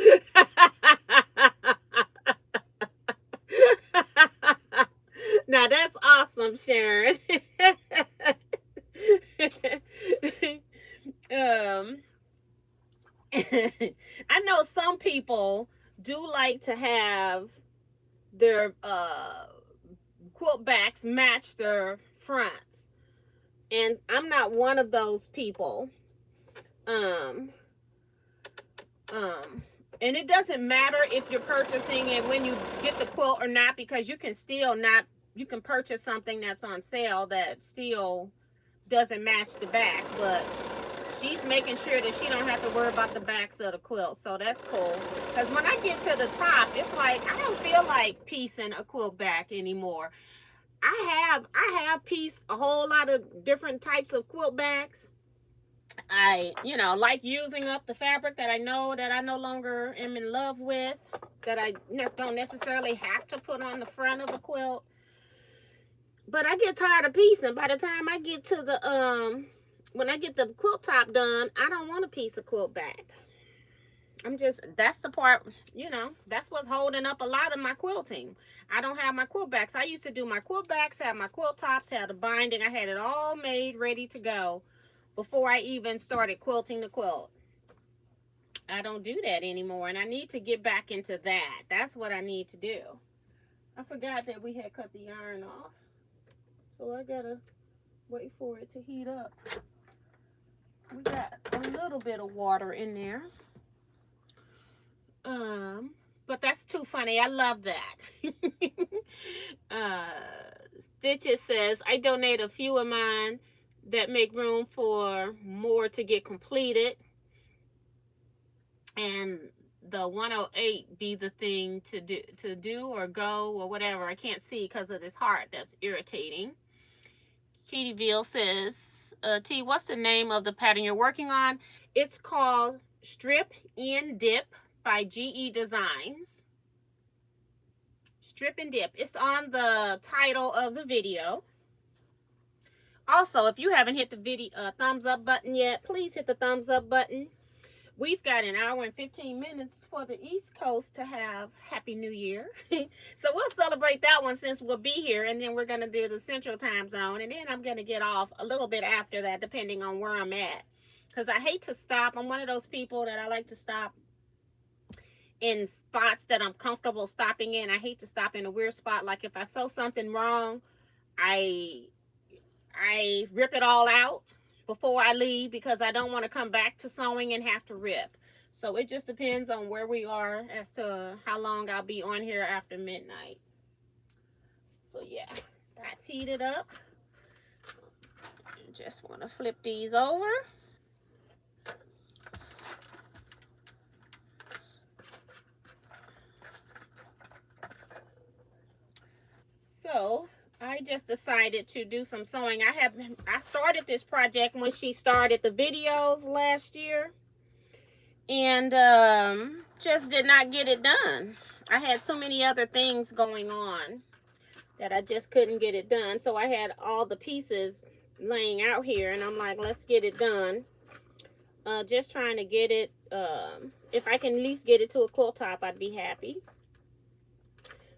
Now that's awesome, Sharon. I know some people do like to have their quilt backs match their fronts, and I'm not one of those people. And it doesn't matter if you're purchasing it when you get the quilt or not, because you can still not, you can purchase something that's on sale that still doesn't match the back, but she's making sure that she don't have to worry about the backs of the quilt. So that's cool, because when I get to the top, it's like I don't feel like piecing a quilt back anymore. I have pieced a whole lot of different types of quilt backs. I, like using up the fabric that I know that I no longer am in love with, that I don't necessarily have to put on the front of a quilt. But I get tired of piecing. By the time I get to the when I get the quilt top done, I don't want to piece a quilt back. That's the part, that's what's holding up a lot of my quilting. I don't have my quilt backs. I used to do my quilt backs, have my quilt tops, have the binding. I had it all made, ready to go before I even started quilting the quilt. I don't do that anymore, and I need to get back into that. That's what I need to do. I forgot that we had cut the iron off, so I gotta wait for it to heat up. We got a little bit of water in there. But that's too funny. I love that. Stitches says, I donate a few of mine that make room for more to get completed. And the 108 be the thing to do or go or whatever. I can't see because of this heart that's irritating. Kittyville says, T, what's the name of the pattern you're working on? It's called Strip and Dip by GE Designs. Strip and Dip. It's on the title of the video. Also, if you haven't hit the video thumbs up button yet, please hit the thumbs up button. We've got an hour and 15 minutes for the East Coast to have Happy New Year. So we'll celebrate that one since we'll be here, and then we're going to do the Central Time Zone, and then I'm going to get off a little bit after that, depending on where I'm at. Because I hate to stop. I'm one of those people that I like to stop in spots that I'm comfortable stopping in. I hate to stop in a weird spot. Like if I sew something wrong, I rip it all out before I leave, because I don't want to come back to sewing and have to rip. So it just depends on where we are as to how long I'll be on here after midnight. So yeah, that's heated up. Just want to flip these over. So I just decided to do some sewing. I started this project when she started the videos last year, and just did not get it done. I had so many other things going on that I just couldn't get it done. So I had all the pieces laying out here, and I'm like, let's get it done. Just trying to get it, if I can at least get it to a quilt top, I'd be happy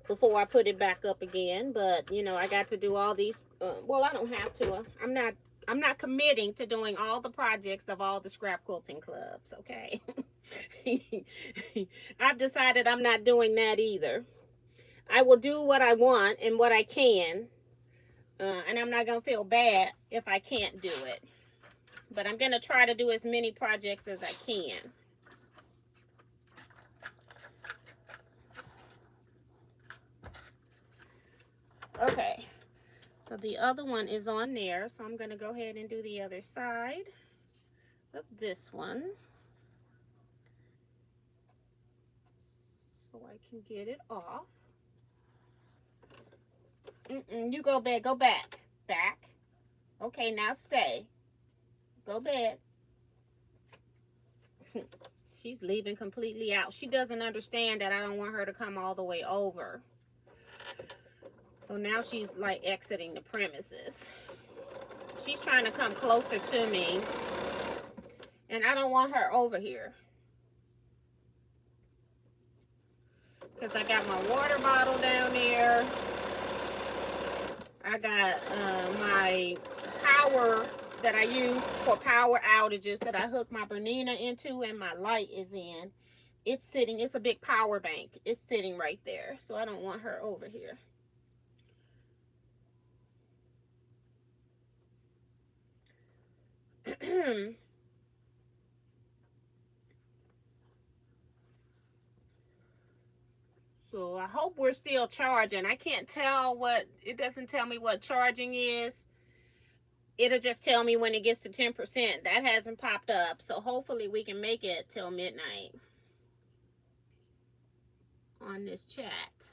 before I put it back up again. But I got to do all these, well, I don't have to. I'm not committing to doing all the projects of all the scrap quilting clubs, okay? I've decided I'm not doing that either. I will do what I want and what I can, and I'm not gonna feel bad if I can't do it. But I'm gonna try to do as many projects as I can. Okay, so the other one is on there, so I'm going to go ahead and do the other side of this one so I can get it off. You go back, go back, back. Okay, now stay. Go back. She's leaving completely out. She doesn't understand that I don't want her to come all the way over. So now she's like exiting the premises. She's trying to come closer to me, and I don't want her over here. Because I got my water bottle down there. I got my power that I use for power outages that I hook my Bernina into, and my light is in. It's sitting, it's a big power bank. It's sitting right there. So I don't want her over here. So I hope we're still charging. I can't tell what, it doesn't tell me what charging is. It'll just tell me when it gets to 10%. That hasn't popped up. So hopefully we can make it till midnight on this chat.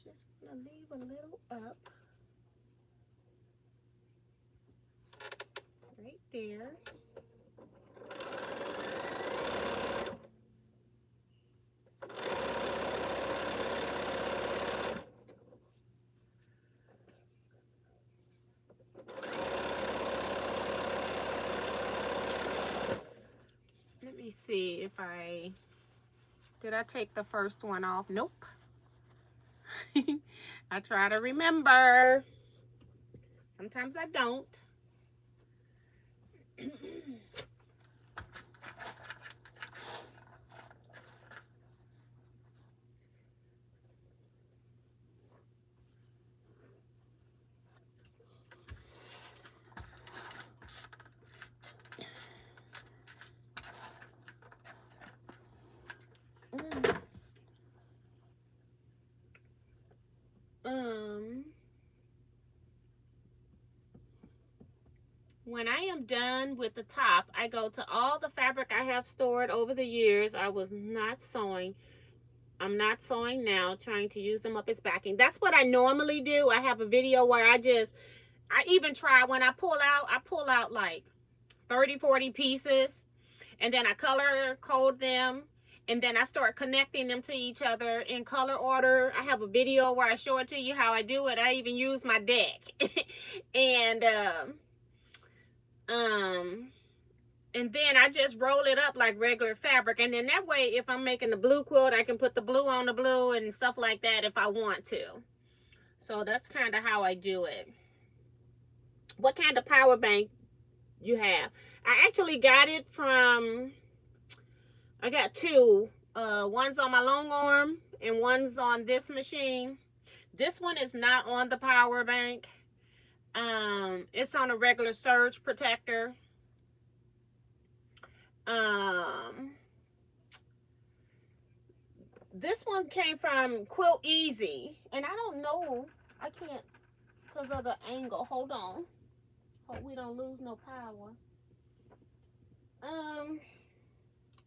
Just want to leave a little up. Right there. Let me see if did I take the first one off? Nope. I try to remember. Sometimes I don't. When I am done with the top, I go to all the fabric I have stored over the years. I was not sewing. I'm not sewing now, trying to use them up as backing. That's what I normally do. I have a video where I even try when I pull out like 30, 40 pieces, and then I color code them, and then I start connecting them to each other in color order. I have a video where I show it to you how I do it. I even use my deck. And then I just roll it up like regular fabric, and then that way if I'm making the blue quilt, I can put the blue on the blue and stuff like that if I want to. So that's kind of how I do it. What kind of power bank you have? I actually got it from, I got two. One's on my long arm and one's on this machine. This one is not on the power bank. It's on a regular surge protector. This one came from Quilt Easy, and I don't know, I can't because of the angle. Hold on, hope we don't lose no power.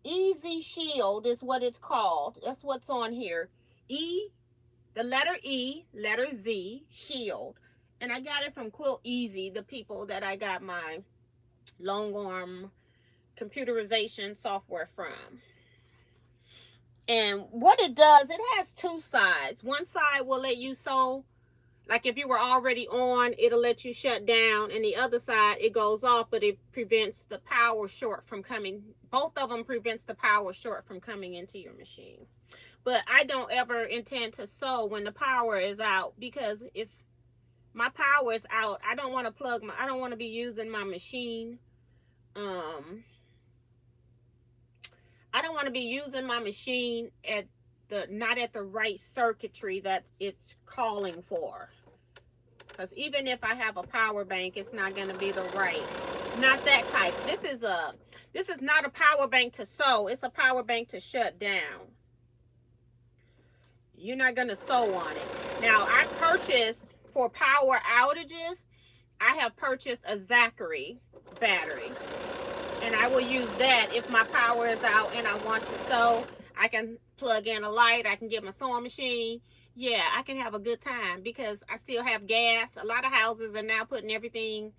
Easy Shield is what it's called. That's what's on here. The letter E, letter Z, Shield. And I got it from Quilt Easy, the people that I got my long arm computerization software from. And what it does, it has two sides. One side will let you sew, like if you were already on, it'll let you shut down, and the other side, it goes off, but it prevents the power short from coming. Both of them prevents the power short from coming into your machine. But I don't ever intend to sew when the power is out, because if my power is out, I don't want to I don't want to be using my machine. I don't want to be using my machine not at the right circuitry that it's calling for. Because even if I have a power bank, it's not going to be not that type. This is not a power bank to sew. It's a power bank to shut down. You're not going to sew on it. Now, I purchased, for power outages, I have purchased a Zachary battery. And I will use that if my power is out and I want to sew. I can plug in a light. I can get my sewing machine. Yeah, I can have a good time because I still have gas. A lot of houses are now putting everything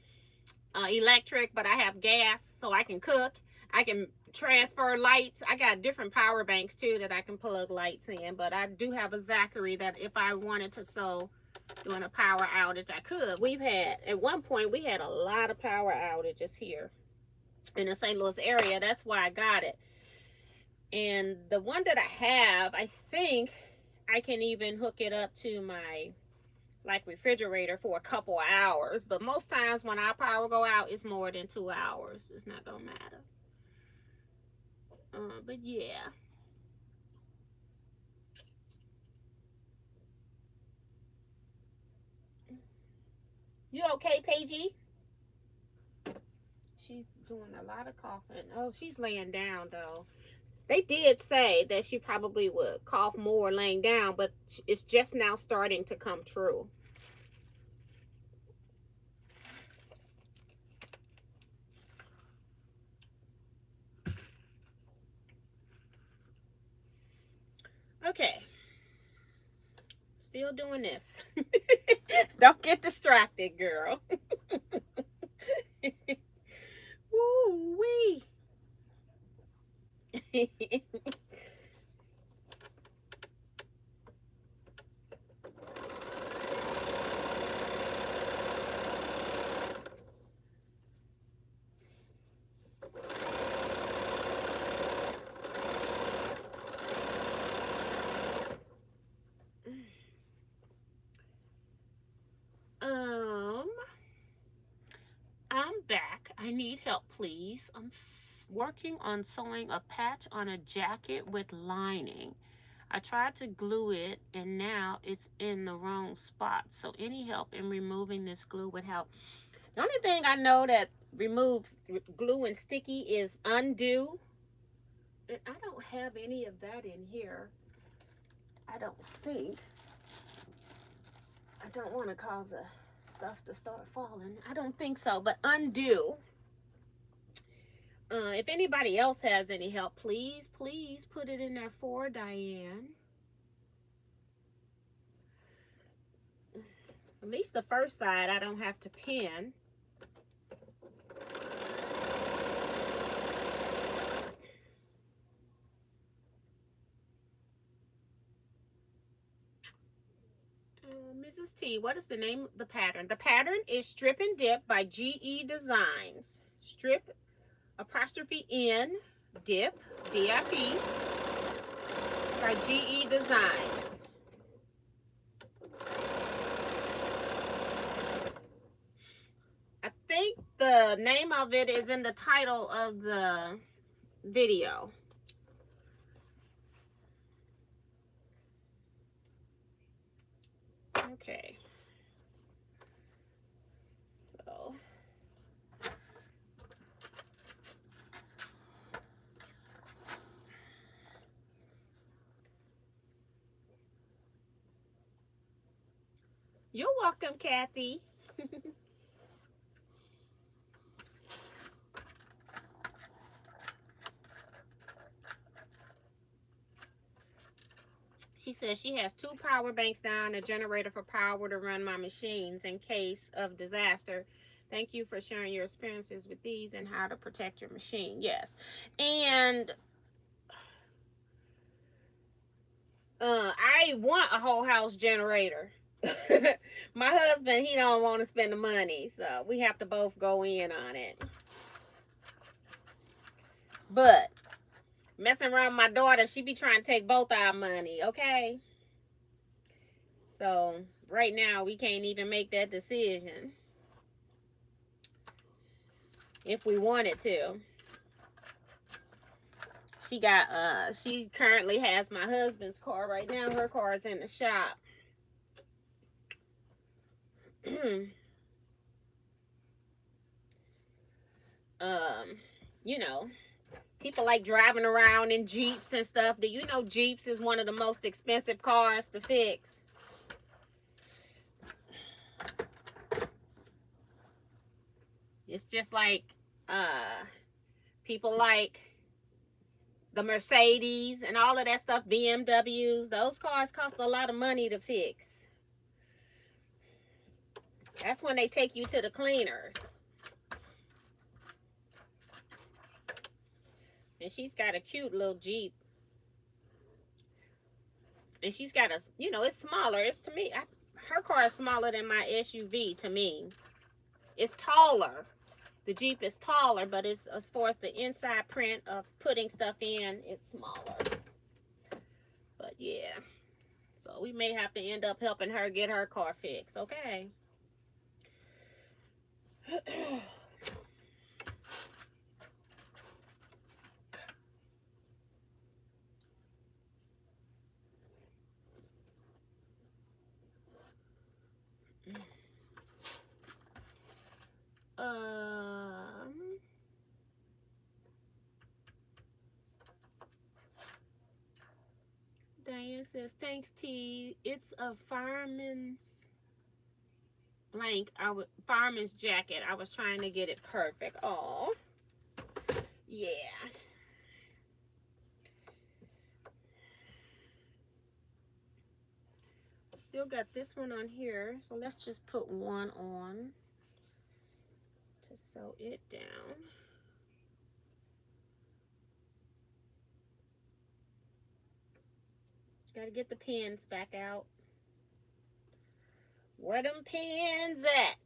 electric, but I have gas, so I can cook. I can transfer lights. I got different power banks too that I can plug lights in, but I do have a Zachary that if I wanted to sew during a power outage, I could. We've had, at one point, we had a lot of power outages here in the St. Louis area. That's why I got it. And the one that I have, I think I can even hook it up to my refrigerator for a couple of hours. But most times when our power go out, it's more than 2 hours. It's not gonna matter. But yeah. You okay, Paigey? She's doing a lot of coughing. Oh, she's laying down though. They did say that she probably would cough more laying down, but it's just now starting to come true. Okay. Still doing this. Don't get distracted, girl. Woo-wee. I'm back. I need help, please. I'm working on sewing a patch on a jacket with lining. I tried to glue it and now it's in the wrong spot. So any help in removing this glue would help. The only thing I know that removes glue and sticky is undo. And I don't have any of that in here. I don't think. I don't want to cause stuff to start falling. I don't think so, but undo. If anybody else has any help, please put it in there for Diane. At least the first side I don't have to pin. Mrs. T, what is the name of the pattern? The pattern is Strip and Dip by GE Designs. Strip apostrophe N Dip D-I-P by GE Designs. I think the name of it is in the title of the video. Okay. So you're welcome, Kathy. She says she has 2 power banks down, a generator for power to run my machines in case of disaster. Thank you for sharing your experiences with these and how to protect your machine. Yes. And I want a whole house generator. My husband, he don't want to spend the money, so we have to both go in on it. But messing around with my daughter, she be trying to take both our money, okay? So right now we can't even make that decision if we wanted to. She currently has my husband's car right now. Her car is in the shop. You know, people like driving around in Jeeps and stuff. Do you know Jeeps is one of the most expensive cars to fix? It's just like people like the Mercedes and all of that stuff, BMWs. Those cars cost a lot of money to fix. That's when they take you to the cleaners. And she's got a cute little Jeep. And she's got a, you know, it's smaller. It's to me, her car is smaller than my SUV to me. It's taller. The Jeep is taller, but it's, as far as the inside print of putting stuff in, it's smaller. But yeah. So we may have to end up helping her get her car fixed, okay? Diane says, thanks, T. It's a fireman's blank. Fireman's jacket. I was trying to get it perfect. Oh, yeah. Still got this one on here. So let's just put one on to sew it down. Gotta get the pins back out. Where them pins at?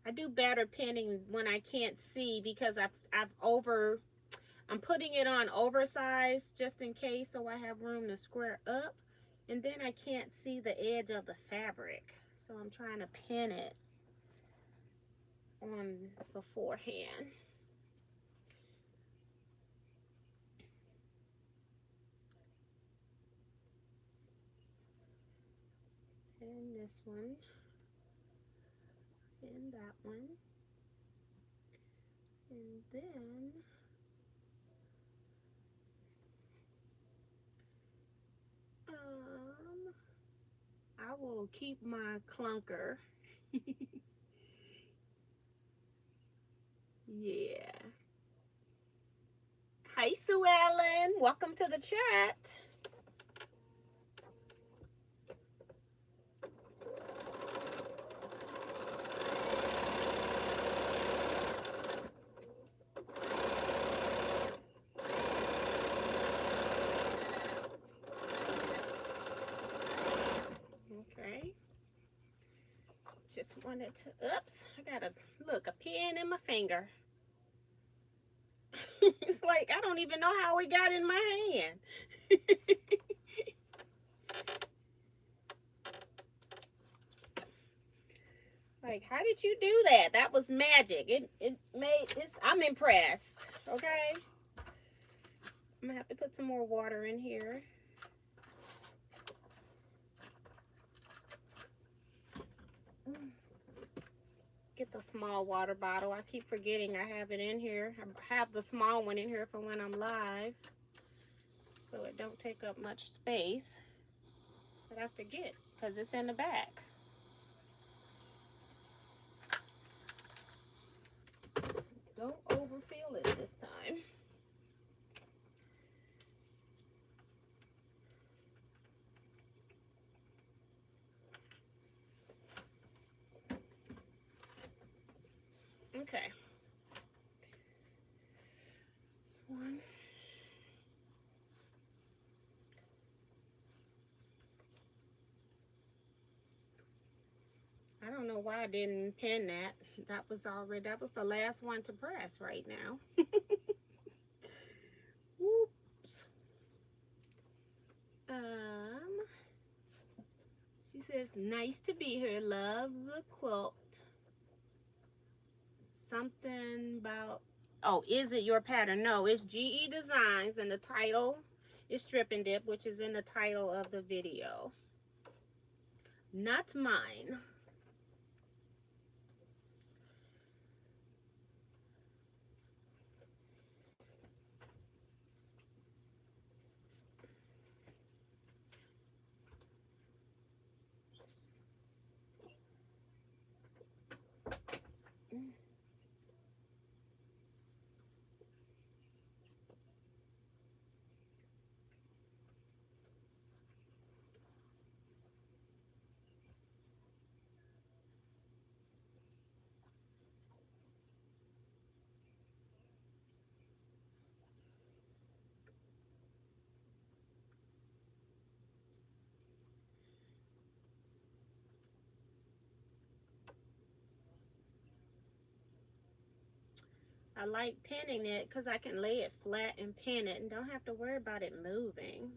I do better pinning when I can't see because I'm putting it on oversized just in case, so I have room to square up, and then I can't see the edge of the fabric, so I'm trying to pin it on beforehand. And this one, and that one, and then I will keep my clunker. Yeah. Hi, Sue Ellen. Welcome to the chat. Okay. Just wanted to, oops, I got a pin in my finger. It's like, I don't even know how it got in my hand. Like, how did you do that? That was magic. I'm impressed. Okay. I'm gonna have to put some more water in here. Get the small water bottle. I keep forgetting I have it in here. I have the small one in here for when I'm live, so it don't take up much space. But I forget because it's in the back. Don't overfill it this time. Okay. This one. I don't know why I didn't pin that. That was the last one to press right now. Whoops. She says, nice to be here. Love the quilt. Something about, oh, is it your pattern? No, it's GE Designs, and the title is Strip and Dip, which is in the title of the video. Not mine. I like pinning it because I can lay it flat and pin it and don't have to worry about it moving.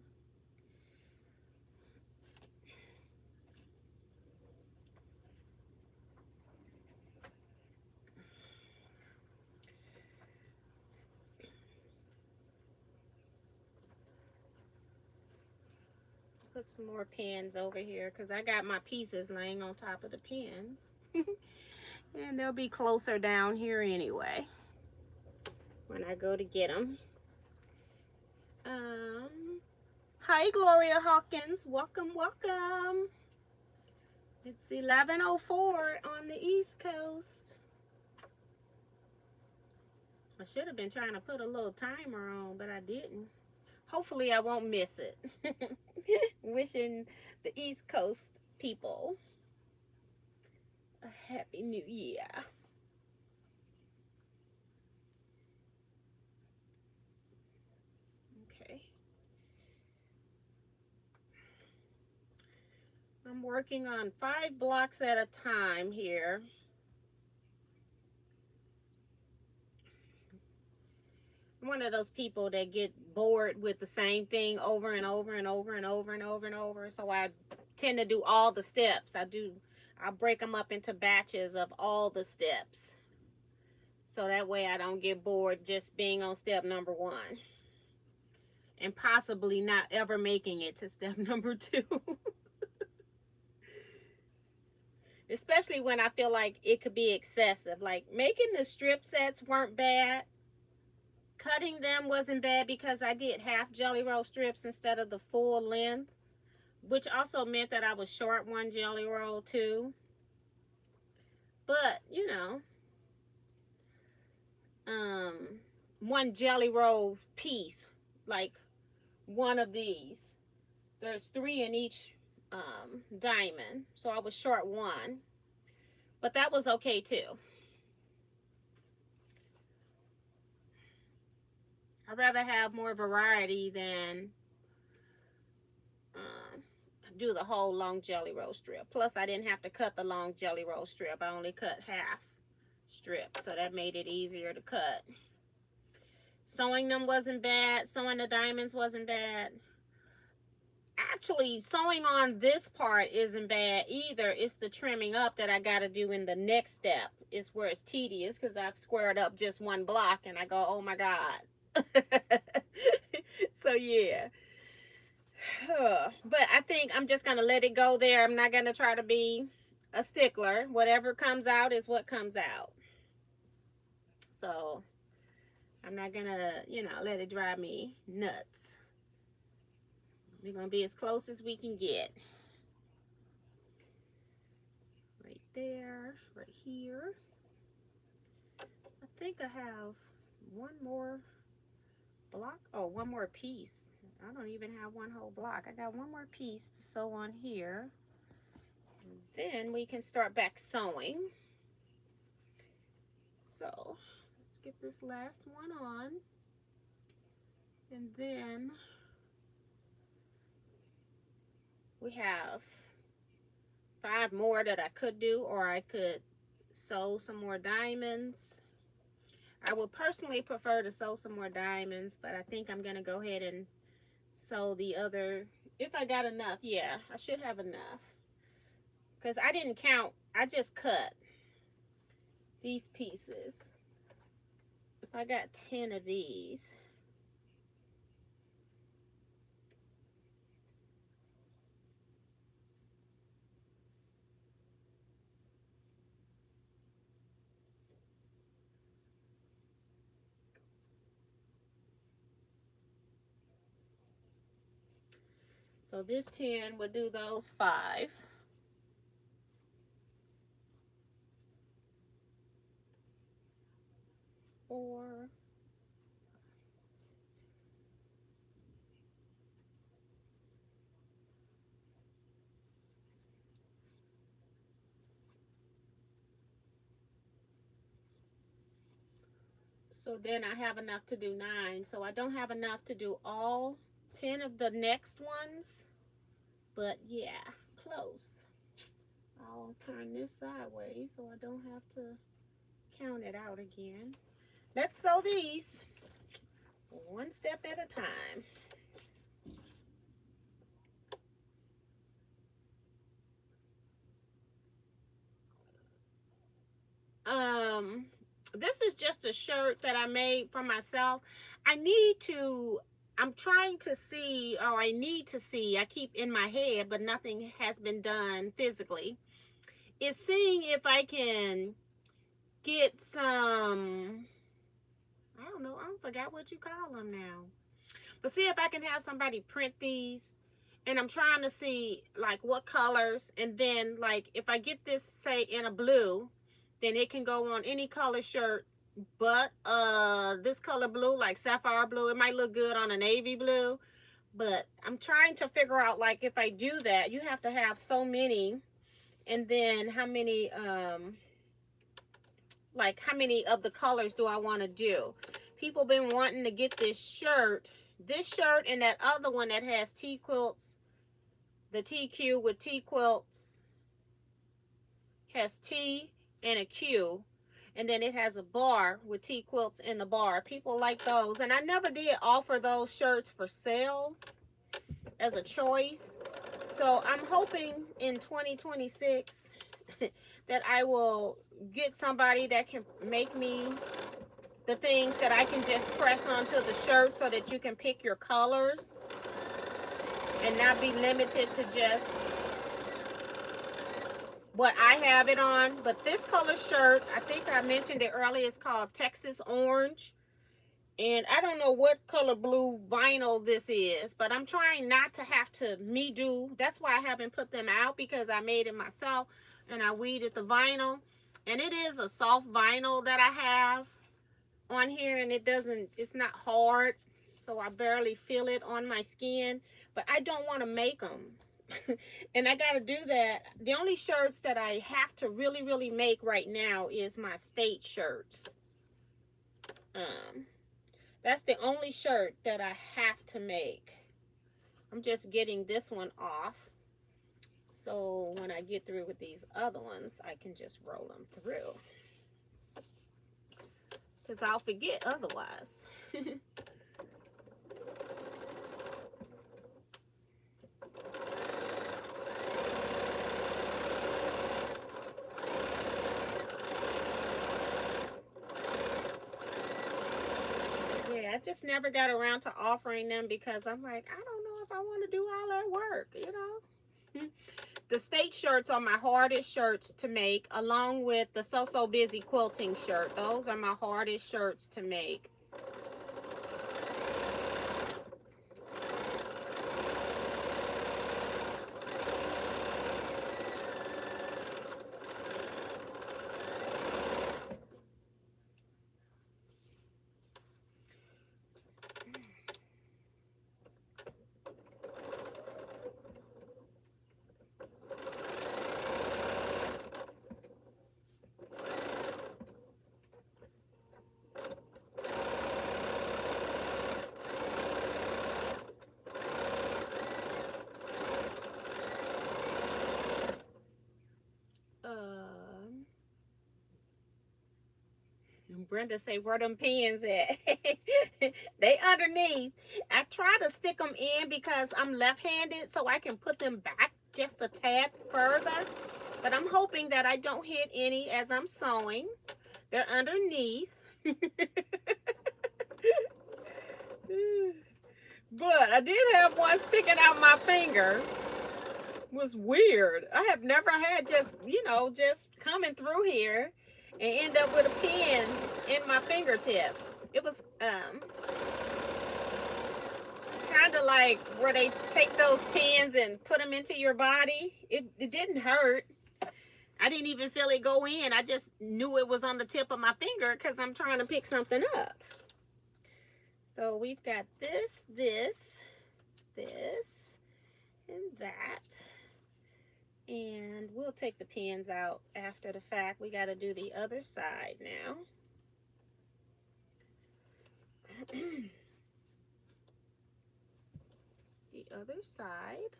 Put some more pins over here because I got my pieces laying on top of the pins. And they'll be closer down here anyway when I go to get them. Hi Gloria Hawkins, welcome, welcome. It's 11:04 on the East Coast. I should have been trying to put a little timer on, but I didn't. Hopefully I won't miss it. Wishing the East Coast people a happy new year. Okay. I'm working on 5 blocks at a time here. I'm one of those people that get bored with the same thing over and over and over and over and over and over. So I tend to do all the steps. I break them up into batches of all the steps. So that way I don't get bored just being on step number 1. And possibly not ever making it to step number 2. Especially when I feel like it could be excessive. Like making the strip sets weren't bad. Cutting them wasn't bad because I did half jelly roll strips instead of the full length, which also meant that I was short 1 jelly roll too. But, you know, 1 jelly roll piece, like one of these. There's 3 in each diamond, so I was short 1. But that was okay too. I'd rather have more variety than do the whole long jelly roll strip. Plus, I didn't have to cut the long jelly roll strip. I only cut half strip, so that made it easier to cut. Sewing them wasn't bad. Sewing the diamonds wasn't bad. Actually, sewing on this part isn't bad either. It's the trimming up that I got to do in the next step. It's where it's tedious because I've squared up just 1 block and I go, oh my God. So yeah. But I think I'm just going to let it go there. I'm not going to try to be a stickler. Whatever comes out is what comes out. So I'm not going to, you know, let it drive me nuts. We're going to be as close as we can get. Right there, right here. I think I have 1 more block. Oh, 1 more piece. I don't even have 1 whole block. I got 1 more piece to sew on here. And then we can start back sewing. So let's get this last one on. And then we have 5 more that I could do, or I could sew some more diamonds. I would personally prefer to sew some more diamonds, but I think I'm gonna go ahead and sew the other, if I got enough. Yeah, I should have enough, because I didn't count. I just cut these pieces. If I got 10 of these, so this 10 would do those 5. Four. So then I have enough to do 9. So I don't have enough to do all 10 of the next ones. But yeah, close. I'll turn this sideways so I don't have to count it out again. Let's sew these one step at a time. This is just a shirt that I made for myself. I'm trying to see, or I need to see, I keep in my head, but nothing has been done physically, is seeing if I can get some, I don't know, I forgot what you call them now. But see if I can have somebody print these. And I'm trying to see like what colors. And then like if I get this, say, in a blue, then it can go on any color shirt but this color blue, like sapphire blue. It might look good on a navy blue. But I'm trying to figure out, like, if I do that, you have to have so many. And then how many like how many of the colors do I want to do? People been wanting to get this shirt and that other one that has Teaquilts, the TQ with Teaquilts, has T and a Q, and then it has a bar with Teaquilts in the bar. People like those, and I never did offer those shirts for sale as a choice. So I'm hoping in 2026 that I will get somebody that can make me the things that I can just press onto the shirt so that you can pick your colors and not be limited to just what I have it on. But this color shirt, I think I mentioned it earlier, it's called Texas Orange. And I don't know what color blue vinyl this is, but I'm trying not to have to do. That's why I haven't put them out, because I made it myself and I weeded the vinyl. And it is a soft vinyl that I have on here, and it's not hard, so I barely feel it on my skin. But I don't want to make them. And I got to do that. The only shirts that I have to really make right now is my state shirts. That's the only shirt that I have to make. I'm just getting this one off, so when I get through with these other ones, I can just roll them through, because I'll forget otherwise. Yeah, I just never got around to offering them, because I'm like, I don't know if I want to do all that work, you know. The state shirts are my hardest shirts to make, along with the So Busy quilting shirt. Those are my hardest shirts to make. Brenda say, where them pins at? They underneath. I try to stick them in because I'm left-handed, so I can put them back just a tad further. But I'm hoping that I don't hit any as I'm sewing. They're underneath. But I did have one sticking out my finger. It was weird. I have never had just coming through here and end up with a pin in my fingertip. It was kind of like where they take those pins and put them into your body. It didn't hurt. I didn't even feel it go in. I just knew it was on the tip of my finger because I'm trying to pick something up. So we've got this, and that. And we'll take the pins out after the fact. We got to do the other side now. The other side.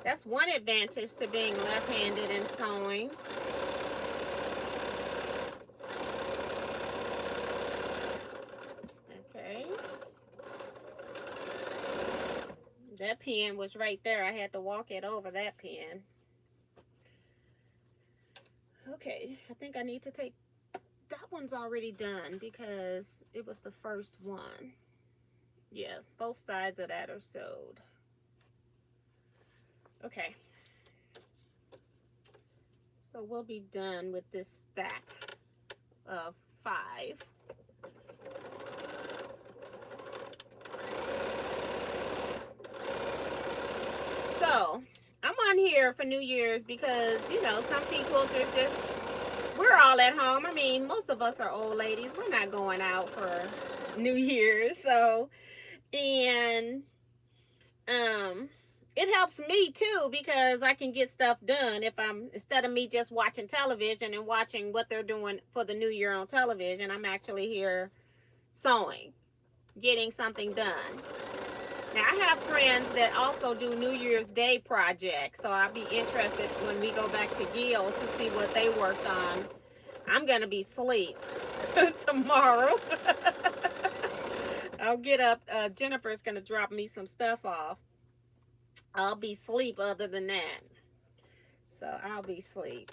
That's one advantage to being left-handed and sewing. that pen was right there. I had to walk it over that pen. Okay, I think I need to take, that one's already done because it was the first one. Yeah, both sides of that are sewed. Okay. So we'll be done with this stack of 5. So I'm on here for New Year's because, you know, some Teaquilters just, we're all at home. I mean, most of us are old ladies. We're not going out for New Year's. So, and it helps me too because I can get stuff done if I'm, instead of me just watching television and watching what they're doing for the new year on television, I'm actually here sewing, getting something done. Now I have friends that also do New Year's Day projects, so I'll be interested when we go back to Gill to see what they worked on. I'm gonna be asleep tomorrow. I'll get up. Jennifer's gonna drop me some stuff off. I'll be asleep other than that. So I'll be asleep.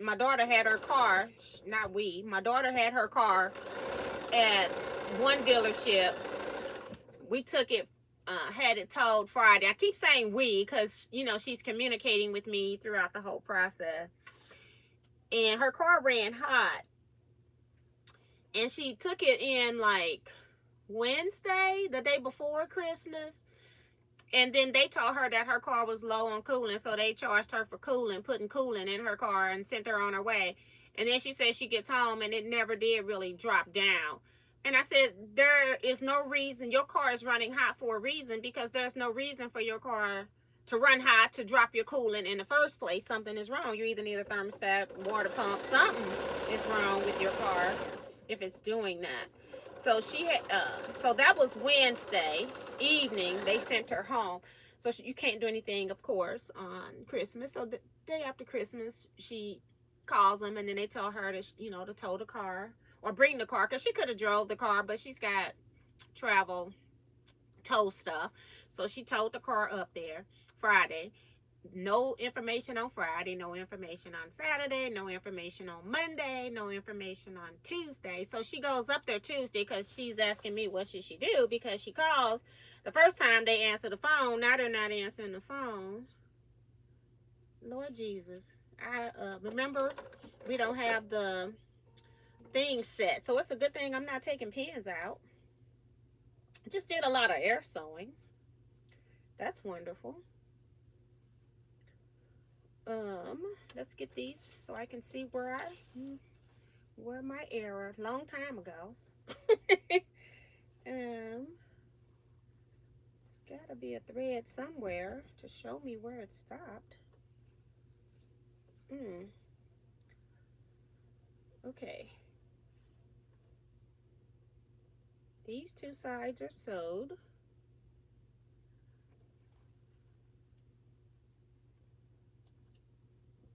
My daughter had her car, not we, my daughter had her car at one dealership. We took it, had it towed Friday. I keep saying we because, you know, she's communicating with me throughout the whole process. And her car ran hot. And she took it in like Wednesday, the day before Christmas. And then they told her that her car was low on coolant, so they charged her for coolant, putting coolant in her car and sent her on her way. And then she said she gets home and it never did really drop down. And I said, there is no reason, your car is running hot for a reason, because there's no reason for your car to run hot to drop your coolant in the first place. Something is wrong. You either need a thermostat, water pump, something is wrong with your car if it's doing that. So she had, so that was Wednesday evening. They sent her home. So you can't do anything, of course, on Christmas. So the day after Christmas, she calls them, and then they tell her to, you know, to tow the car or bring the car, because she could have drove the car, but she's got travel tow stuff. So she towed the car up there Friday. No information on Friday, no information on Saturday, no information on Monday, no information on Tuesday. So she goes up there Tuesday because she's asking me what should she do, because she calls. The first time they answer the phone, now they're not answering the phone. Lord Jesus. I remember we don't have the thing set, so it's a good thing I'm not taking pins out. I just did a lot of air sewing. That's wonderful. Let's get these so I can see where my error long time ago. It's gotta be a thread somewhere to show me where it stopped. Okay. These two sides are sewed.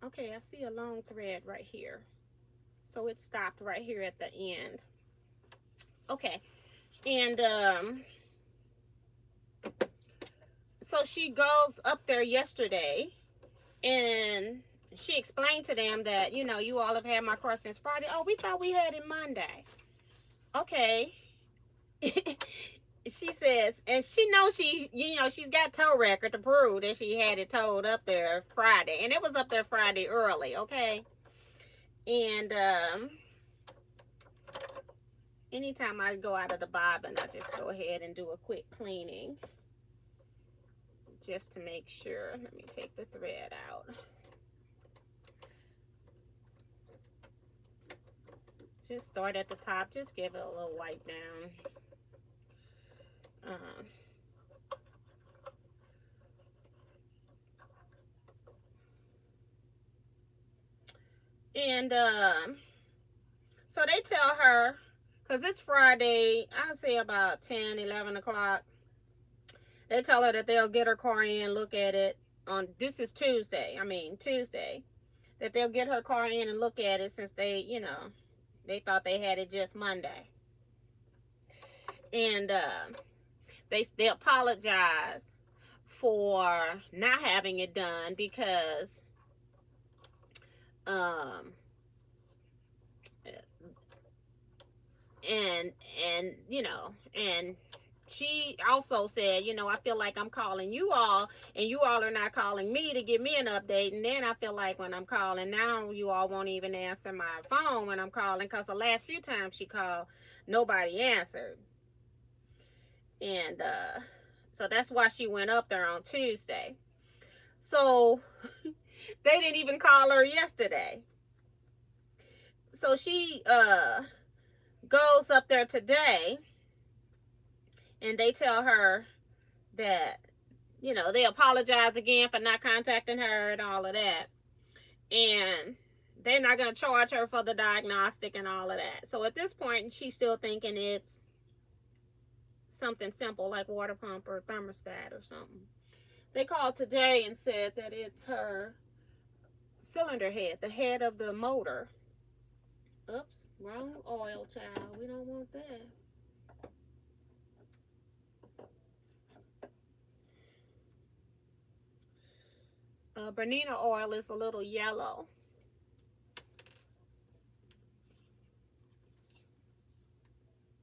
Okay, I see a long thread right here. So it stopped right here at the end. Okay. And so she goes up there yesterday and she explained to them that, you know, you all have had my car since Friday. Oh, we thought we had it Monday. Okay. She says, and she knows she's got tow record to prove that she had it towed up there Friday, and it was up there Friday early, okay? And anytime I go out of the bobbin, I just go ahead and do a quick cleaning just to make sure. Let me take the thread out. Just start at the top, just give it a little wipe down. And so they tell her, because it's Friday, I'll say about 10, 11 o'clock. They tell her that they'll get her car in, look at it on, this is Tuesday, that they'll get her car in and look at it, since they, you know, They thought they had it just Monday. And they apologize for not having it done because um and you know, and she also said, you know, I feel like I'm calling you all and you all are not calling me to give me an update. And then I feel like when I'm calling now, you all won't even answer my phone when I'm calling, because the last few times she called, nobody answered. And so that's why she went up there on Tuesday. So they didn't even call her yesterday. So she goes up there today, and they tell her that, you know, they apologize again for not contacting her and all of that. And they're not going to charge her for the diagnostic and all of that. So at this point, she's still thinking it's something simple like water pump or thermostat or something. They called today and said that it's her cylinder head, the head of the motor. Oops, wrong oil, child. We don't want that. Bernina oil is a little yellow.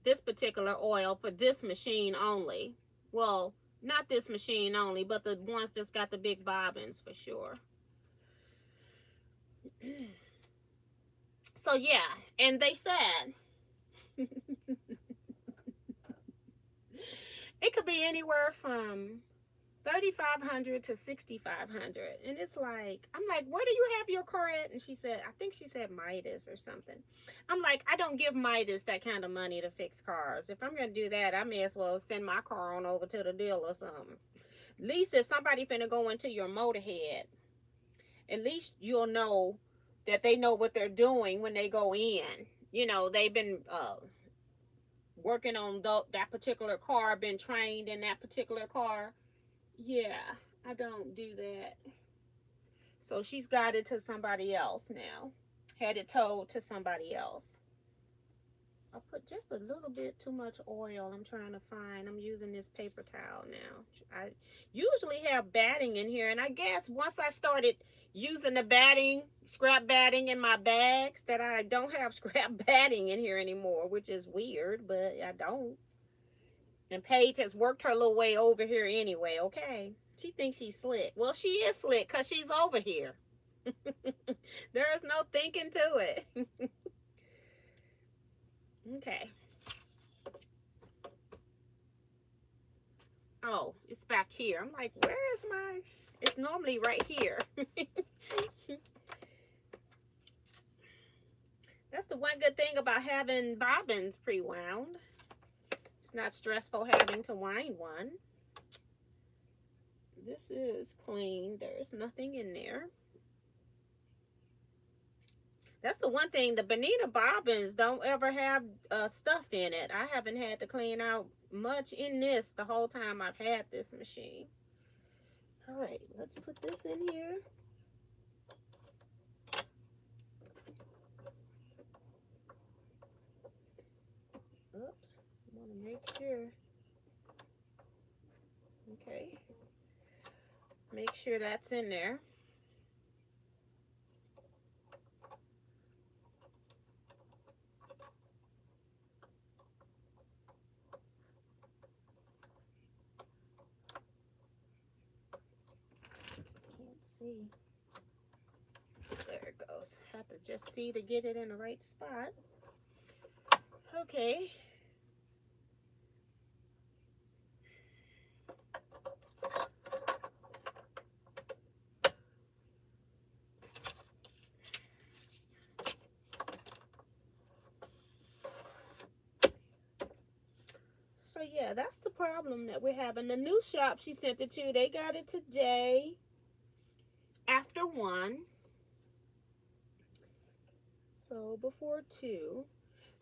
This particular oil for this machine only. Well, not this machine only, but the ones that's got the big bobbins for sure. So yeah, and they said it could be anywhere from 3,500 to 6,500. And it's like, I'm like, where do you have your car at? And she said, I think she said Midas or something. I'm like, I don't give Midas that kind of money to fix cars. If I'm going to do that, I may as well send my car on over to the deal or something. At least if somebody finna go into your motorhead, at least you'll know that they know what they're doing when they go in. You know, they've been working on that particular car, been trained in that particular car. Yeah, I don't do that. So she's got it to somebody else now. Had it towed to somebody else. I put just a little bit too much oil. I'm trying to find. I'm using this paper towel now. I usually have batting in here, and I guess once I started using the batting, scrap batting in my bags, that I don't have scrap batting in here anymore, which is weird, but I don't. And Paige has worked her little way over here anyway, okay? She thinks she's slick. Well, she is slick because she's over here. There is no thinking to it. Okay. Oh, it's back here. I'm like, where is my... It's normally right here. That's the one good thing about having bobbins pre-wound. It's not stressful having to wind one. This is clean. There's nothing in there. That's the one thing. The Bonita bobbins don't ever have stuff in it. I haven't had to clean out much in this the whole time I've had this machine. All right, let's put this in here. Oops, I want to make sure. Okay, make sure that's in there. Can't see. There it goes. Have to just see to get it in the right spot. Okay. So yeah, that's the problem that we're having. The new shop she sent it to, they got it today after 1. So before 2.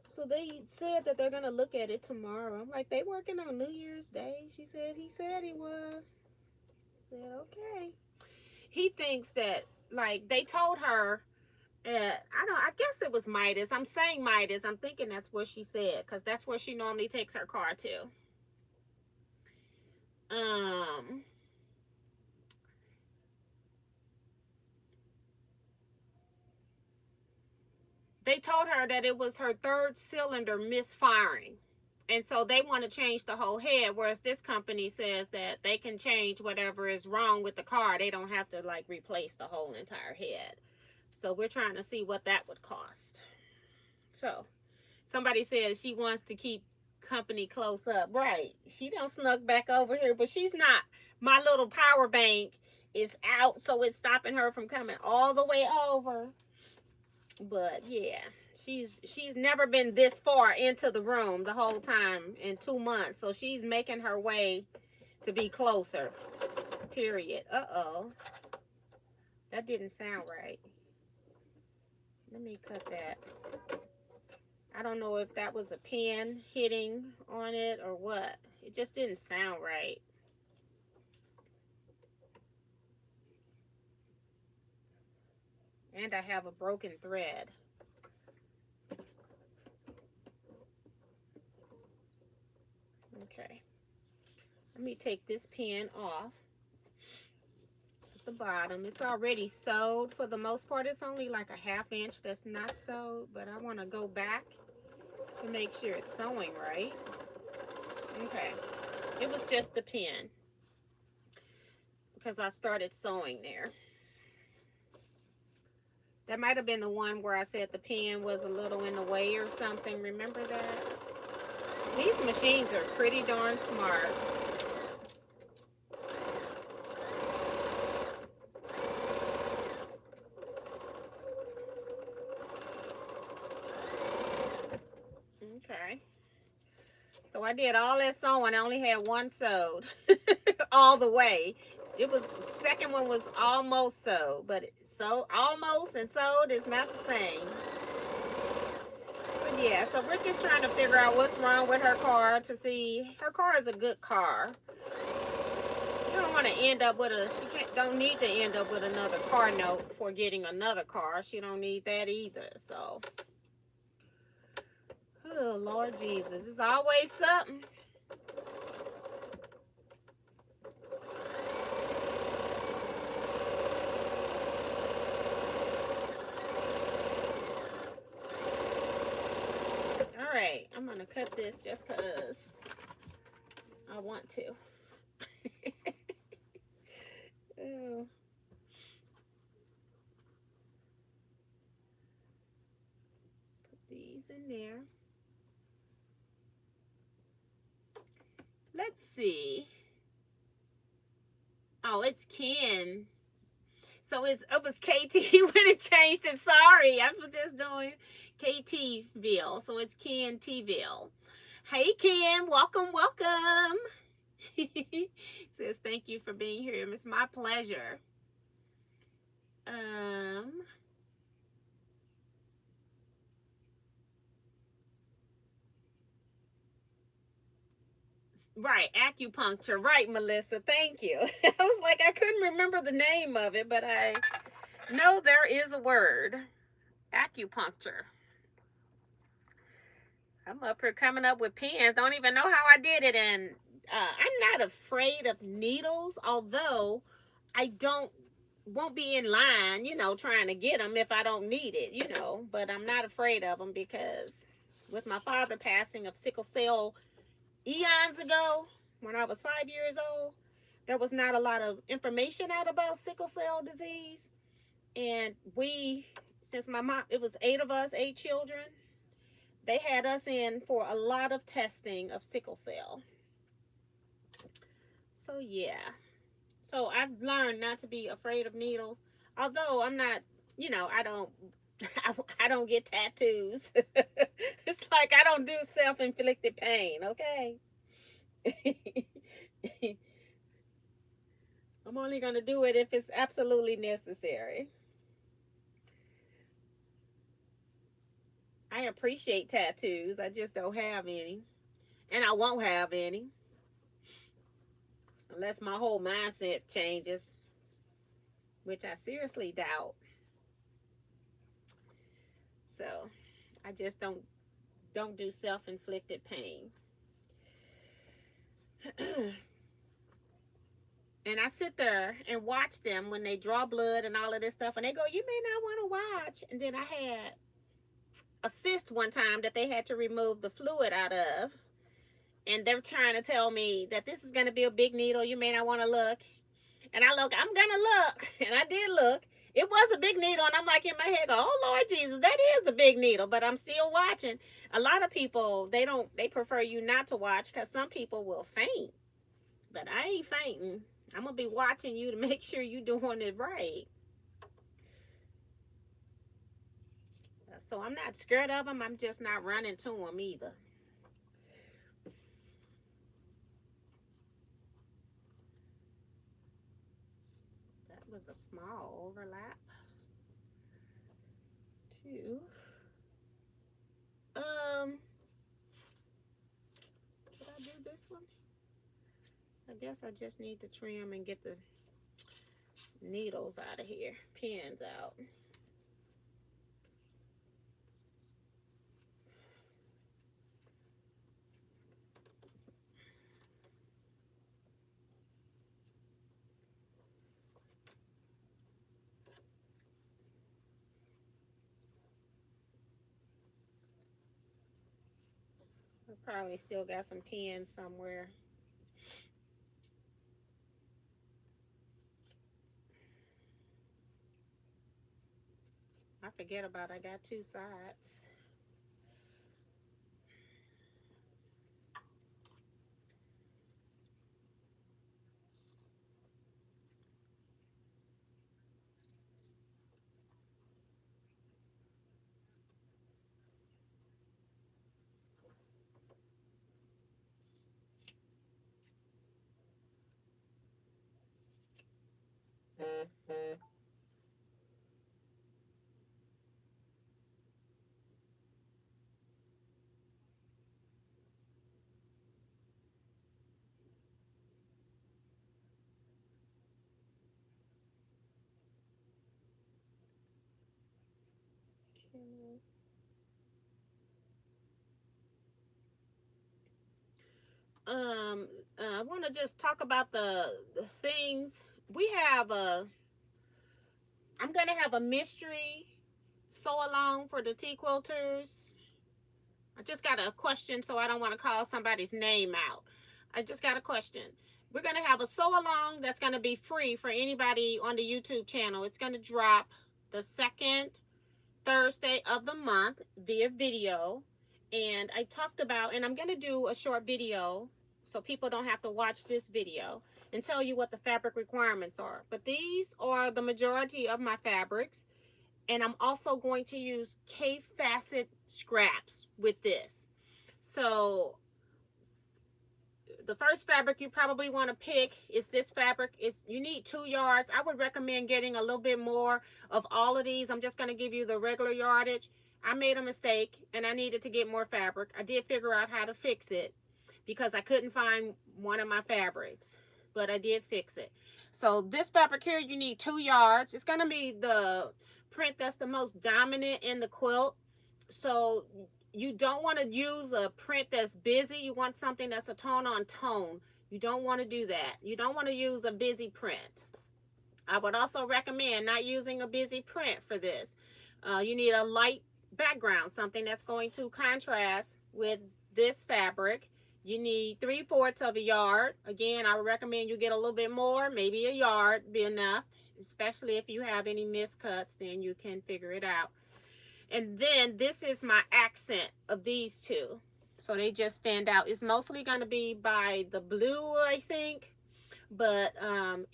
So they said that they're gonna look at it tomorrow. I'm like, they working on New Year's Day? She said he was. I said, okay. He thinks that, like, they told her, I guess it was Midas. I'm saying Midas. I'm thinking that's what she said, because that's where she normally takes her car to. They told her that it was her third cylinder misfiring. And so they want to change the whole head, whereas this company says that they can change whatever is wrong with the car. They don't have to like replace the whole entire head. So we're trying to see what that would cost. So somebody says she wants to keep company close up. Right. She don't snuck back over here, but she's not. My little power bank is out, so it's stopping her from coming all the way over. But yeah, she's never been this far into the room the whole time in 2 months. So she's making her way to be closer. Period. Uh-oh. That didn't sound right. Let me cut that. I don't know if that was a pin hitting on it or what. It just didn't sound right. And I have a broken thread. Okay. Let me take this pin off at the bottom. It's already sewed for the most part. It's only like a 1/2 inch that's not sewed, but I want to go back to make sure it's sewing right. Okay. It was just the pin because I started sewing there. That might have been the one where I said the pin was a little in the way or something. Remember that? These machines are pretty darn smart. Okay. So I did all that sewing. I only had one sewed all the way. It was, second one was almost sewed, but so almost and sewed is not the same. But yeah, so we're just trying to figure out what's wrong with her car to see. Her car is a good car. You don't want to end up with don't need to end up with another car note for getting another car. She don't need that either. So, oh Lord Jesus, it's always something. All right, I'm gonna cut this just cause I want to. Oh. Put these in there. Let's see. Oh, it's Ken. So it was KT when it changed it. Sorry, I was just doing KTville. So it's Ken Tville. Hey Ken, welcome, welcome. Says thank you for being here. It's my pleasure. Right, acupuncture. Right, Melissa. Thank you. I was like, I couldn't remember the name of it, but I know there is a word. Acupuncture. I'm up here coming up with pens. Don't even know how I did it. And I'm not afraid of needles, although I won't be in line, trying to get them if I don't need it, But I'm not afraid of them because with my father passing of sickle cell eons ago, when I was 5 years old, there was not a lot of information out about sickle cell disease. And since my mom, it was 8 of us, 8 children, they had us in for a lot of testing of sickle cell. So yeah. So I've learned not to be afraid of needles. Although I'm not, I don't I don't get tattoos. It's like I don't do self-inflicted pain, okay? I'm only going to do it if it's absolutely necessary. I appreciate tattoos. I just don't have any. And I won't have any. Unless my whole mindset changes. Which I seriously doubt. So I just don't do self-inflicted pain. And I sit there and watch them when they draw blood and all of this stuff, and they go, you may not want to watch. And then I had a cyst one time that they had to remove the fluid out of, and they're trying to tell me that this is going to be a big needle, you may not want to look. And I look, I'm going to look. And I did look. It was a big needle, and I'm like in my head, go, oh Lord Jesus, that is a big needle, but I'm still watching. A lot of people, they prefer you not to watch because some people will faint. But I ain't fainting. I'm going to be watching you to make sure you're doing it right. So I'm not scared of them. I'm just not running to them either. That was a small overlap. 2. Did I do this one? I guess I just need to trim and get the needles out of here, pins out. I probably still got some pins somewhere. I forget about I got 2 sides. I want to just talk about the things we have. I'm gonna have a mystery sew along for the Teaquilters. I just got a question, so I don't want to call somebody's name out. I just got a question. We're gonna have a sew along that's gonna be free for anybody on the YouTube channel. It's gonna drop the second Thursday of the month via video. And I talked about, and I'm going to do a short video so people don't have to watch this video and tell you what the fabric requirements are. But these are the majority of my fabrics. And I'm also going to use K-facet scraps with this. So the first fabric you probably want to pick is this fabric. You need 2 yards. I would recommend getting a little bit more of all of these. I'm just going to give you the regular yardage. I made a mistake and I needed to get more fabric. I did figure out how to fix it because I couldn't find one of my fabrics, but I did fix it. So this fabric here, you need 2 yards. It's going to be the print that's the most dominant in the quilt. So you don't want to use a print that's busy. You want something that's a tone on tone. You don't want to do that. You don't want to use a busy print. I would also recommend not using a busy print for this. You need a light background, something that's going to contrast with this fabric. You need 3/4 of a yard. Again, I would recommend you get a little bit more, maybe a yard be enough, especially if you have any miscuts, then you can figure it out. And then this is my accent of these 2. So they just stand out. It's mostly going to be by the blue, I think. But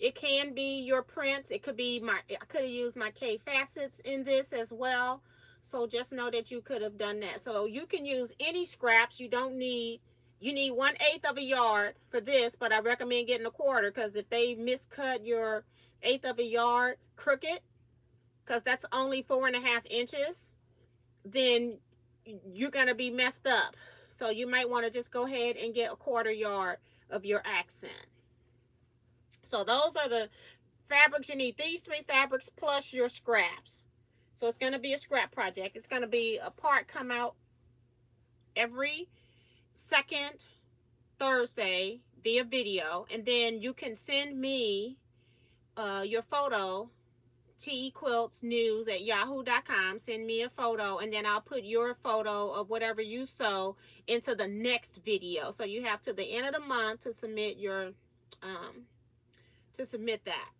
it can be your prints. It could be I could have used my K facets in this as well. So just know that you could have done that. So you can use any scraps. You need 1/8 of a yard for this, but I recommend getting a 1/4 because if they miscut your 1/8 of a yard crooked, because that's only 4.5 inches, then you're going to be messed up. So you might want to just go ahead and get a 1/4 yard of your accent. So those are the fabrics you need. These 3 fabrics plus your scraps. So it's going to be a scrap project. It's going to be a part come out every second Thursday via video, and then you can send me your photo, teaquiltsnews@yahoo.com. Send me a photo, and then I'll put your photo of whatever you sew into the next video. So you have to the end of the month to submit your that.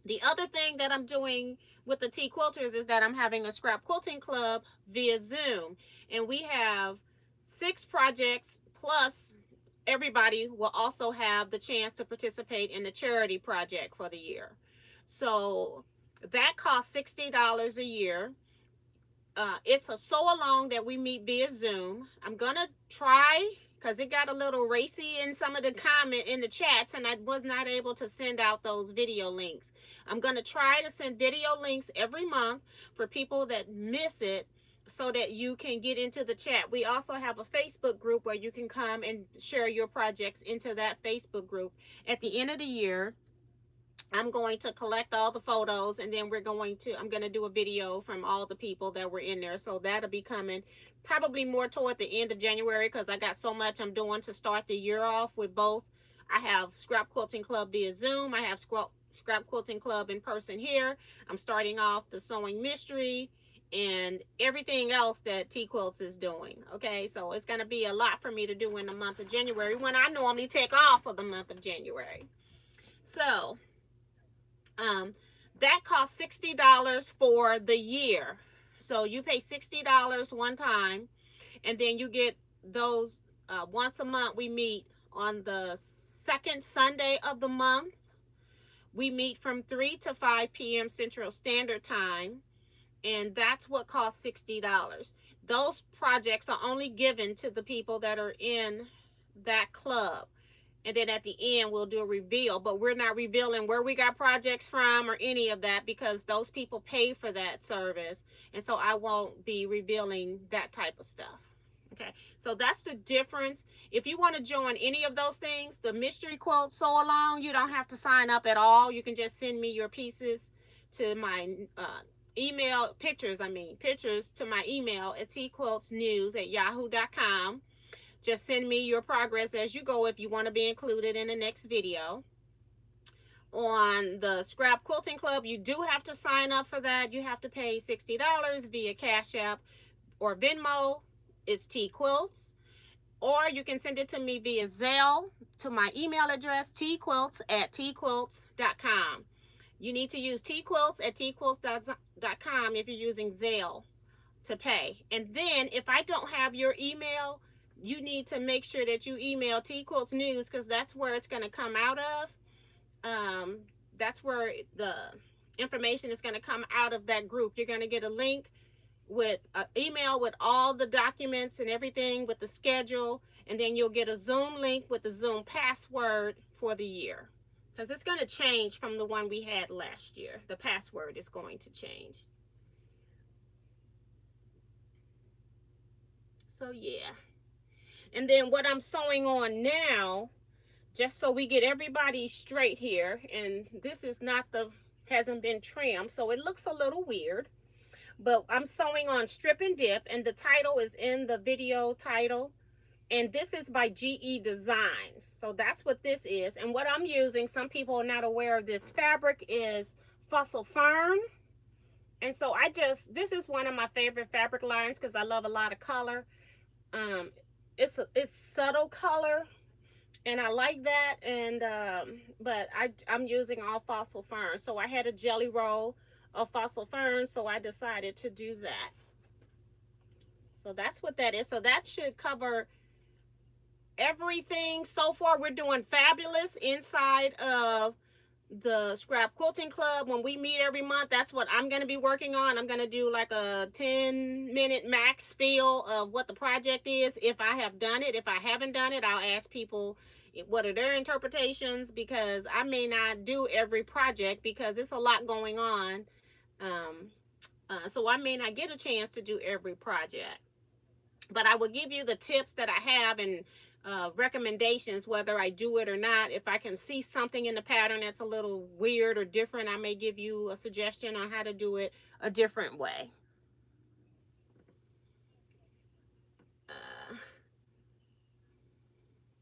The other thing that I'm doing with the Tea Quilters is that I'm having a scrap quilting club via Zoom, and we have 6 projects, plus everybody will also have the chance to participate in the charity project for the year. So that costs $60 a year. It's a sew along that we meet via Zoom. I'm gonna try, because it got a little racy in some of the comment in the chats, and I was not able to send out those video links. I'm gonna try to send video links every month for people that miss it, so that you can get into the chat. We also have a Facebook group where you can come and share your projects into that Facebook group. At the end of the year, I'm going to collect all the photos, and then I'm going to do a video from all the people that were in there. So that'll be coming probably more toward the end of January, because I got so much I'm doing to start the year off with both. I have Scrap Quilting Club via Zoom. I have Scrap Quilting Club in person here. I'm starting off the Sewing Mystery and everything else that Teaquilts is doing. Okay, so it's going to be a lot for me to do in the month of January, when I normally take off for the month of January. So that costs $60 for the year. So you pay $60 one time, and then you get those once a month. We meet on the second Sunday of the month. We meet from 3 to 5 p.m. Central Standard Time, and that's what costs $60. Those projects are only given to the people that are in that club. And then at the end, we'll do a reveal, but we're not revealing where we got projects from or any of that, because those people pay for that service. And so I won't be revealing that type of stuff. Okay, so that's the difference. If you want to join any of those things, the mystery quote sew along, you don't have to sign up at all. You can just send me your pieces to my email, pictures to my email at teaquiltsnews@yahoo.com. Just send me your progress as you go if you want to be included in the next video. On the Scrap Quilting Club, you do have to sign up for that. You have to pay $60 via CashApp or Venmo. It's Teaquilts. Or you can send it to me via Zelle to my email address, teaquilts@teaquilts.com. You need to use teaquilts@teaquilts.com if you're using Zelle to pay. And then if I don't have your email, you need to make sure that you email Teaquilts News, because that's where it's going to come out of. That's where the information is going to come out of that group. You're going to get a link with an email with all the documents and everything, with the schedule, and then you'll get a Zoom link with the Zoom password for the year, because it's going to change from the one we had last year. The password is going to change. So yeah. And then what I'm sewing on now, just so we get everybody straight here, and this is not hasn't been trimmed, so it looks a little weird, but I'm sewing on Strip and Dip, and the title is in the video title, and this is by GE Designs. So that's what this is. And what I'm using, some people are not aware of this fabric, is Fossil Fern. And so this is one of my favorite fabric lines, because I love a lot of color. It's subtle color, and I like that. And but I'm using all Fossil Fern. So I had a jelly roll of Fossil Fern, so I decided to do that. So that's what that is. So that should cover everything. So far we're doing fabulous inside of the Scrap Quilting Club. When we meet every month, that's what I'm going to be working on. I'm going to do like a 10-minute max spiel of what the project is, if I have done it. If I haven't done it, I'll ask people what are their interpretations, because I may not do every project because it's a lot going on. So I may not get a chance to do every project, but I will give you the tips that I have, and recommendations whether I do it or not. If I can see something in the pattern that's a little weird or different, I may give you a suggestion on how to do it a different way.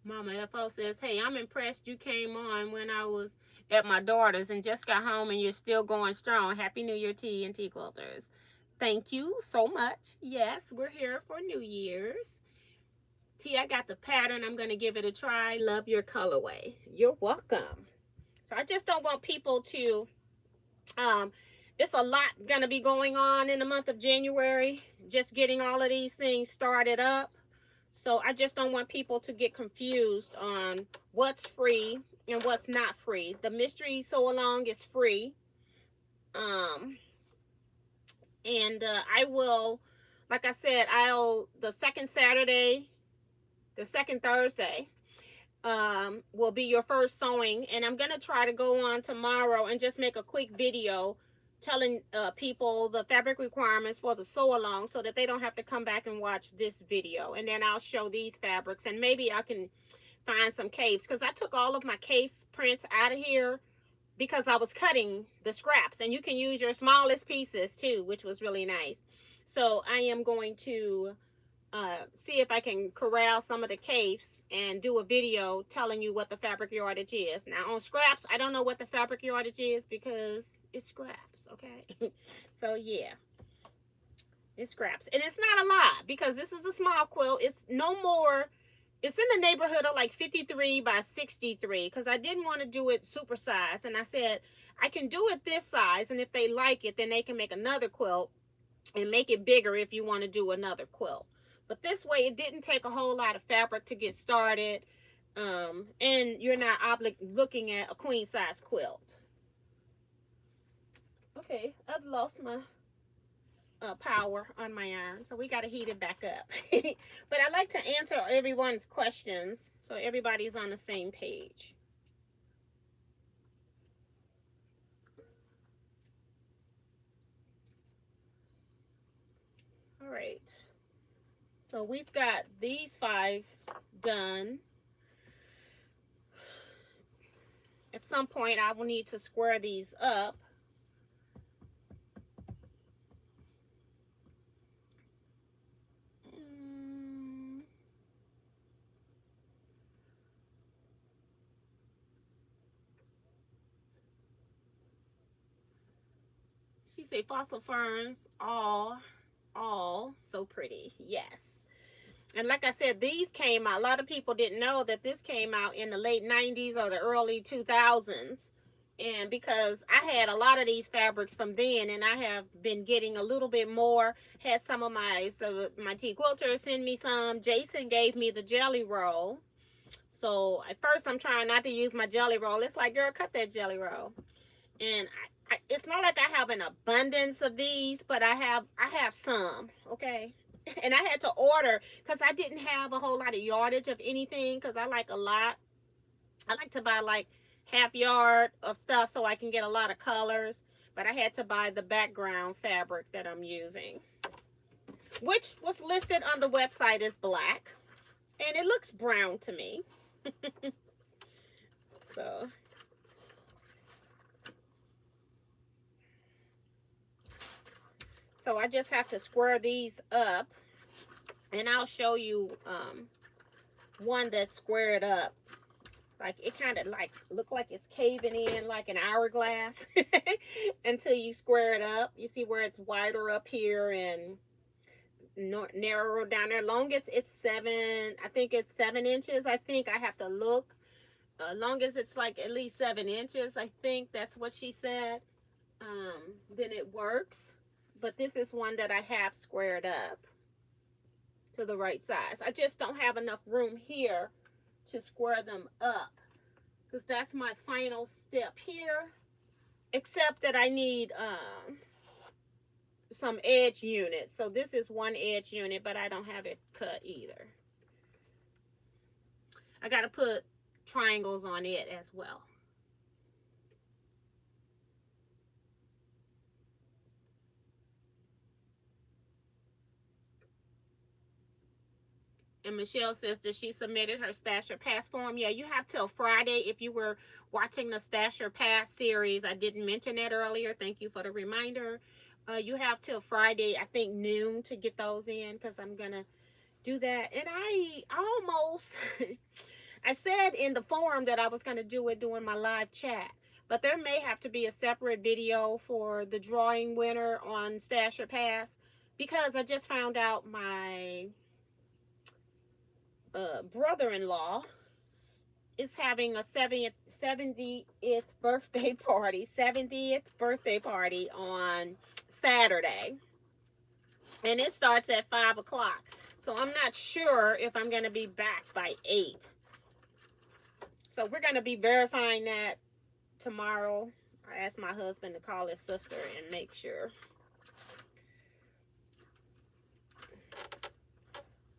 Mama FO says, hey, I'm impressed you came on when I was at my daughter's and just got home and you're still going strong. Happy New Year, T and Teaquilters. Thank you so much. Yes, we're here for New Year's. T, I got the pattern. I'm going to give it a try. Love your colorway. You're welcome. So I just don't want people to, it's a lot going to be going on in the month of January. Just getting all of these things started up. So I just don't want people to get confused on what's free and what's not free. The mystery sew along is free. I will, like I said, the second Saturday, the second Thursday, will be your first sewing. And I'm going to try to go on tomorrow and just make a quick video telling people the fabric requirements for the sew along so that they don't have to come back and watch this video. And then I'll show these fabrics and maybe I can find some capes because I took all of my cape prints out of here because I was cutting the scraps, and you can use your smallest pieces too, which was really nice. So I am going to see if I can corral some of the capes and do a video telling you what the fabric yardage is. Now on scraps, I don't know what the fabric yardage is because it's scraps, okay? So yeah, it's scraps. And it's not a lot because this is a small quilt. It's no more, it's in the neighborhood of like 53 by 63 because I didn't want to do it super size. And I said, I can do it this size, and if they like it, then they can make another quilt and make it bigger if you want to do another quilt. But this way, it didn't take a whole lot of fabric to get started. And you're not looking at a queen size quilt. Okay, I've lost my power on my iron, so we got to heat it back up. But I like to answer everyone's questions so everybody's on the same page. All right, so we've got these 5 done. At some point I will need to square these up. She said fossil ferns, all so pretty. Yes. And like I said, these came out, a lot of people didn't know that this came out in the late 90s or the early 2000s. And because I had a lot of these fabrics from then, and I have been getting a little bit more, had some of my Teaquilters send me some. Jason gave me the jelly roll. So at first I'm trying not to use my jelly roll. It's like, girl, cut that jelly roll. And it's not like I have an abundance of these, but I have some, okay? And I had to order because I didn't have a whole lot of yardage of anything because I like a lot. I like to buy like half yard of stuff so I can get a lot of colors, but I had to buy the background fabric that I'm using, which was listed on the website as black, and it looks brown to me. So I just have to square these up, and I'll show you one that's squared up. Like it kind of like look like it's caving in like an hourglass until you square it up. You see where it's wider up here and narrower down there. Long as it's 7, I think it's 7 inches. I think I have to look. Long as it's like at least 7 inches, I think that's what she said. Then it works. But this is one that I have squared up to the right size. I just don't have enough room here to square them up because that's my final step here, except that I need some edge units. So this is one edge unit, but I don't have it cut either. I got to put triangles on it as well. And Michelle says that she submitted her Stash Your Pass form. Yeah, you have till Friday if you were watching the Stash Your Pass series. I didn't mention that earlier. Thank you for the reminder. You have till Friday, I think noon, to get those in, because I'm going to do that. And I almost, I said in the forum that I was going to do it during my live chat. But there may have to be a separate video for the drawing winner on Stash Your Pass, because I just found out my brother-in-law is having a 70th birthday party, 70th birthday party on Saturday. And it starts at 5 o'clock. So I'm not sure if I'm going to be back by 8. So we're going to be verifying that tomorrow. I asked my husband to call his sister and make sure.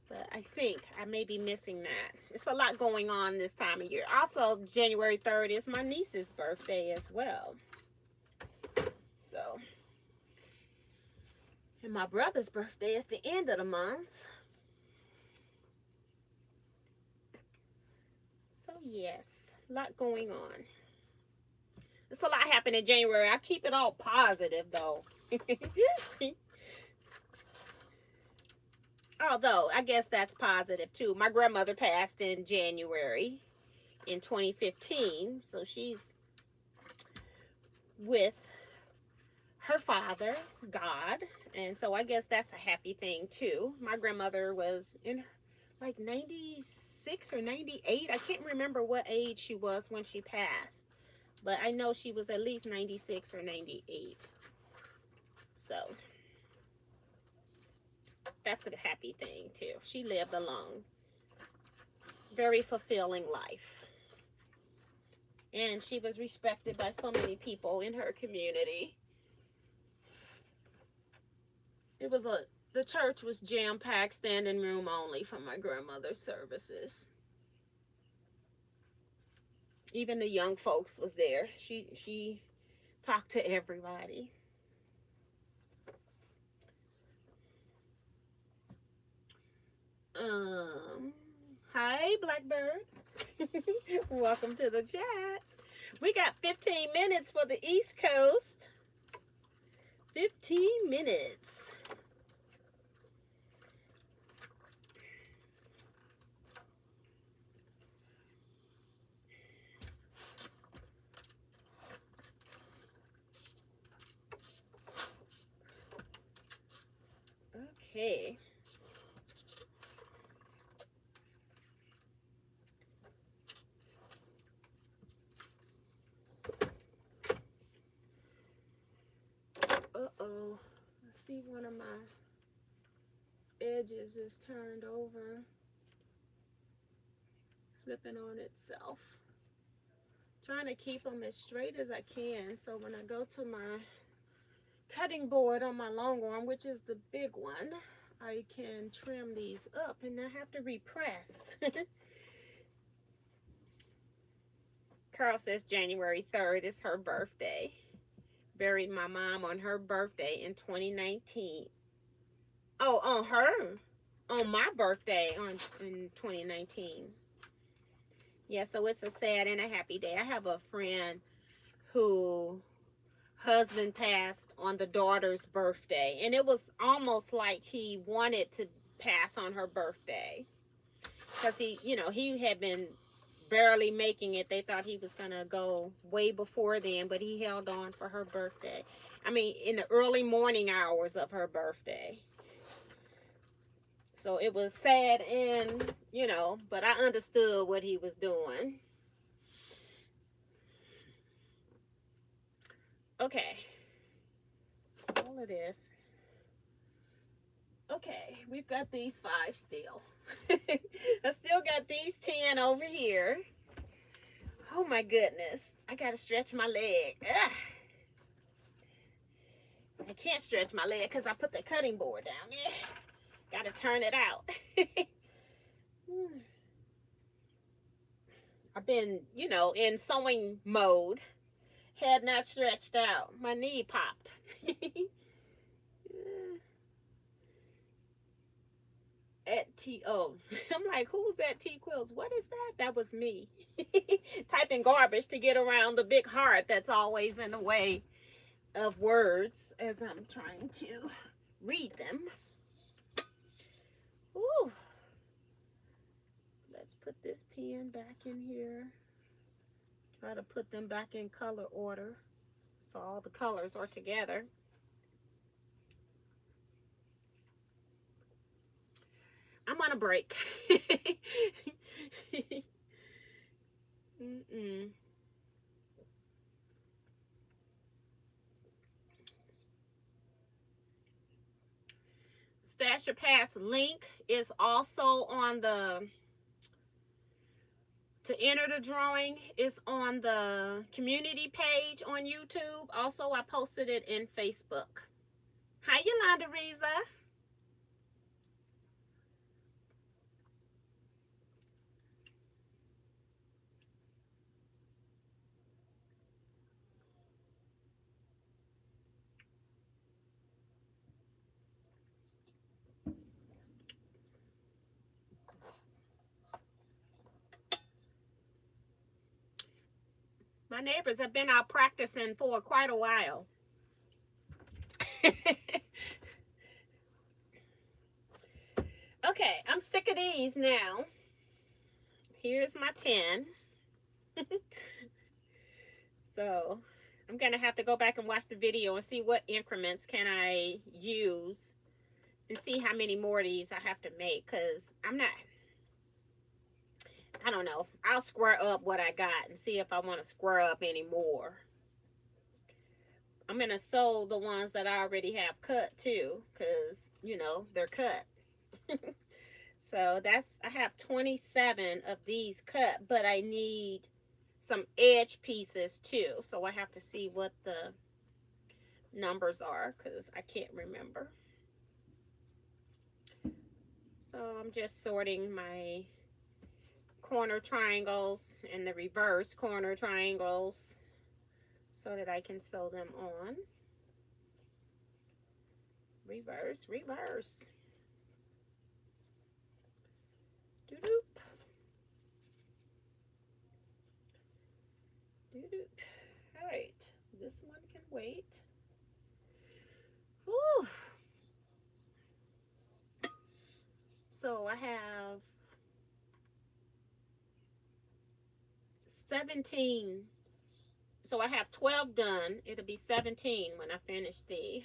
But I think I may be missing that. It's a lot going on this time of year. Also, January 3rd is my niece's birthday as well. So, and my brother's birthday is the end of the month. So, yes, a lot going on. There's a lot happening in January. I keep it all positive, though. Although, I guess that's positive, too. My grandmother passed in January in 2015. So, she's with her father, God. And so, I guess that's a happy thing, too. My grandmother was in, like, 96 or 98. I can't remember what age she was when she passed. But I know she was at least 96 or 98. So, that's a happy thing, too. She lived a long, very fulfilling life. And she was respected by so many people in her community. The church was jam-packed, standing room only for my grandmother's services. Even the young folks was there. She talked to everybody. Hi, Blackbird. Welcome to the chat. We got 15 minutes for the East Coast. 15 minutes. Okay. Uh-oh. I see one of my edges is turned over, flipping on itself. Trying to keep them as straight as I can, so when I go to my cutting board on my long arm, which is the big one, I can trim these up and not have to repress. Carl says January 3rd is her birthday. Buried my mom on her birthday in 2019. Oh, on her? On my birthday in 2019. Yeah, so it's a sad and a happy day. I have a friend who husband passed on the daughter's birthday, and it was almost like he wanted to pass on her birthday, because he had been barely making it. They thought he was gonna go way before then, but he held on for her birthday. I mean, in the early morning hours of her birthday. So it was sad, and but I understood what he was doing. Okay. All of this. Okay, we've got these 5 still. I still got these 10 over here. Oh my goodness. I gotta stretch my leg. Ugh. I can't stretch my leg because I put the cutting board down there. Gotta turn it out. I've been, in sewing mode. Head not stretched out. My knee popped. at T.O. I'm like, who's at Teaquilts? What is that? That was me. Typing garbage to get around the big heart that's always in the way of words as I'm trying to read them. Ooh. Let's put this pen back in here. Try to put them back in color order so all the colors are together. I'm on a break. Stash Your Pass link is also on the, to enter the drawing is on the community page on YouTube. Also, I posted it in Facebook. Hi, Yolanda Riza. My neighbors have been out practicing for quite a while. Okay, I'm sick of these now. Here's my 10. So I'm gonna have to go back and watch the video and see what increments can I use and see how many more of these I have to make, because I don't know. I'll square up what I got and see if I want to square up any more. I'm gonna sew the ones that I already have cut too, because you know they're cut. So I have 27 of these cut, but I need some edge pieces too. So I have to see what the numbers are because I can't remember. So I'm just sorting my corner triangles and the reverse corner triangles so that I can sew them on. Reverse, reverse. Doo-doop. Doo-doop. All right, this one can wait. Whew. So I have 17. So I have 12 done. It'll be 17 when I finish these.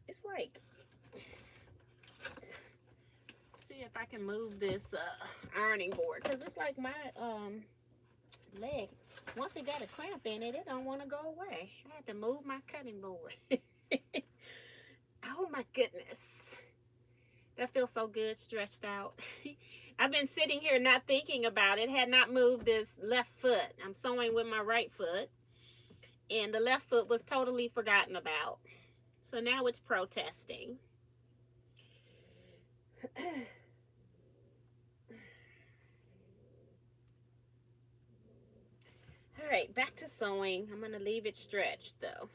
It's like, see if I can move this ironing board, because it's like my leg, once it got a cramp in it, it don't want to go away. I had to move my cutting board. Oh my goodness, that feels so good stretched out. I've been sitting here not thinking about it, had not moved this left foot. I'm sewing with my right foot, and the left foot was totally forgotten about. So now it's protesting. All right, back to sewing. I'm going to leave it stretched though.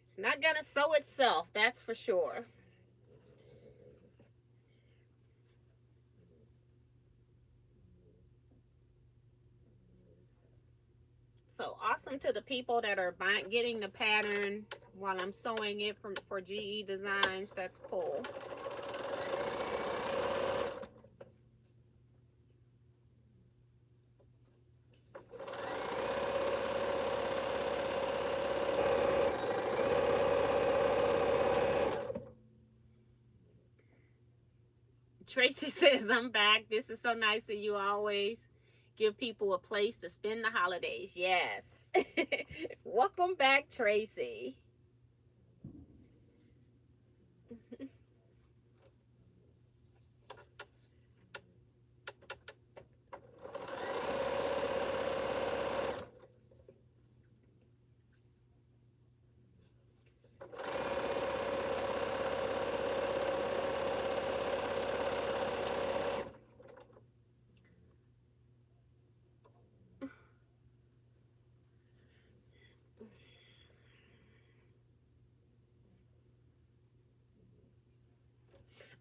It's not going to sew itself, that's for sure. So awesome to the people that are getting the pattern while I'm sewing it for GE Designs. That's cool. Tracy says, I'm back. This is so nice of you, always give people a place to spend the holidays. Yes. Welcome back, Tracy.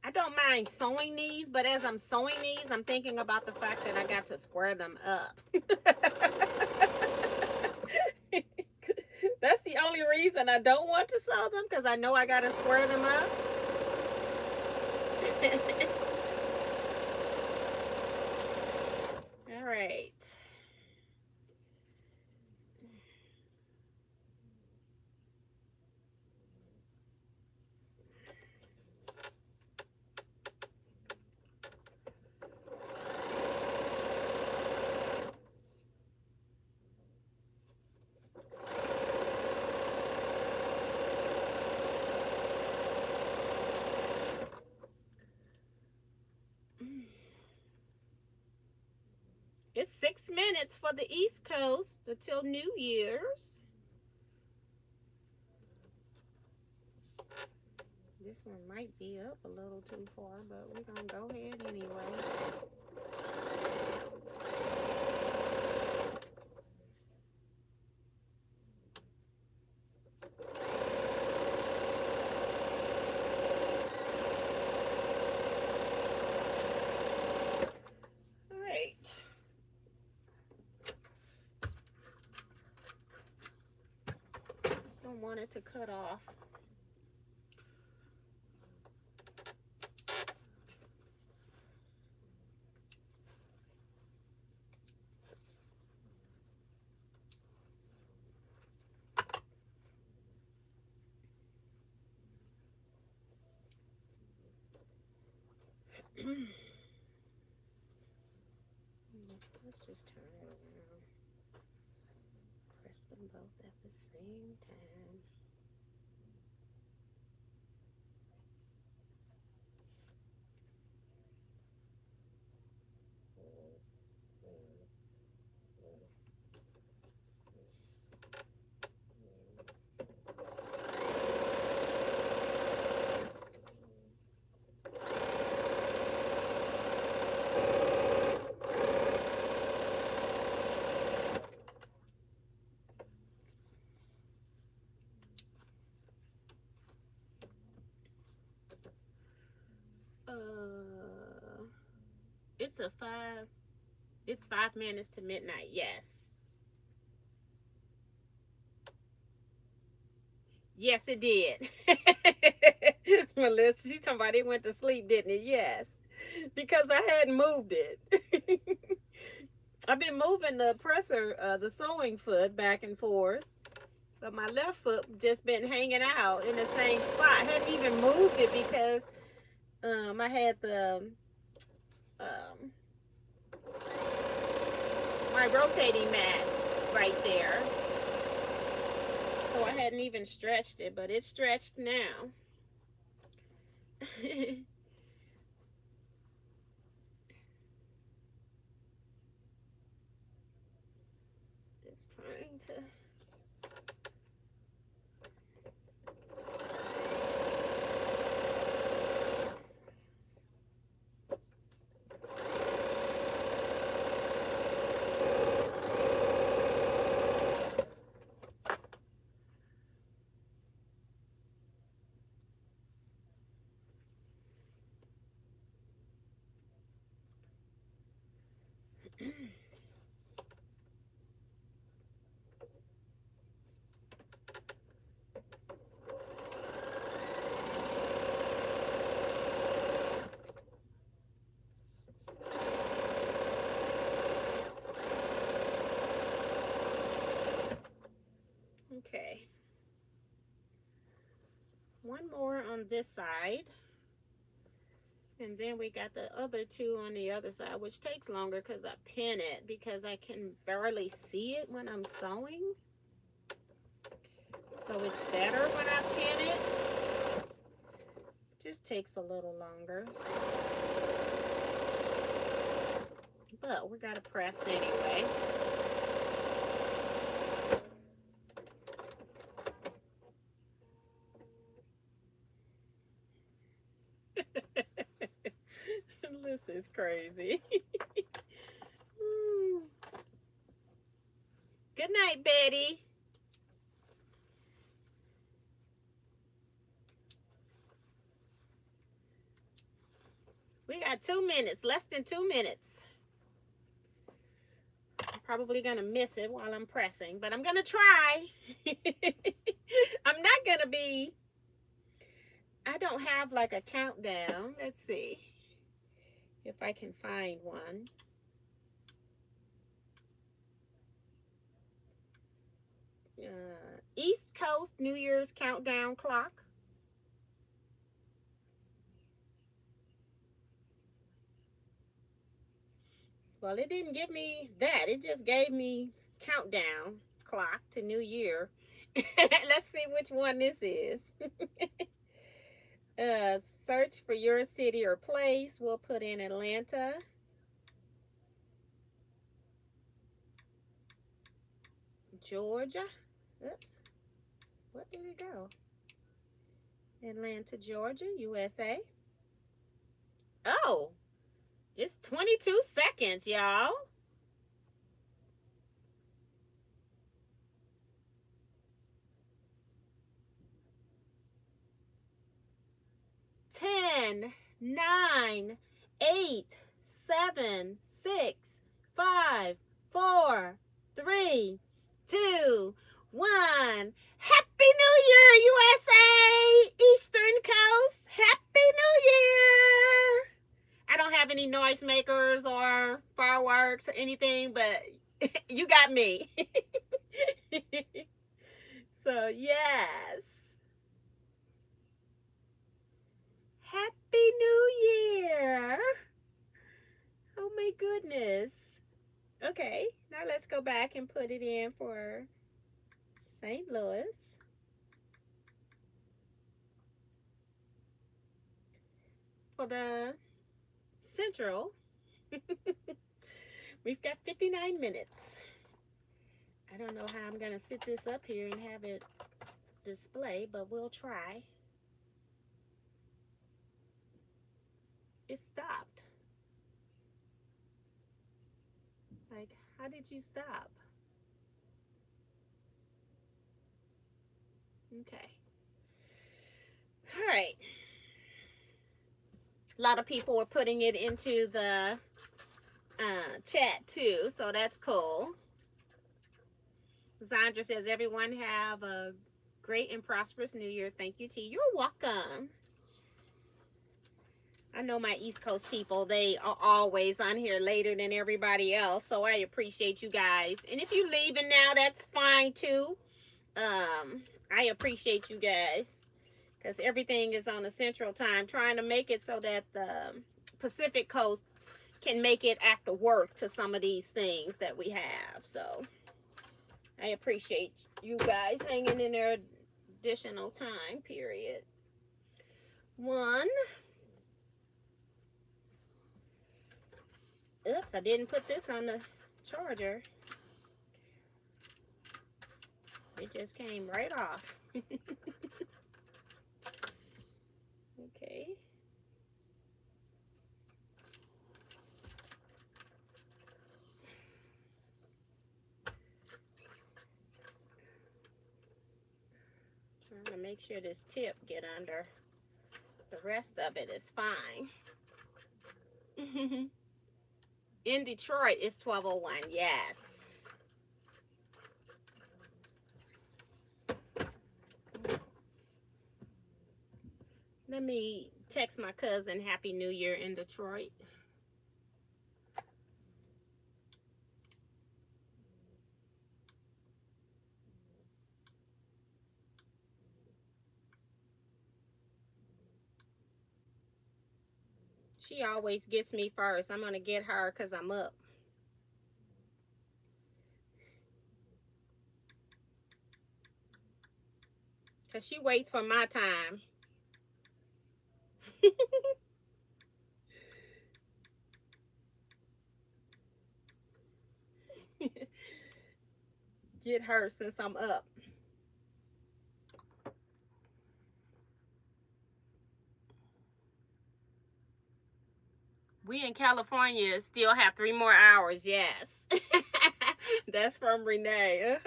I don't mind sewing these, but as I'm sewing these, I'm thinking about the fact that I got to square them up. That's the only reason I don't want to sew them, because I know I got to square them up. All right. It's 6 minutes for the East Coast until New Year's. This one might be up a little too far, but we're going to go ahead anyway. All right. Just don't want it to cut off. Let's just turn it around. Press them both at the same time. It's 5 minutes to midnight. Yes. Yes, it did. Melissa, she talking about it went to sleep, didn't it? Yes. Because I hadn't moved it. I've been moving the presser, the sewing foot back and forth. But my left foot just been hanging out in the same spot. I hadn't even moved it because I had the my rotating mat right there. So I hadn't even stretched it, but it's stretched now. Just trying to... Okay. One more on this side. And then we got the other two on the other side, which takes longer because I pin it, because I can barely see it when I'm sewing. So it's better when I pin it. Just takes a little longer. But we got to press anyway. This is crazy. Good night, Betty. We got 2 minutes, less than 2 minutes. I'm probably gonna miss it while I'm pressing, but I'm gonna try. I'm not gonna be, I don't have like a countdown. Let's see if I can find one. East Coast New Year's countdown clock. Well, it didn't give me that. It just gave me countdown clock to New Year. Let's see which one this is. Search for your city or place. We'll put in Atlanta. Georgia. Oops. What did it go? Atlanta, Georgia, USA. Oh, it's 22 seconds, y'all. 10, 9, 8, 7, 6, 5, 4, 3, 2, 1. Happy New Year, USA! Eastern Coast, Happy New Year! I don't have any noisemakers or fireworks or anything, but you got me. So, yes. Happy New Year! Oh my goodness. Okay, now let's go back and put it in for St. Louis. For the Central, we've got 59 minutes. I don't know how I'm going to sit this up here and have it display, but we'll try. It stopped. Like, how did you stop? Okay. All right. A lot of people were putting it into the chat too, so that's cool. Zandra says, everyone have a great and prosperous New Year. Thank you, T. You're welcome. I know my East Coast people, they are always on here later than everybody else, so I appreciate you guys. And if you're leaving now, that's fine too. I appreciate you guys because everything is on the Central Time, trying to make it so that the Pacific Coast can make it after work to some of these things that we have. So I appreciate you guys hanging in there additional time period. 1. Oops, I didn't put this on the charger. It just came right off. Okay. Trying to make sure this tip get under. The rest of it is fine. In Detroit, it's 12:01. Yes. Let me text my cousin Happy New Year in Detroit. She always gets me first. I'm going to get her because I'm up. Because she waits for my time. Get her since I'm up. We in California still have 3 more hours. Yes. That's from Renee.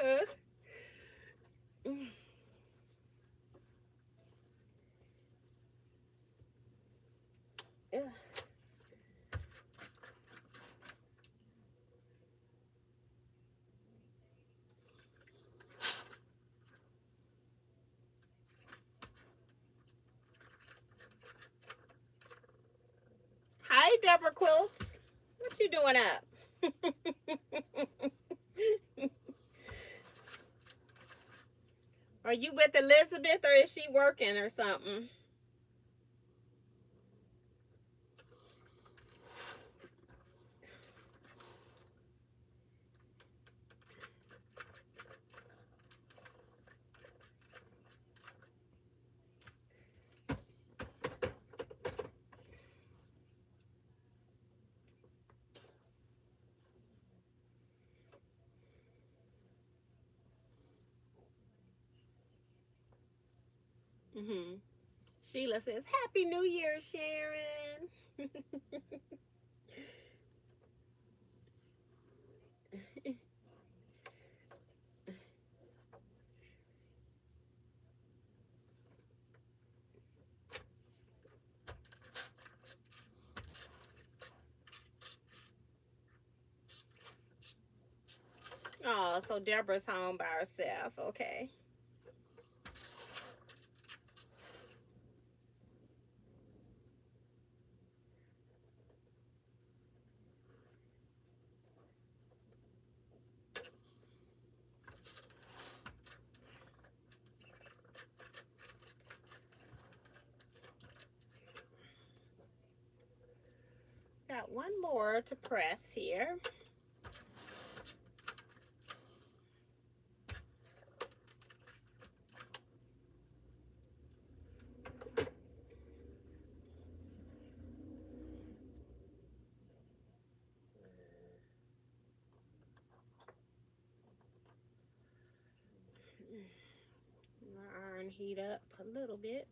Hey, Deborah Quilts. What you doing up? Are you with Elizabeth or is she working or something? Mm-hmm. Sheila says, Happy New Year, Sharon. Oh, so Deborah's home by herself. Okay. Got one more to press here. My iron heat up a little bit.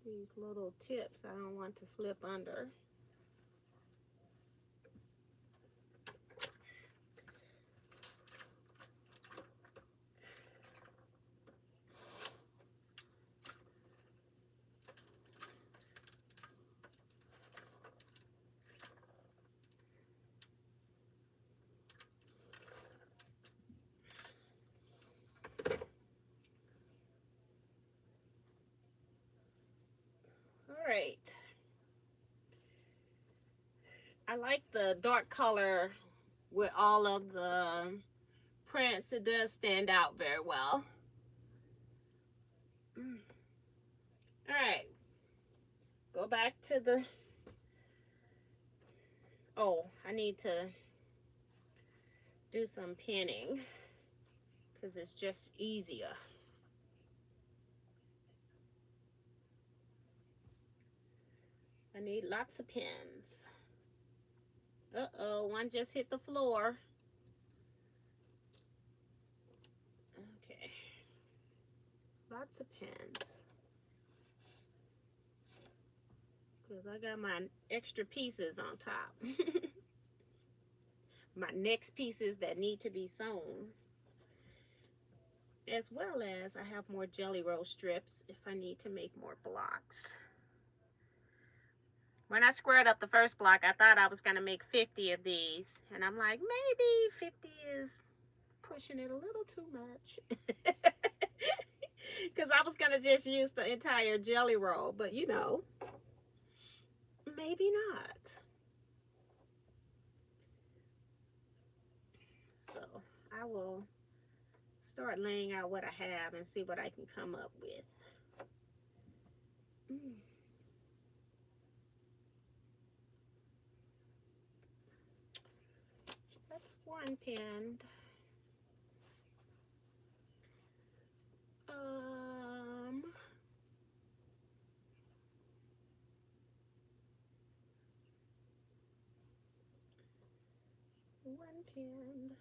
These little tips I don't want to flip under. All right. I like the dark color with all of the prints. It does stand out very well. All right. Go back to the... Oh, I need to do some pinning because it's just easier. I need lots of pins. Uh-oh, one just hit the floor. Okay. Lots of pins. Because I got my extra pieces on top. My next pieces that need to be sewn. As well as I have more jelly roll strips if I need to make more blocks. When I squared up the first block, I thought I was going to make 50 of these. And I'm like, maybe 50 is pushing it a little too much. Because I was going to just use the entire jelly roll. But you know, maybe not. So I will start laying out what I have and see what I can come up with. That's one pinned. One pinned.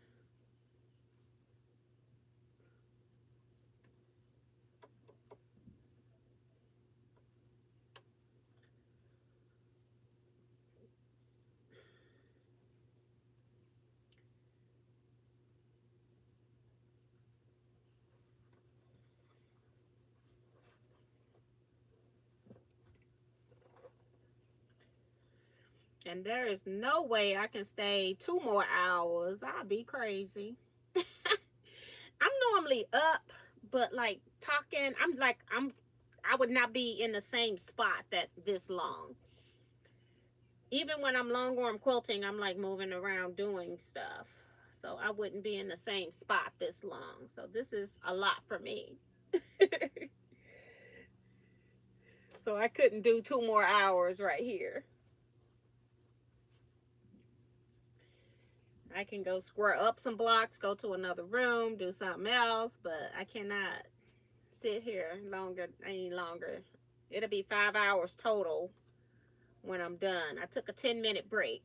And there is no way I can stay 2 more hours. I'll be crazy. I'm normally up, but like talking, I'm I would not be in the same spot that this long. Even when I'm long arm quilting, I'm like moving around doing stuff. So I wouldn't be in the same spot this long. So this is a lot for me. So I couldn't do 2 more hours right here. I can go square up some blocks, go to another room, do something else, but I cannot sit here any longer. It'll be 5 hours total when I'm done. I took a 10-minute break.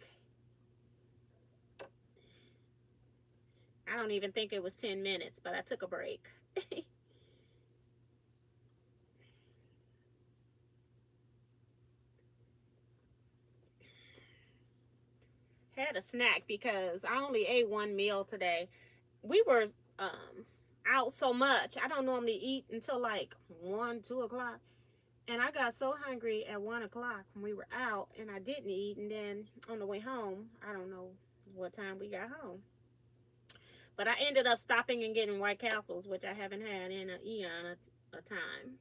I don't even think it was 10 minutes, but I took a break. Had a snack because I only ate one meal today. We were um out so much. I don't normally eat until like 1, 2 o'clock. And I got so hungry at 1 o'clock when we were out, and I didn't eat. And then on the way home, I don't know what time we got home. But I ended up stopping and getting White Castles, which I haven't had in an eon of time.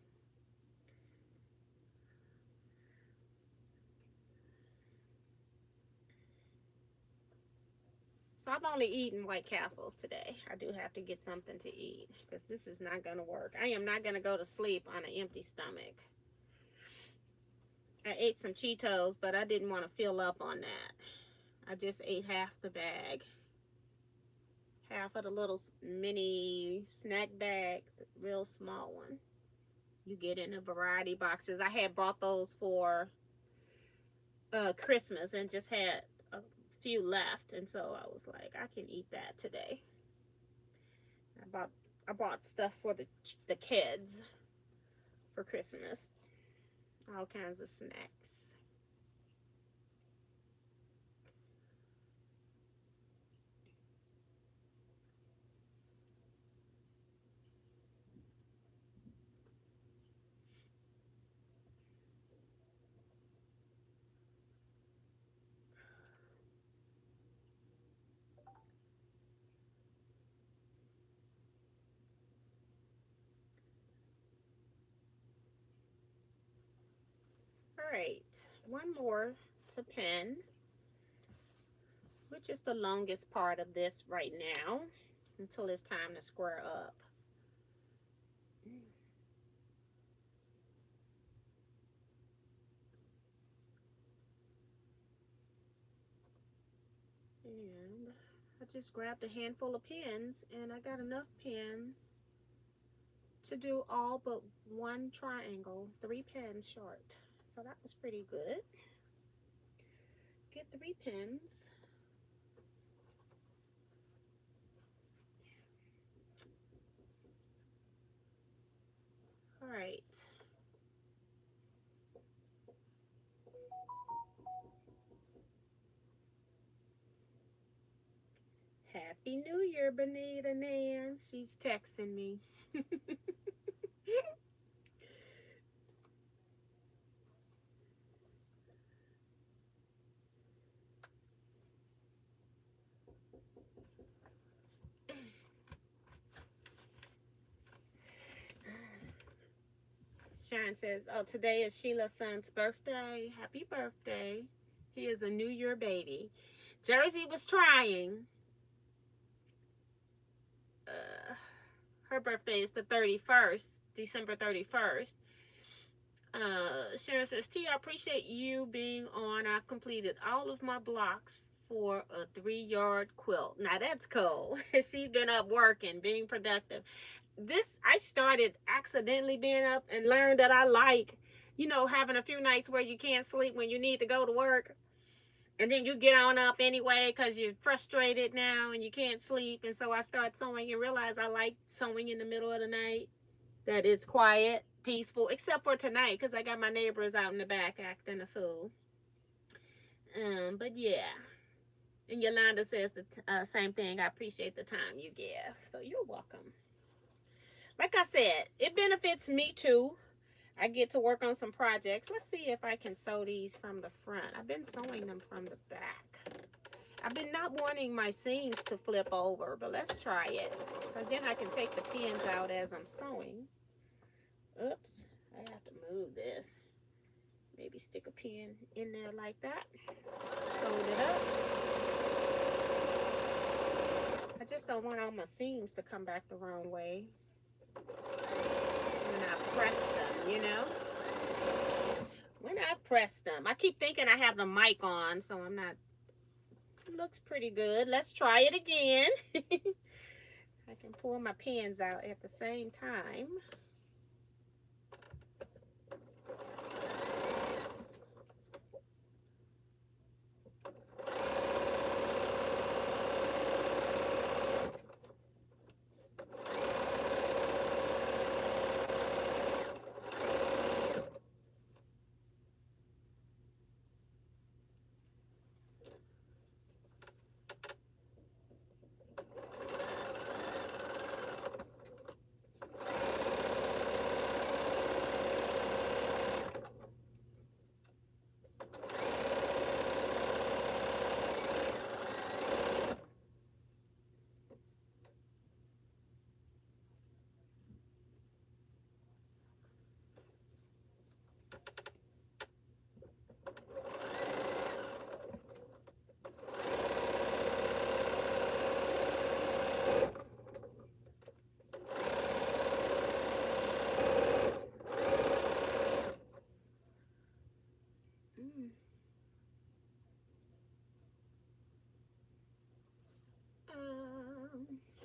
So I've only eaten White Castles today. I do have to get something to eat because this is not going to work. I am not going to go to sleep on an empty stomach. I ate some Cheetos, but I didn't want to fill up on that. I just ate half the bag. Half of the little mini snack bag, real small one. You get in the variety boxes. I had bought those for Christmas and just had a few left, and so I was like, I can eat that today. I bought stuff for the kids for Christmas. All kinds of snacks. All right, one more to pin, which is the longest part of this right now until it's time to square up. And I just grabbed a handful of pins, and I got enough pins to do all but one triangle, 3 pins short. So that was pretty good. Get 3 pins. All right. Happy New Year, Benita Nan. She's texting me. Sharon says, oh, today is Sheila's son's birthday. Happy birthday. He is a New Year baby. Jersey was trying. Her birthday is the 31st, December 31st. Sharon says, T, I appreciate you being on. I've completed all of my blocks for a 3-yard quilt. Now that's cool. She's been up working, being productive. I started accidentally being up and learned that I like, having a few nights where you can't sleep when you need to go to work. And then you get on up anyway because you're frustrated now and you can't sleep. And so I start sewing and realize I like sewing in the middle of the night. That it's quiet, peaceful, except for tonight because I got my neighbors out in the back acting a fool. But yeah. And Yolanda says the same thing. I appreciate the time you give. So you're welcome. Like I said, it benefits me too. I get to work on some projects. Let's see if I can sew these from the front. I've been sewing them from the back. I've been not wanting my seams to flip over, but let's try it. Because then I can take the pins out as I'm sewing. Oops, I have to move this. Maybe stick a pin in there like that. Fold it up. I just don't want all my seams to come back the wrong way when I press them, you know? When I press them. I keep thinking I have the mic on, so I'm not. It looks pretty good. Let's try it again. I can pull my pins out at the same time.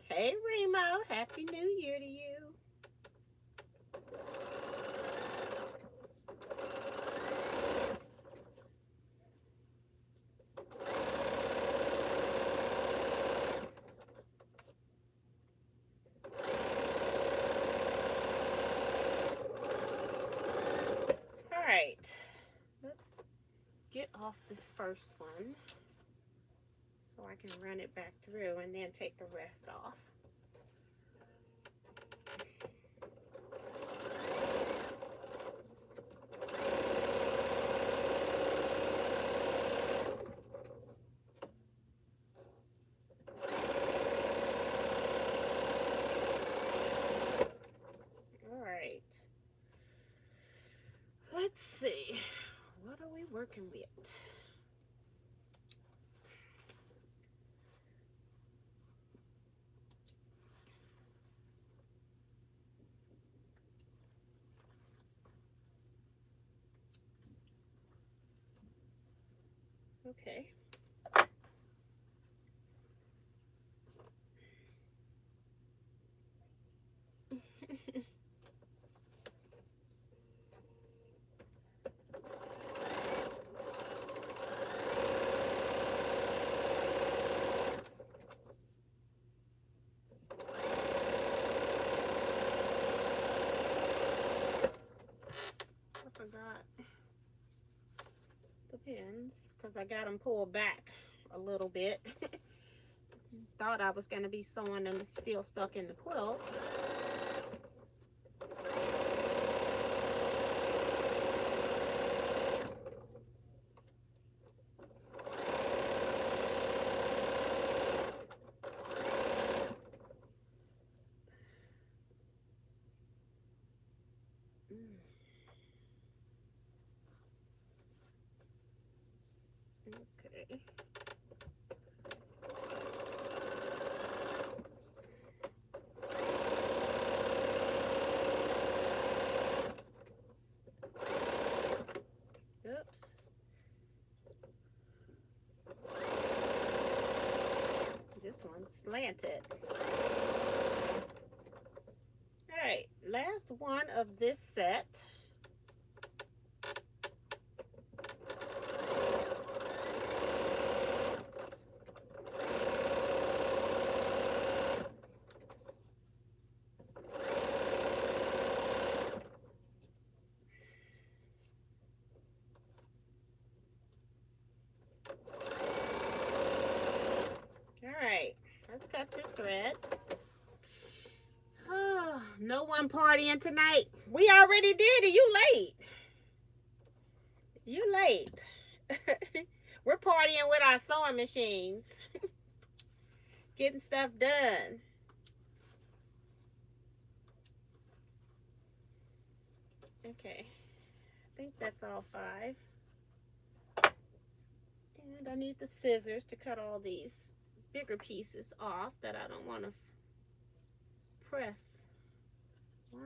Hey Remo, Happy New Year to you. All right, let's get off this first one so I can run it back through and then take the rest off. Let's see, what are we working with? Okay. Forgot the pins because I got them pulled back a little bit. Thought I was going to be sewing them still stuck in the quilt. Okay. Oops. This one's slanted. All right, last one of this set. Let's cut this thread. Oh, no one partying tonight. We already did it. You late. You late. We're partying with our sewing machines. Getting stuff done. Okay, I think that's all 5. And I need the scissors to cut all these bigger pieces off that I don't want to press. 1.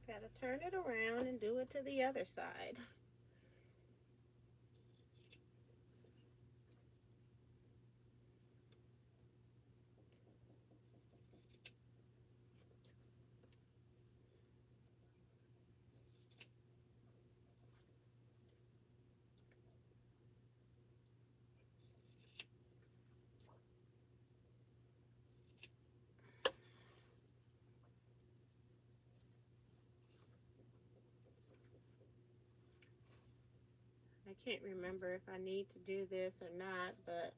Gotta turn it around and do it to the other side. I can't remember if I need to do this or not, but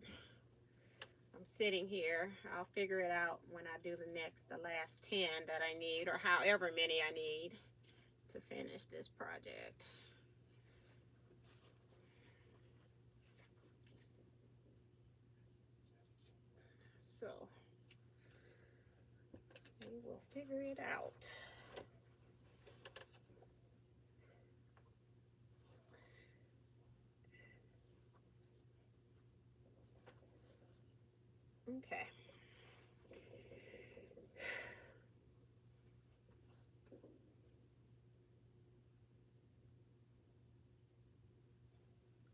I'm sitting here. I'll figure it out when I do the last 10 that I need, or however many I need to finish this project. So we will figure it out. Okay.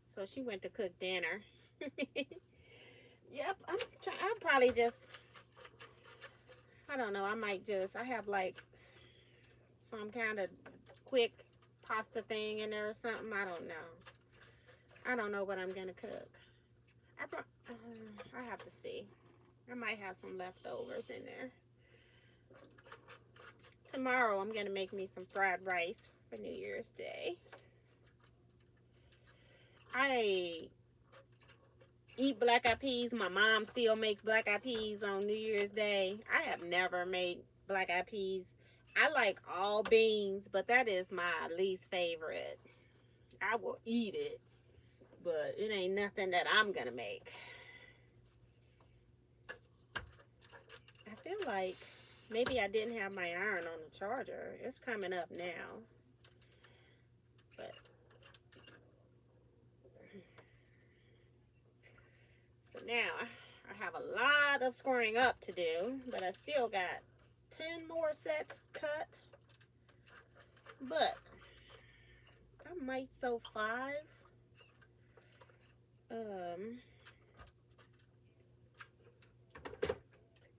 So she went to cook dinner. Yep, I'm probably just, I don't know, I have like some kind of quick pasta thing in there or something. I don't know. I don't know what I'm gonna cook. I have to see. I might have some leftovers in there. Tomorrow I'm gonna make me some fried rice for New Year's Day. I eat black eyed peas. My mom still makes black eyed peas on New Year's Day. I have never made black eyed peas. I like all beans, but that is my least favorite. I will eat it, but it ain't nothing that I'm gonna make. I feel like maybe I didn't have my iron on the charger. It's coming up now. But so now I have a lot of squaring up to do, but I still got 10 more sets cut. But I might sew 5.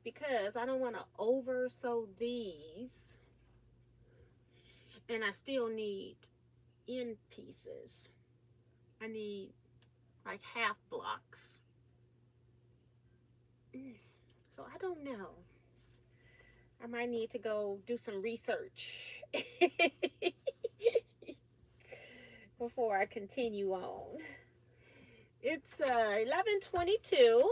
Because I don't want to over sew these, and I still need end pieces. I need like half blocks. So I don't know. I might need to go do some research before I continue on. It's 11:22.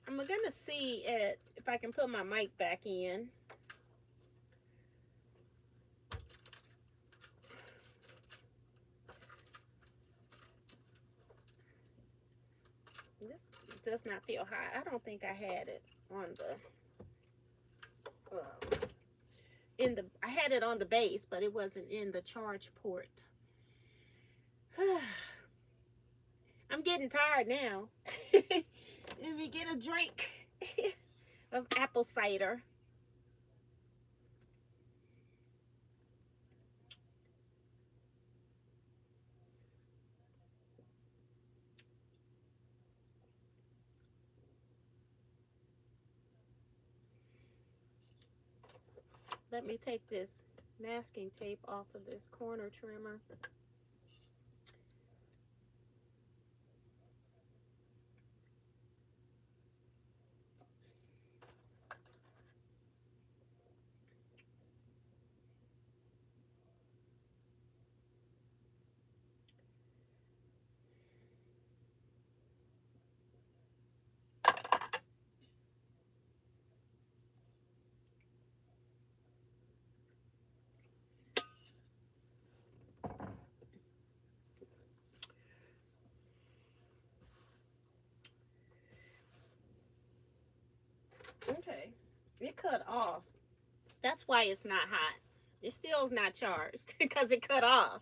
I'm gonna see if I can put my mic back in. This does not feel hot. I don't think I had it on the I had it on the base, but it wasn't in the charge port. I'm getting tired now. Let me get a drink of apple cider. Let me take this masking tape off of this corner trimmer. Okay, it cut off. That's why it's not hot. It still is not charged because it cut off.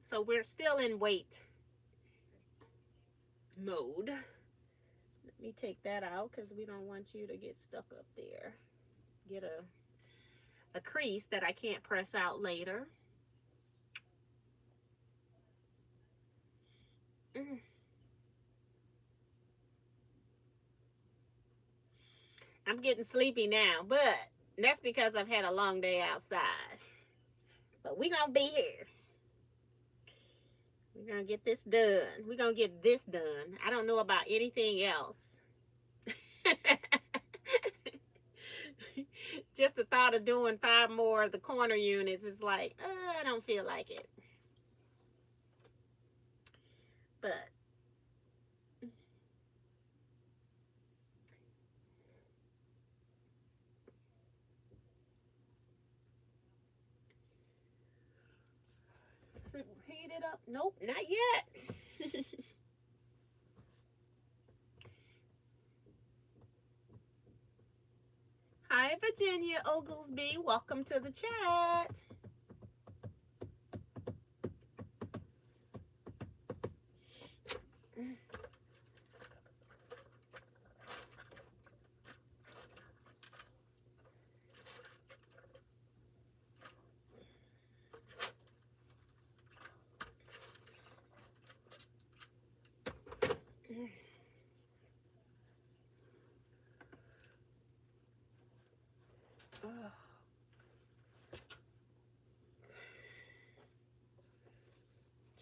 So we're still in wait mode. Let me take that out because we don't want you to get stuck up there. Get a crease that I can't press out later. I'm getting sleepy now, but that's because I've had a long day outside. But we're going to be here. We're going to get this done. We're going to get this done. I don't know about anything else. Just the thought of doing 5 more of the corner units is like, I don't feel like it. But heat it up. Nope, not yet. Hi, Virginia Oglesby. Welcome to the chat.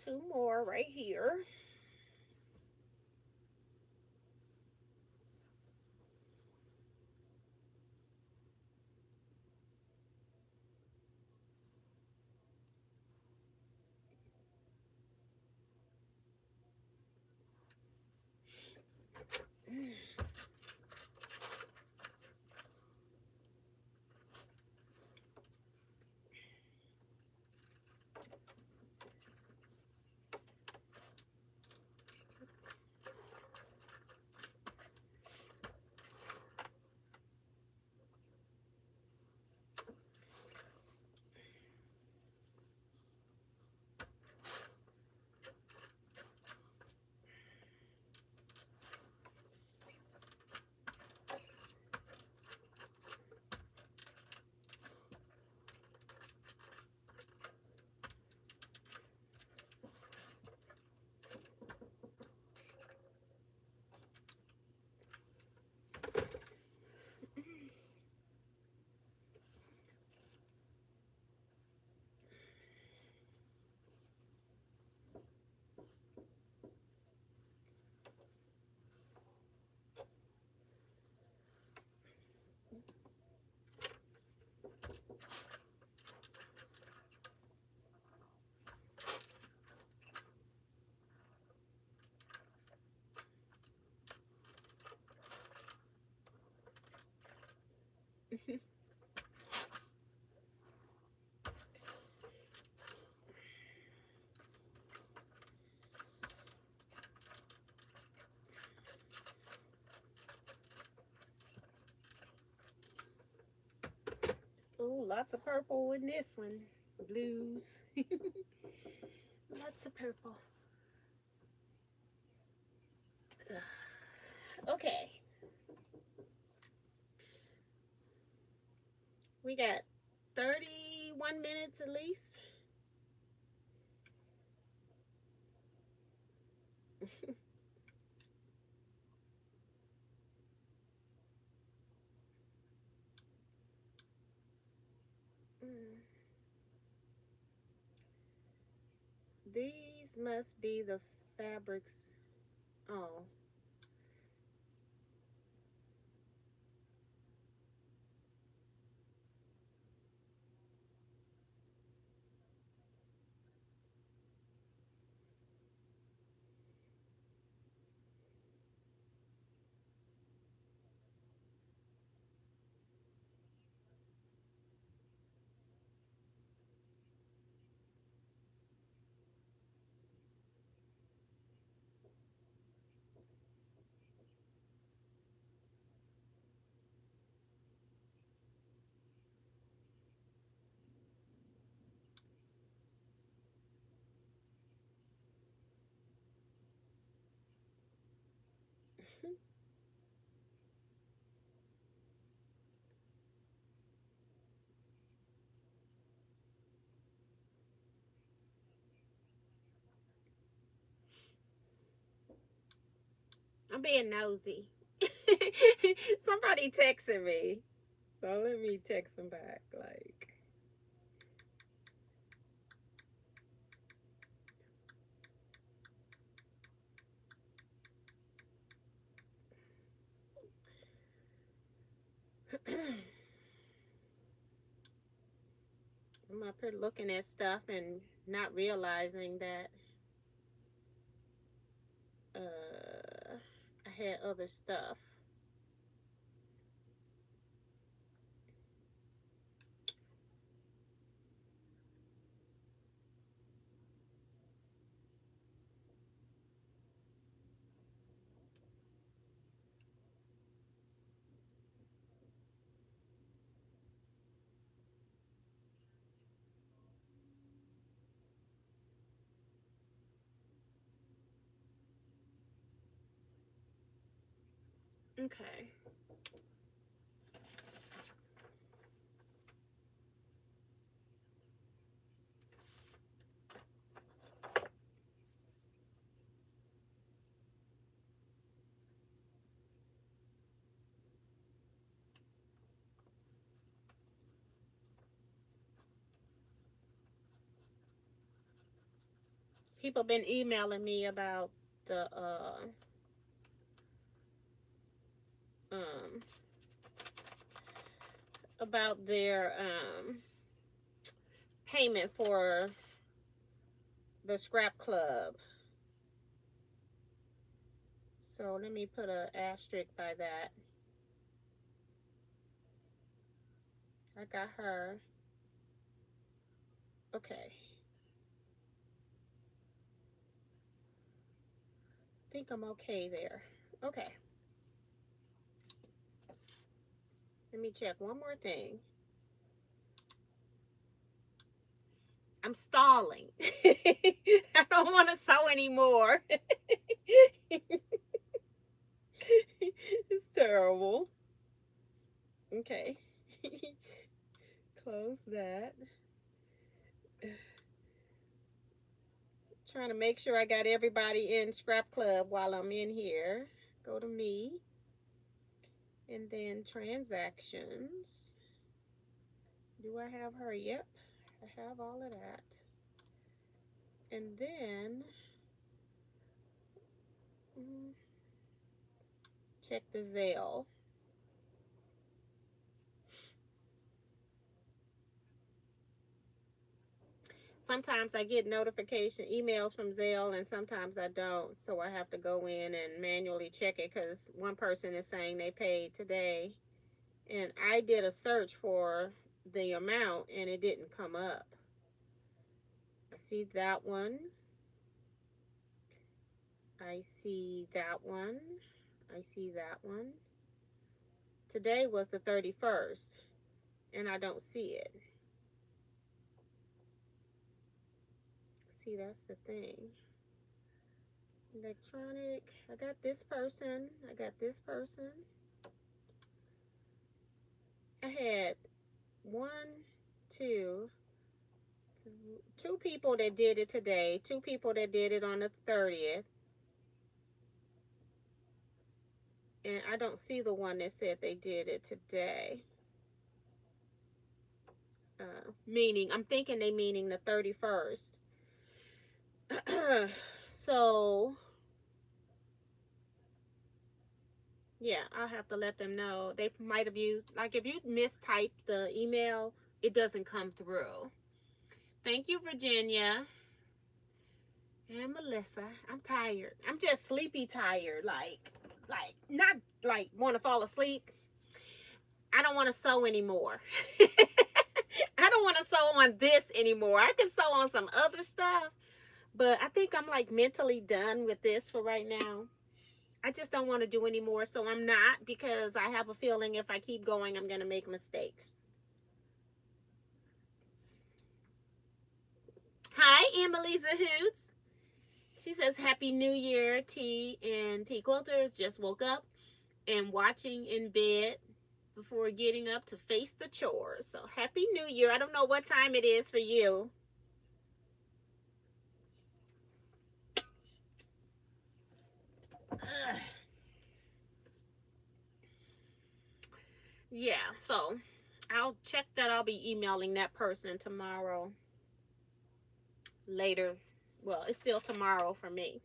Two more right here. Oh, lots of purple in this one. Blues. Lots of purple. Ugh. Okay. We got 31 minutes at least. These must be the fabrics. Oh. I'm being nosy. Somebody texting me. So let me text them back. Like, I'm up here looking at stuff and not realizing that I had other stuff. Okay. People been emailing me about the um about their payment for the scrap club. So let me put a asterisk by that. I got her. Okay. I think I'm okay there. Okay. Let me check one more thing. I'm stalling. I don't want to sew anymore. It's terrible. Okay. Close that. Trying to make sure I got everybody in Scrap Club while I'm in here. Go to me. And then transactions. Do I have her? Yep. I have all of that. And then check the Zelle. Sometimes I get notification emails from Zelle and sometimes I don't. So I have to go in and manually check it because one person is saying they paid today. And I did a search for the amount and it didn't come up. I see that one. I see that one. I see that one. Today was the 31st and I don't see it. See, that's the thing. Electronic. I got this person. I got this person. I had one, two, two people that did it today, two people that did it on the 30th, and I don't see the one that said they did it today. Meaning, I'm thinking they meaning the 31st. So, yeah, I'll have to let them know. They might have used, like, if you mistype the email, it doesn't come through. Thank you, Virginia and Melissa. I'm tired. I'm just sleepy tired. Not like want to fall asleep. I don't want to sew anymore. I don't want to sew on this anymore. I can sew on some other stuff, but I think I'm like mentally done with this for right now. I just don't want to do anymore, so I'm not, because I have a feeling if I keep going, I'm going to make mistakes. Hi, Emily Zahoots. She says, Happy New Year, T and Teaquilters. Just woke up and watching in bed before getting up to face the chores. So Happy New Year. I don't know what time it is for you. Yeah, so I'll check that. I'll be emailing that person tomorrow. Later. Well, it's still tomorrow for me.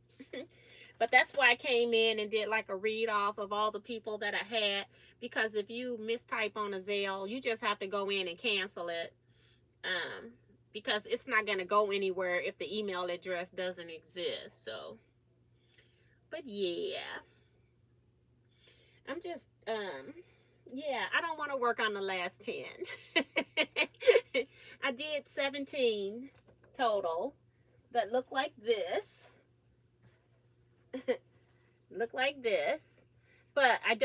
But that's why I came in and did like a read off of all the people that I had, because if you mistype on a Zelle, you just have to go in and cancel it, because it's not going to go anywhere if the email address doesn't exist. So, but yeah, I'm just yeah, I don't want to work on the last 10. I did 17 total that look like this. Look like this. But I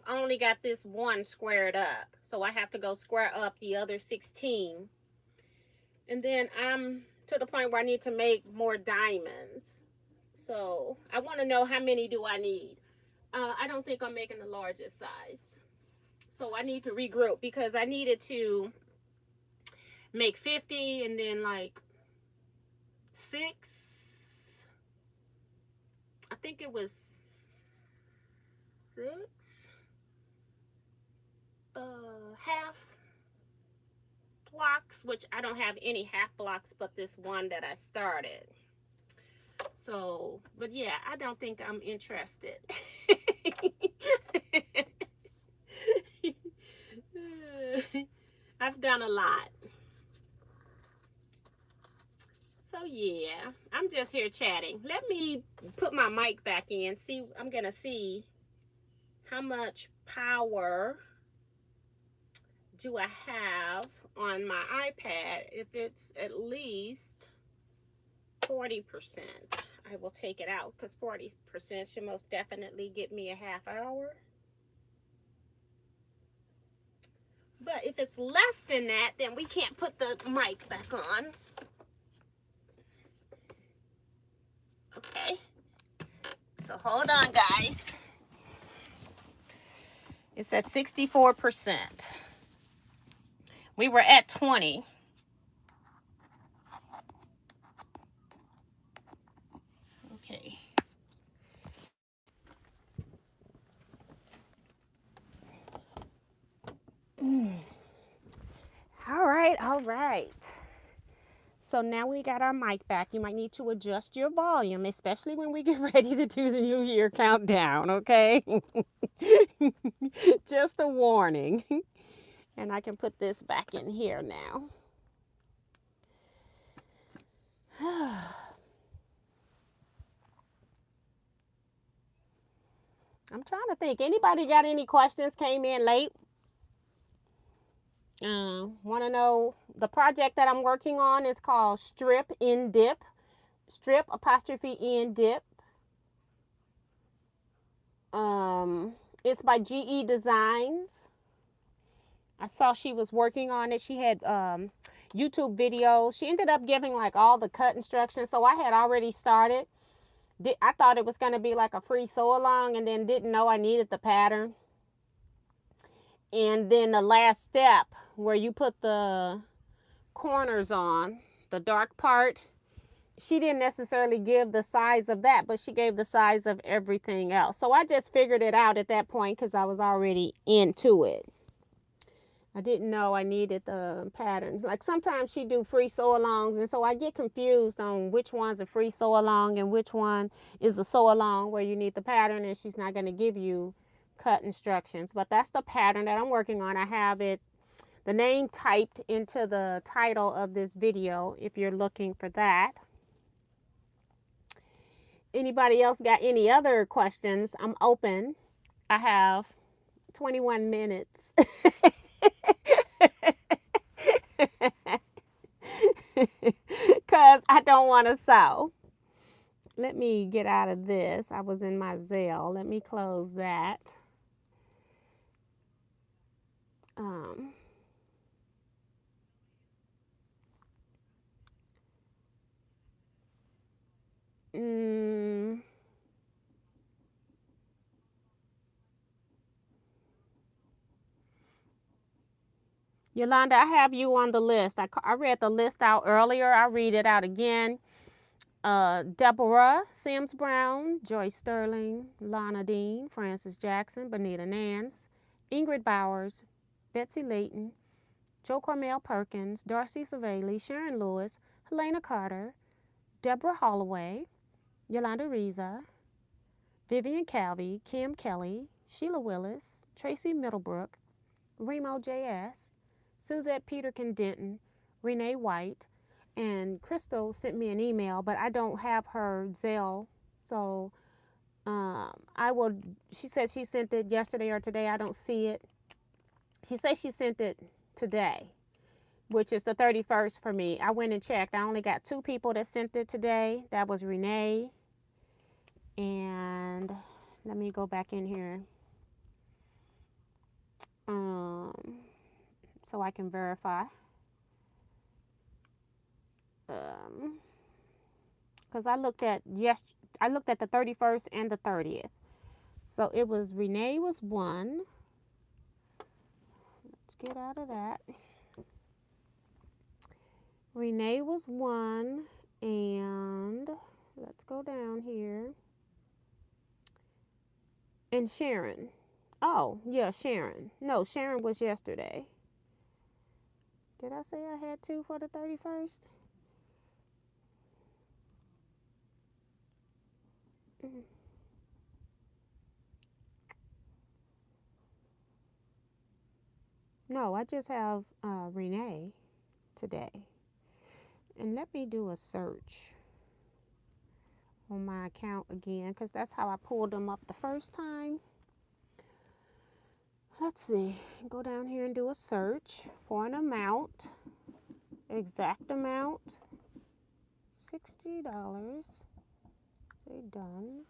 only got this one squared up. So I have to go square up the other 16. And then I'm to the point where I need to make more diamonds. So I want to know, how many do I need? I don't think I'm making the largest size. So I need to regroup, because I needed to make 50 and then like 6. I think it was 6 half blocks, which I don't have any half blocks but this one that I started. So, but yeah, I don't think I'm interested. I've done a lot. So yeah, I'm just here chatting. Let me put my mic back in. I'm gonna see how much power do I have on my iPad. If it's at least 40%, I will take it out, because 40% should most definitely get me a half hour. But if it's less than that, then we can't put the mic back on. Okay. So hold on, guys. It's at 64%. We were at 20. Okay. All right, all right. So now we got our mic back. You might need to adjust your volume, especially when we get ready to do the New Year countdown, okay? Just a warning. And I can put this back in here now. I'm trying to think. Anybody got any questions? Came in late? Want to know, the project that I'm working on is called Strip in Dip. Strip 'in Dip. It's by GE Designs. I saw she was working on it. She had YouTube videos. She ended up giving like all the cut instructions. So I had already started. I thought it was going to be like a free sew along, and then didn't know I needed the pattern. And then the last step, where you put the corners on, the dark part, she didn't necessarily give the size of that, but she gave the size of everything else. So I just figured it out at that point, because I was already into it. I didn't know I needed the pattern. Like sometimes she do free sew-alongs, and so I get confused on which one's a free sew-along and which one is a sew-along where you need the pattern and she's not going to give you cut instructions. But that's the pattern that I'm working on. I have it, the name typed into the title of this video if you're looking for that. Anybody else got any other questions? I'm open. I have 21 minutes. Because I don't want to sew. Let me get out of this. I was in my Zelle. Let me close that. Yolanda, I have you on the list. I read the list out earlier. I'll read it out again. Deborah Sims Brown, Joyce Sterling, Lana Dean, Francis Jackson, Bonita Nance, Ingrid Bowers, Betsy Layton, Joe Cormel Perkins, Darcy Savali, Sharon Lewis, Helena Carter, Deborah Holloway, Yolanda Riza, Vivian Calvey, Kim Kelly, Sheila Willis, Tracy Middlebrook, Remo JS, Suzette Peterkin Denton, Renee White, and Crystal sent me an email, but I don't have her Zelle, so I will. She said she sent it yesterday or today. I don't see it. She said she sent it today, which is the 31st for me. I went and checked. I only got 2 people that sent it today. That was Renee, and let me go back in here so I can verify. Because I looked at the 31st and the 30th. So it was Renee was 1. Let's get out of that. Renee was 1, and let's go down here. And Sharon. Oh, yeah, Sharon. No, Sharon was yesterday. Did I say I had 2 for the 31st? No, I just have Renee today. And let me do a search on my account again, because that's how I pulled them up the first time. Let's see. Go down here and do a search for an amount. Exact amount. $60. Say done.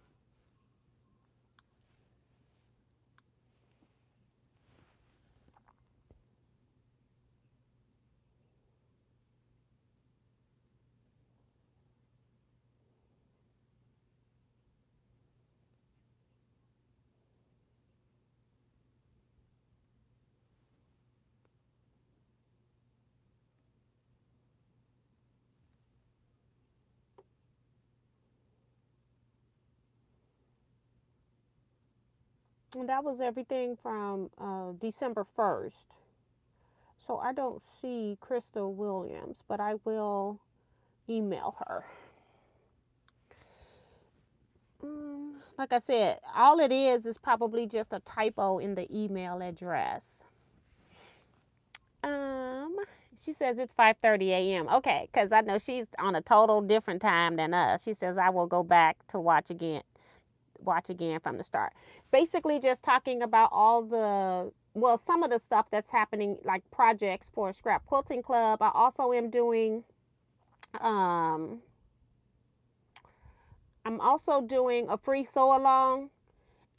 And that was everything from December 1st. So I don't see Crystal Williams, but I will email her. Like I said, all it is probably just a typo in the email address. She says it's 5:30 a.m. Okay, because I know she's on a total different time than us. She says I will go back to watch again from the start. Basically just talking about all the, well, some of the stuff that's happening, like projects for Scrap Quilting Club. I also am doing, I'm also doing a free sew along,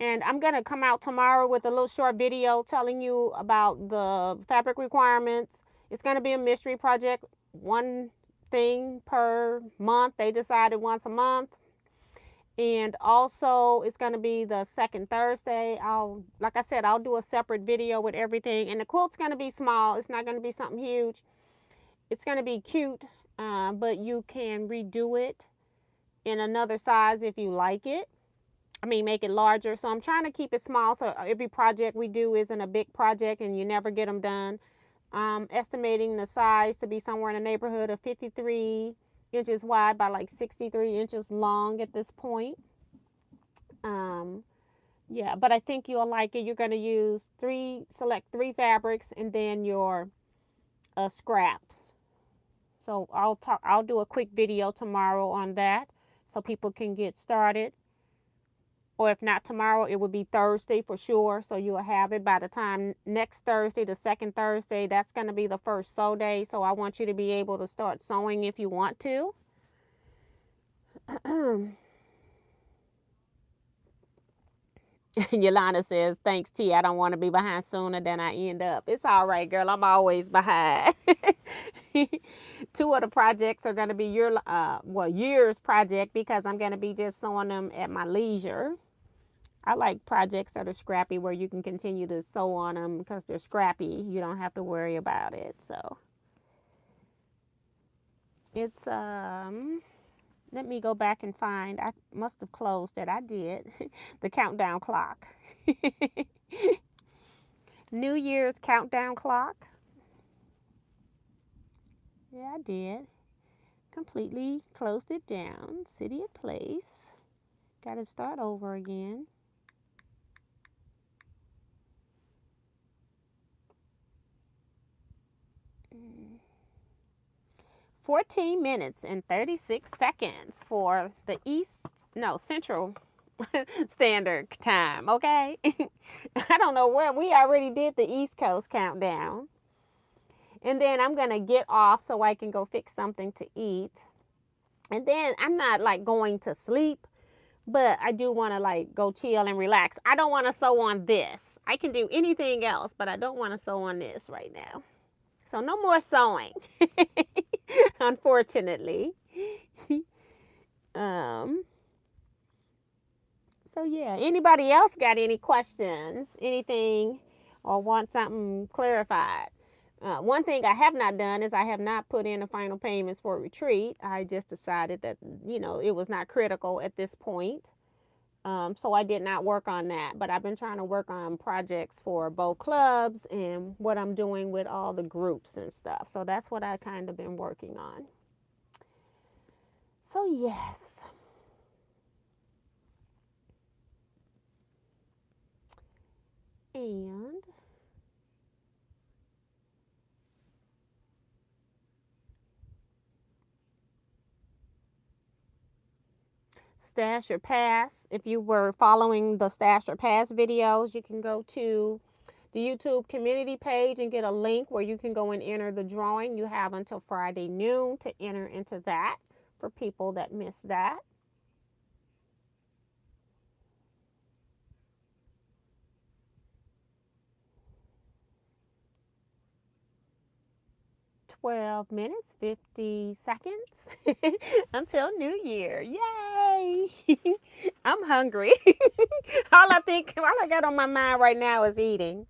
and I'm going to come out tomorrow with a little short video telling you about the fabric requirements. It's going to be a mystery project, 1 thing per month. They decided once a month. And also it's going to be the second Thursday. Like I said, I'll do a separate video with everything. And the quilt's going to be small. It's not going to be something huge. It's going to be cute, but you can redo it in another size if you like it. I mean, make it larger. So I'm trying to keep it small so every project we do isn't a big project and you never get them done. estimating the size to be somewhere in the neighborhood of 53 inches wide by like 63 inches long at this point. Yeah, but I think you'll like it. You're going to select three fabrics and then your scraps. So I'll do a quick video tomorrow on that so people can get started. Or if not tomorrow, it will be Thursday for sure. So you'll have it by the time next Thursday, the second Thursday. That's going to be the first sew day. So I want you to be able to start sewing if you want to. Yolanda says, thanks, T. I don't want to be behind sooner than I end up. It's all right, girl. I'm always behind. Two of the projects are going to be yours project because I'm going to be just sewing them at my leisure. I like projects that are scrappy where you can continue to sew on them because they're scrappy. You don't have to worry about it. So it's, let me go back and find, I must have closed it. I did. The countdown clock. New Year's countdown clock. Yeah, I did. Completely closed it down. City of place. Got to start over again. Mm. 14 minutes and 36 seconds for the Central Standard Time, okay? I don't know where, we already did the East Coast countdown. And then I'm going to get off so I can go fix something to eat. And then I'm not like going to sleep, but I do want to like go chill and relax. I don't want to sew on this. I can do anything else, but I don't want to sew on this right now. So no more sewing, unfortunately. So yeah, anybody else got any questions, anything, or want something clarified? One thing I have not done is I have not put in the final payments for retreat. I just decided that, it was not critical at this point. So I did not work on that, but I've been trying to work on projects for both clubs and what I'm doing with all the groups and stuff. So that's what I kind of been working on. So yes. And Stash or Pass. If you were following the Stash or Pass videos, you can go to the YouTube community page and get a link where you can go and enter the drawing. You have until Friday noon to enter into that for people that missed that. $12 minutes, 50 seconds until New Year. Yay! I'm hungry. all I got on my mind right now is eating.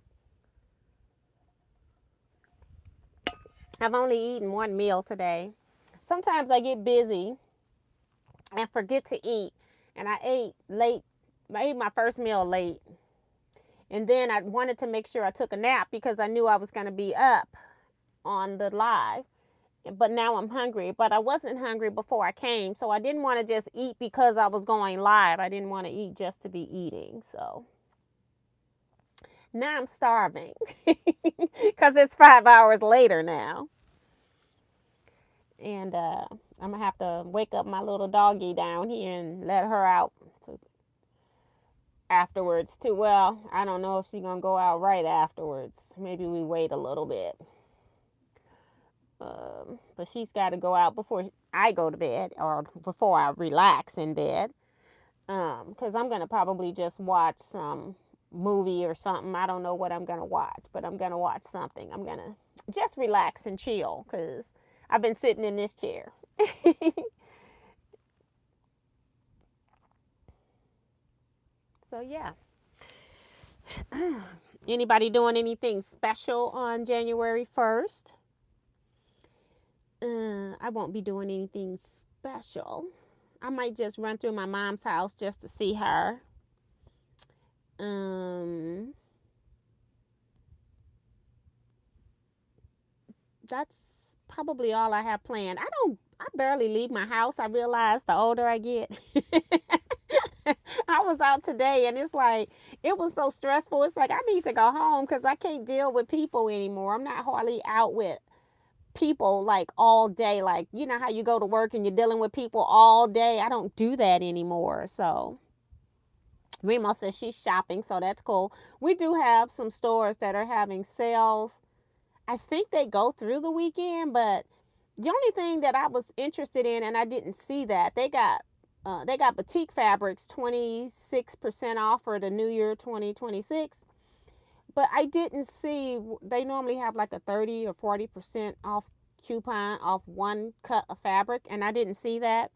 I've only eaten one meal today. Sometimes I get busy and forget to eat. And I ate late. I ate my first meal late. And then I wanted to make sure I took a nap because I knew I was going to be up on the live. But now I'm hungry. But I wasn't hungry before I came. So I didn't want to just eat because I was going live. I didn't want to eat just to be eating. So now I'm starving because it's 5 hours later now. And I'm going to have to wake up my little doggy down here and let her out afterwards too. Well, I don't know if she's going to go out right afterwards. Maybe we wait a little bit. But she's got to go out before I go to bed or before I relax in bed. Because I'm going to probably just watch some movie or something. I don't know what I'm going to watch, but I'm going to watch something. I'm going to just relax and chill because I've been sitting in this chair. So yeah. Anybody doing anything special on January 1st? I won't be doing anything special. I might just run through my mom's house just to see her. that's probably all I have planned. I barely leave my house. I realize the older I get. I was out today and it's like, it was so stressful. It's like, I need to go home because I can't deal with people anymore. I'm not hardly out with people like all day. Like, you know how you go to work and you're dealing with people all day? I don't do that anymore. So Remo says she's shopping, so that's cool. We do have some stores that are having sales. I think they go through the weekend, but the only thing that I was interested in, and I didn't see that, they got batik fabrics 26% off for the New Year 2026. But I didn't see, they normally have like a 30 or 40% off coupon off one cut of fabric, and I didn't see that.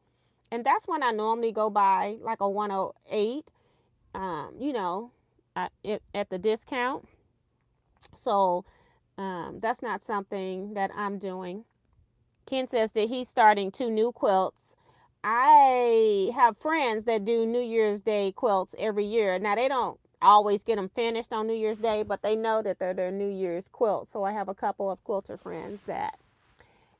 And that's when I normally go buy like a 108, you know, at the discount. So that's not something that I'm doing. Ken says that he's starting 2 new quilts. I have friends that do New Year's Day quilts every year. Now, they don't always get them finished on New Year's Day, but they know that they're their New Year's quilt. So I have a couple of quilter friends that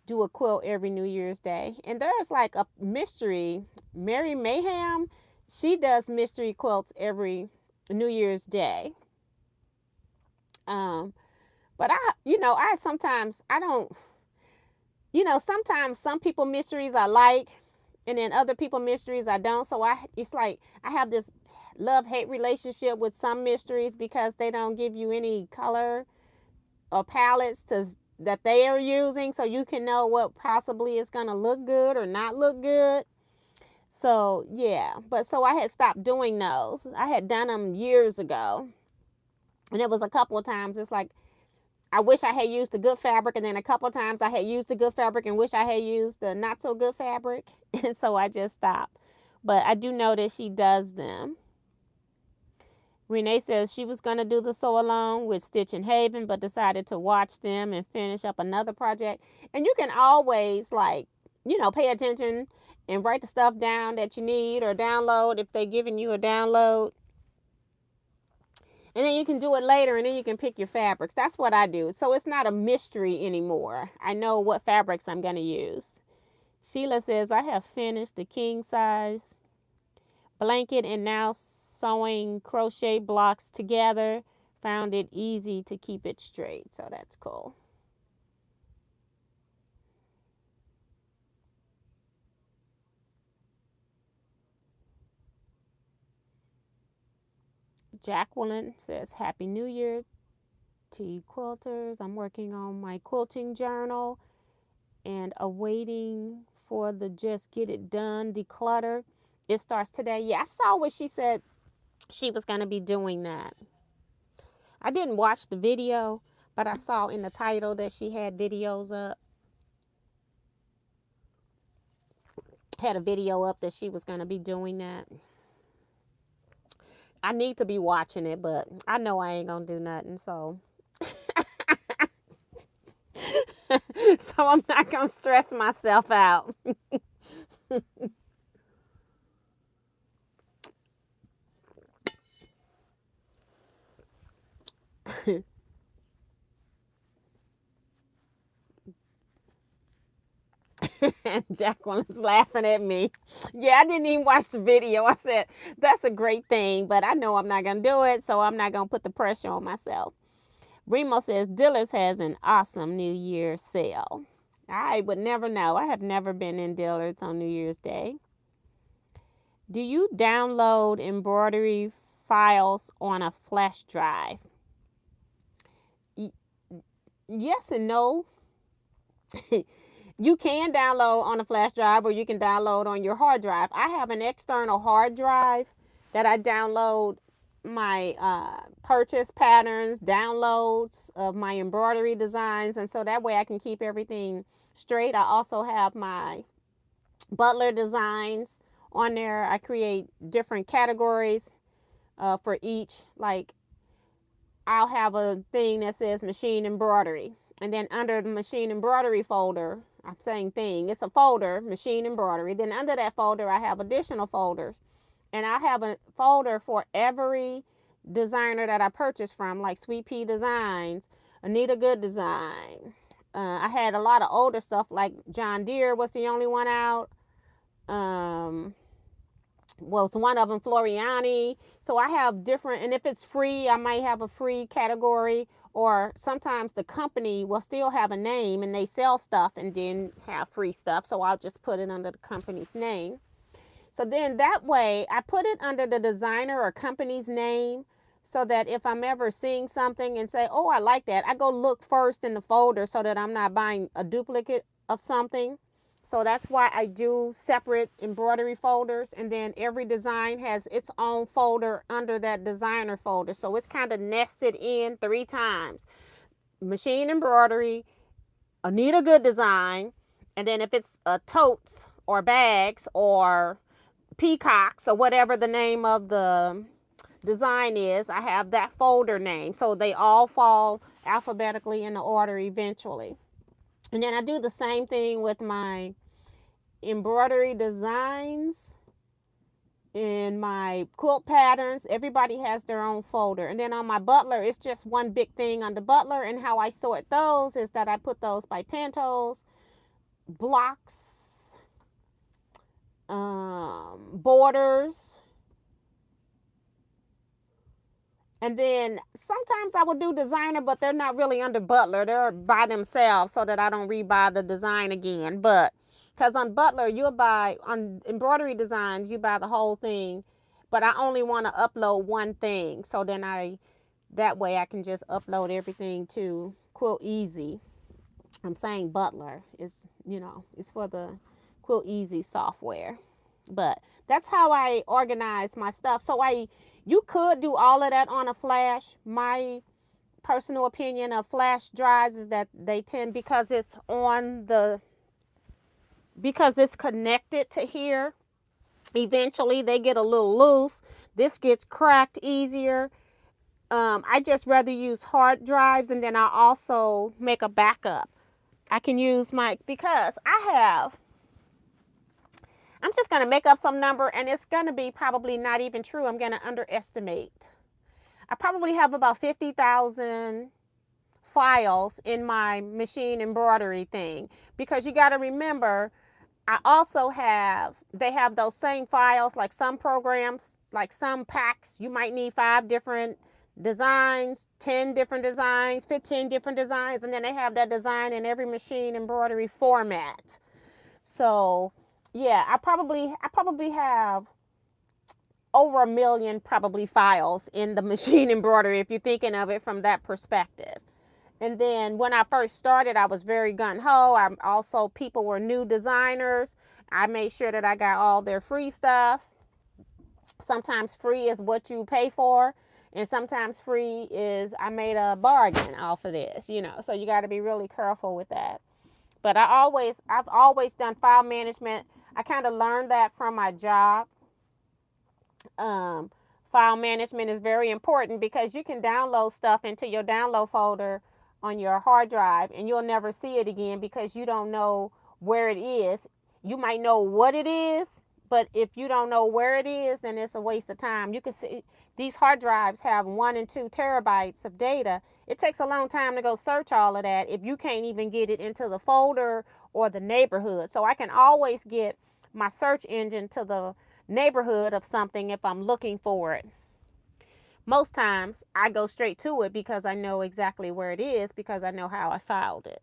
do a quilt every New Year's Day. And there's like a mystery, Mary Mayhem, she does mystery quilts every New Year's Day. But sometimes some people mysteries I like, and then other people mysteries I don't. So it's like I have this love-hate relationship with some mysteries because they don't give you any color or palettes that they are using, so you can know what possibly is going to look good or not look good. So yeah, but so I had stopped doing those. I had done them years ago, and it was a couple of times. It's like, I wish I had used the good fabric, and then a couple of times I had used the good fabric and wish I had used the not so good fabric. And so I just stopped. But I do know that she does them. Renee says she was going to do the sew along with Stitch and Haven, but decided to watch them and finish up another project. And you can always pay attention and write the stuff down that you need, or download if they're giving you a download. And then you can do it later, and then you can pick your fabrics. That's what I do. So it's not a mystery anymore. I know what fabrics I'm going to use. Sheila says, I have finished the king size blanket and now sewing crochet blocks together. Found it easy to keep it straight. So that's cool. Jacqueline says, Happy New Year, Teaquilters. I'm working on my quilting journal and awaiting for the Just Get It Done declutter. It starts today. Yeah, I saw what she said she was going to be doing that. I didn't watch the video, but I saw in the title that she had videos up. Had a video up that she was going to be doing that. I need to be watching it, but I know I ain't going to do nothing, so. So I'm not going to stress myself out. Jacqueline's laughing at me. Yeah, I didn't even watch the video. I said, that's a great thing, but I know I'm not going to do it, so I'm not going to put the pressure on myself. Remo says, Dillard's has an awesome New Year sale. I would never know. I have never been in Dillard's on New Year's Day. Do you download embroidery files on a flash drive? Yes and no. You can download on a flash drive, or you can download on your hard drive. I have an external hard drive that I download my purchase patterns, downloads of my embroidery designs, and so that way I can keep everything straight. I also have my butler designs on there. I create different categories for each. Like, I'll have a thing that says machine embroidery, and then under the machine embroidery folder, I'm saying thing, it's a folder, machine embroidery. Then under that folder, I have additional folders. And I have a folder for every designer that I purchased from, like Sweet Pea Designs, Anita Good Design, I had a lot of older stuff, like John Deere was the only one out. Was one of them Floriani. So I have different, and if it's free, I might have a free category, or sometimes the company will still have a name and they sell stuff and then have free stuff. So I'll just put it under the company's name. So then that way I put it under the designer or company's name, so that if I'm ever seeing something and say, oh, I like that, I go look first in the folder so that I'm not buying a duplicate of something. So that's why I do separate embroidery folders, and then every design has its own folder under that designer folder. So it's kind of nested in 3 times. Machine embroidery, Anita Good design, and then if it's totes or bags or peacocks or whatever the name of the design is, I have that folder name. So they all fall alphabetically in the order eventually. And then I do the same thing with my embroidery designs and my quilt patterns. Everybody has their own folder. And then on my Butler, it's just one big thing on the Butler. And how I sort those is that I put those by Pentos, blocks, borders. And then sometimes I will do designer, but they're not really under Butler. They're by themselves, so that I don't rebuy the design again. But because on Butler, you'll buy, on embroidery designs, you buy the whole thing. But I only want to upload one thing. So then that way I can just upload everything to Quilt Easy. I'm saying Butler is, it's for the Quilt Easy software. But that's how I organize my stuff. So you could do all of that on a flash. My personal opinion of flash drives is that they tend, because it's connected to here, eventually they get a little loose. This gets cracked easier. I just rather use hard drives, and then I also make a backup. I can use because I'm just going to make up some number, and it's going to be probably not even true. I'm going to underestimate. I probably have about 50,000 files in my machine embroidery thing, because you got to remember, they have those same files, like some programs, like some packs, you might need 5 different designs, 10 different designs, 15 different designs, and then they have that design in every machine embroidery format. So yeah, I probably have over 1 million probably files in the machine embroidery, if you're thinking of it from that perspective. And then when I first started, I was very gung-ho. People were new designers. I made sure that I got all their free stuff. Sometimes free is what you pay for, and sometimes free is I made a bargain off of this, so you got to be really careful with that. But I've always done file management. I kind of learned that from my job. File management is very important, because you can download stuff into your download folder on your hard drive, and you'll never see it again because you don't know where it is. You might know what it is, but if you don't know where it is, then it's a waste of time. You can see these hard drives have 1 and 2 terabytes of data. It takes a long time to go search all of that if you can't even get it into the folder or the neighborhood. So I can always get my search engine to the neighborhood of something if I'm looking for it. Most times I go straight to it because I know exactly where it is, because I know how I filed it.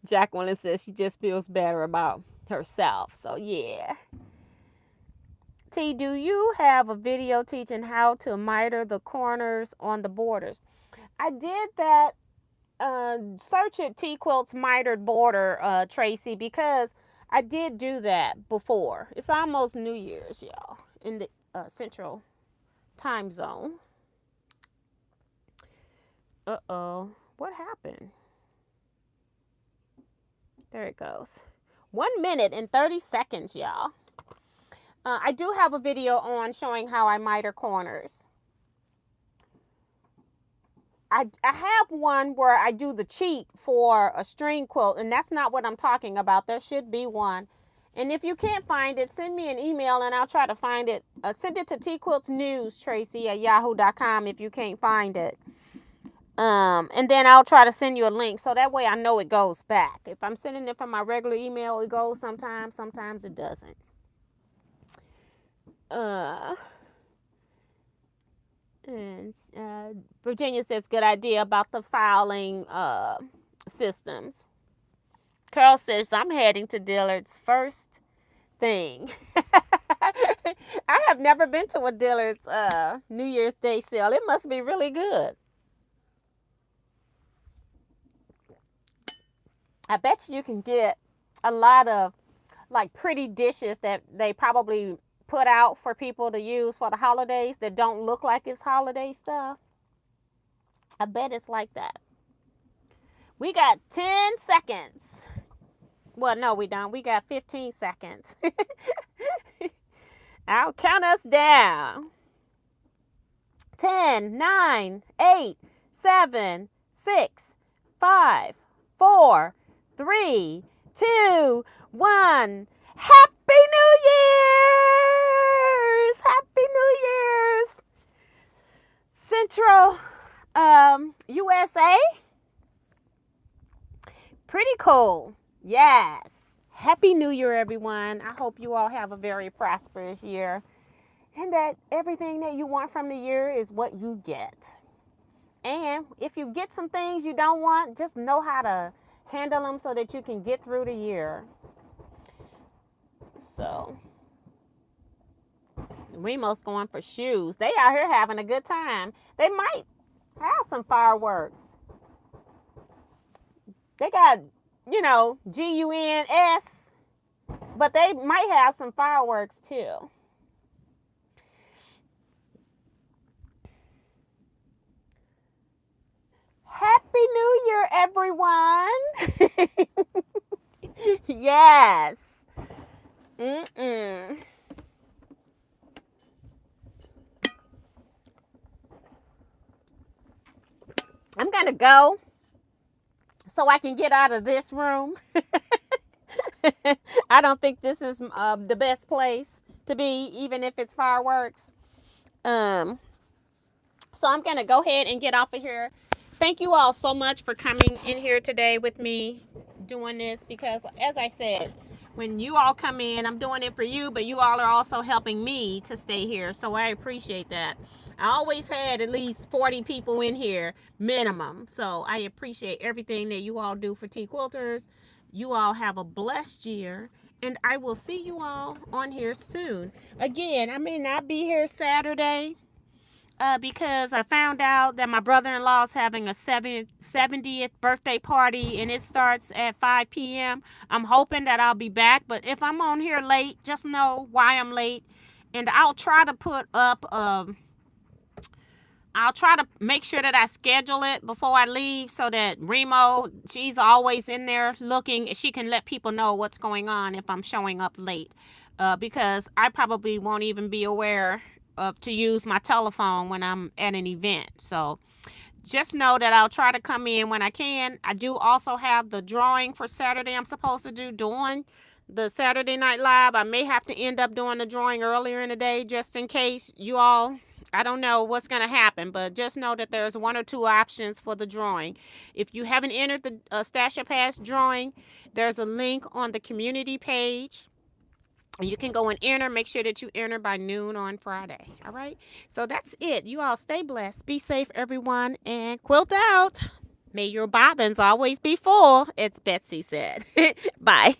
Jacqueline says she just feels better about herself. So yeah. T, do you have a video teaching how to miter the corners on the borders? I did that. Search it, Teaquilts mitered border, Tracy, because I did do that before. It's almost New Year's, y'all, in the Central Time Zone. Uh-oh. What happened? There it goes. 1 minute and 30 seconds, y'all. I do have a video on showing how I miter corners. I have one where I do the cheat for a string quilt, and that's not what I'm talking about. There should be one. And if you can't find it, send me an email and I'll try to find it. Send it to teaquiltsnewstracy@yahoo.com if you can't find it. And then I'll try to send you a link so that way I know it goes back. If I'm sending it from my regular email, it goes sometimes it doesn't. And Virginia says, good idea about the filing systems. Carol says, I'm heading to Dillard's first thing. I have never been to a Dillard's New Year's Day sale. It must be really good. I bet you can get a lot of like pretty dishes that they probably put out for people to use for the holidays that don't look like it's holiday stuff. I bet it's like that. We got 10 seconds. Well, no, we don't. We got 15 seconds. I'll count us down. 10, 9, 8, 7, 6, 5, 4, 3, 2, 1. Happy New Year's! Happy New Year's! Central USA. Pretty cool. Yes. Happy New Year, everyone. I hope you all have a very prosperous year and that everything that you want from the year is what you get. And if you get some things you don't want, just know how to handle them so that you can get through the year. So, Remo's going for shoes. They out here having a good time. They might have some fireworks. They got, GUNS, but they might have some fireworks too. Happy New Year, everyone. Yes. I'm going to go so I can get out of this room. I don't think this is the best place to be, even if it's fireworks. So I'm going to go ahead and get off of here. Thank you all so much for coming in here today with me doing this, because as I said, when you all come in, I'm doing it for you, but you all are also helping me to stay here. So I appreciate that. I always had at least 40 people in here minimum. So I appreciate everything that you all do for Teaquilters. You all have a blessed year, and I will see you all on here soon. Again, I may not be here Saturday because I found out that my brother-in-law is having a 70th birthday party, and it starts at 5 p.m. I'm hoping that I'll be back, but if I'm on here late, just know why I'm late, and I'll try to put up I'll try to make sure that I schedule it before I leave so that Remo, she's always in there looking. She can let people know what's going on if I'm showing up late, because I probably won't even be aware of to use my telephone when I'm at an event. So just know that I'll try to come in when I can. I do also have the drawing for Saturday I'm supposed to do during the Saturday Night Live. I may have to end up doing the drawing earlier in the day just in case you all... I don't know what's going to happen, but just know that there's 1 or 2 options for the drawing. If you haven't entered the Stash Your Past drawing, there's a link on the community page. You can go and enter. Make sure that you enter by noon on Friday. All right? So that's it. You all stay blessed. Be safe, everyone, and quilt out. May your bobbins always be full, as Betsy said. Bye.